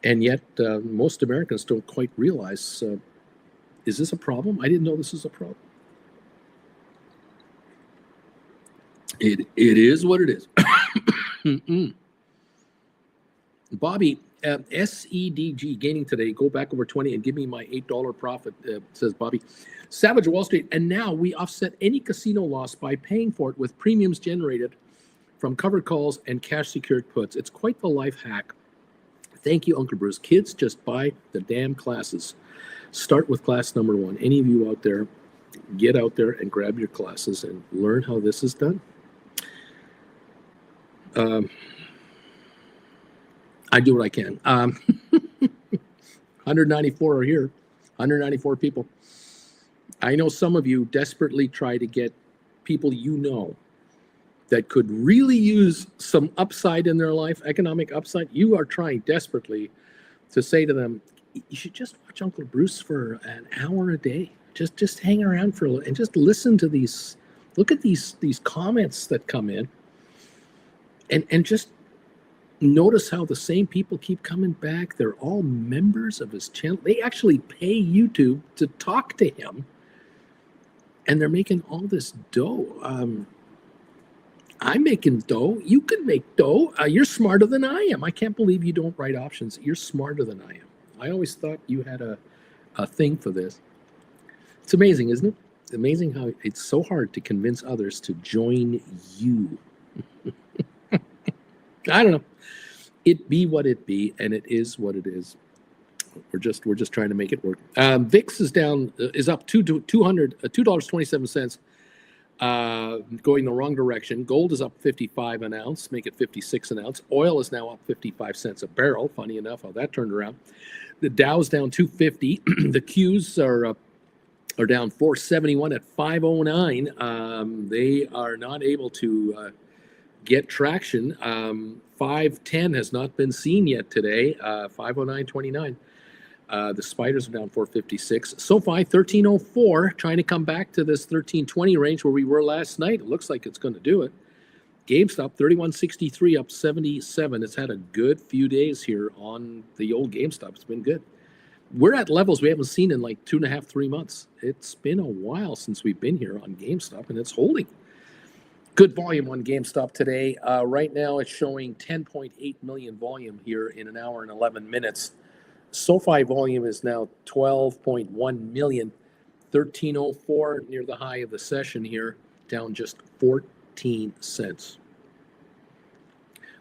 and yet most Americans don't quite realize. Is this a problem? I didn't know this was a problem. It is what it is. Bobby, SEDG gaining today. Go back over 20 and give me my $8 profit, says Bobby. Savage Wall Street. And now we offset any casino loss by paying for it with premiums generated from covered calls and cash secured puts. It's quite the life hack. Thank you, Uncle Bruce. Kids, just buy the damn classes. Start with class number 1. Any of you out there, get out there and grab your classes and learn how this is done. I do what I can. 194 are here, 194 people. I know some of you desperately try to get people you know that could really use some upside in their life, economic upside. You are trying desperately to say to them, you should just watch Uncle Bruce for an hour a day. Just hang around for a little and just listen to these, look at these comments that come in and just notice how the same people keep coming back. They're all members of his channel. They actually pay YouTube to talk to him, and they're making all this dough. I'm making dough. You can make dough. You're smarter than I am. I can't believe you don't write options. You're smarter than I am. I always thought you had a thing for this. It's amazing, isn't it? It's amazing how it's so hard to convince others to join you. I don't know. it be what it be, and it is what it is. We're just trying to make it work. VIX is down, is up $2.27, going the wrong direction. Gold is up 55 an ounce, make it 56 an ounce. Oil is now up 55 cents a barrel. Funny enough, how that turned around. The Dow's down 250. The Qs are down 471 at 509. They are not able to get traction. 510 has not been seen yet today. 509.29. The spiders are down 456. SoFi 1304, trying to come back to this 1320 range where we were last night. It looks like it's going to do it. GameStop 3163 up 77. It's had a good few days here on the old GameStop. It's been good. We're at levels we haven't seen in like 2.5, 3 months. It's been a while since we've been here on GameStop, and it's holding. Good volume on GameStop today. Right now it's showing 10.8 million volume here in an hour and 11 minutes. SoFi volume is now 12.1 million. 1304 near the high of the session here, down just 14 cents.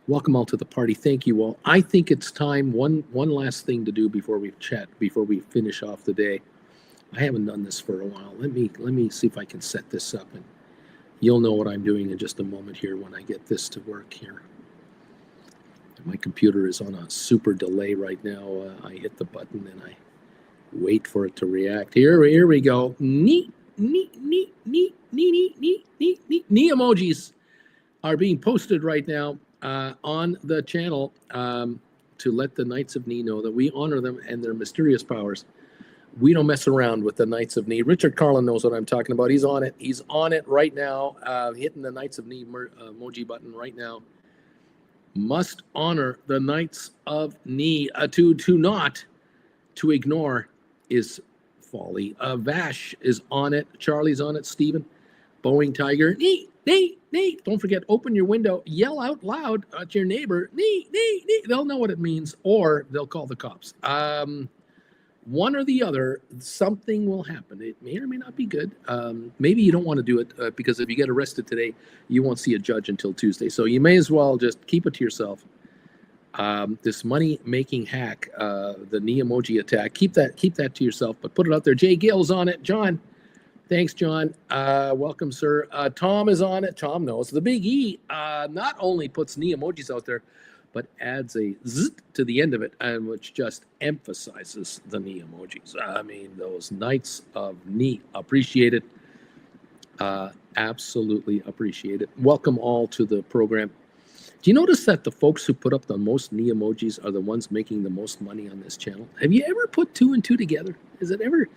Welcome all to the party. Thank you all. I think it's time, one last thing to do before we chat, before we finish off the day. I haven't done this for a while. Let me see if I can set this up, and you'll know what I'm doing in just a moment here when I get this to work here. My computer is on a super delay right now. I hit the button and I wait for it to react. Here we go. Neat emojis are being posted right now on the channel to let the Knights of Ni know that we honor them and their mysterious powers. We don't mess around with the Knights of Ni. Richard Carlin knows what I'm talking about. He's on it. He's on it right now, hitting the Knights of Ni emoji button right now. Must honor the Knights of Ni. To ignore is folly. Vash is on it. Charlie's on it. Stephen, Boeing Tiger. Nee. Don't forget, open your window, yell out loud at your neighbor. Nee. They'll know what it means, or they'll call the cops. One or the other, something will happen. It may or may not be good. Maybe you don't want to do it because if you get arrested today, you won't see a judge until Tuesday. So you may as well just keep it to yourself. This money-making hack, the Ni emoji attack, keep that to yourself, but put it out there. Jay Gill's on it. John, thanks, John. Welcome, sir. Tom is on it. Tom knows. The Big E not only puts Ni emojis out there, but adds a z to the end of it, and which just emphasizes the Ni emojis. I mean, those Knights of Ni, appreciate it. Absolutely appreciate it. Welcome all to the program. Do you notice that the folks who put up the most Ni emojis are the ones making the most money on this channel? Have you ever put 2 and 2 together? Has it ever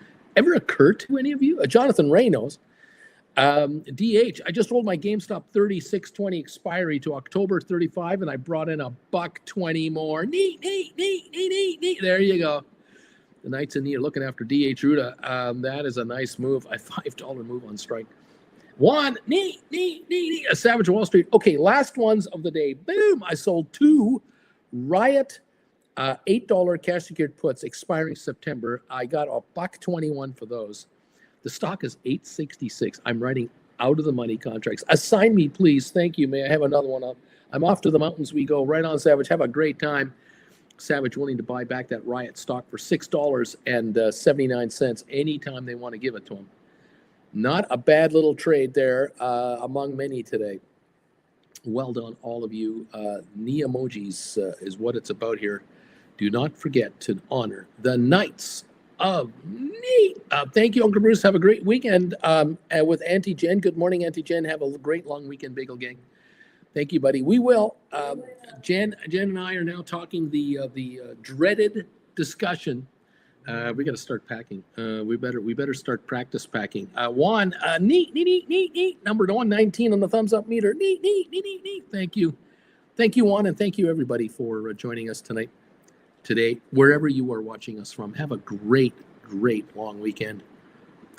occurred to any of you? Jonathan Ray knows. DH, I just rolled my GameStop 3620 expiry to October 35, and I brought in $1.20 more. Neat. There you go. The Knights of Ni are looking after DH Ruda. That is a nice move. A $5 move on strike. One. Neat. A Savage Wall Street. Okay, last ones of the day. Boom. I sold 2 Riot $8 cash secured puts expiring September. I got $1.21 for those. The stock is $8.66. I'm writing out of the money contracts. Assign me, please. Thank you. May I have another one up? I'm off to the mountains we go. Right on, Savage. Have a great time. Savage willing to buy back that Riot stock for $6.79 anytime they want to give it to him. Not a bad little trade there among many today. Well done, all of you. Ni emojis is what it's about here. Do not forget to honor the Knights of Ni. Thank you, Uncle Bruce. Have a great weekend with Auntie Jen. Good morning, Auntie Jen. Have a great long weekend, Bagel Gang. Thank you, buddy. We will. Jen and I are now talking the dreaded discussion. We got to start packing. We better start practice packing. Juan, neat. Number 119 on the thumbs up meter. Neat. Thank you, Juan, and thank you everybody for joining us today, wherever you are watching us from. Have a great long weekend.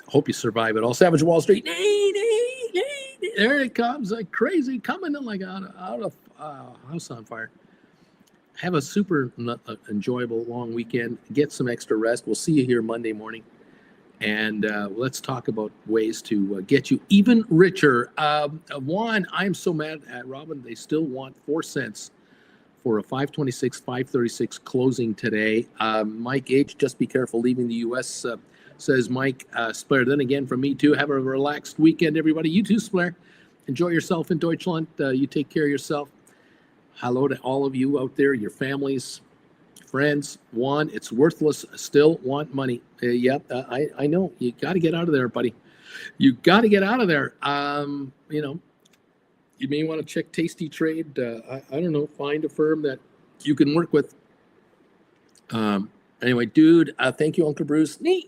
Hope you survive it all. Savage Wall Street. There it comes, like crazy, coming in like out of house on fire. Have a super enjoyable long weekend. Get some extra rest. We'll see you here Monday morning. And let's talk about ways to get you even richer. Juan, I'm so mad at Robin. They still want 4 cents for a 526, 536 closing today. Mike H, just be careful leaving the U.S., says Mike. Splair, then again from me too. Have a relaxed weekend, everybody. You too, Splair. Enjoy yourself in Deutschland. You take care of yourself. Hello to all of you out there, your families, friends. Juan, it's worthless. Still want money. I know. You got to get out of there, buddy. You got to get out of there. You may want to check Tasty Trade. I don't know. Find a firm that you can work with. Anyway, dude, thank you, Uncle Bruce. Nee.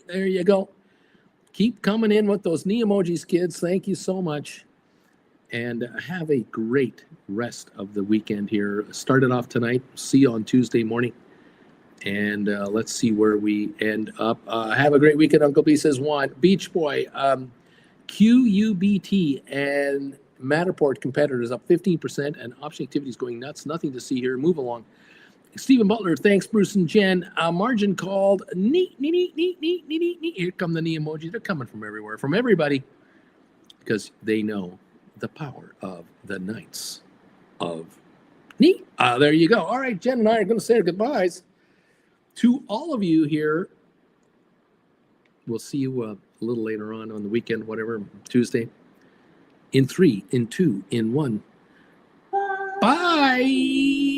There you go. Keep coming in with those knee emojis, kids. Thank you so much. And have a great rest of the weekend here. Started off tonight. See you on Tuesday morning. And let's see where we end up. Have a great weekend, Uncle B, says Juan. Beach Boy, QUBT and Matterport competitors up 15%, and option activity is going nuts. Nothing to see here. Move along. Stephen Butler, thanks, Bruce and Jen. Margin called. Neat. Here come the knee emoji. They're coming from everywhere, from everybody, because they know the power of the Knights of Neat. There you go. All right, Jen and I are going to say our goodbyes to all of you here. We'll see you a little later on the weekend, whatever, Tuesday. In 3, in 2, in 1. Bye.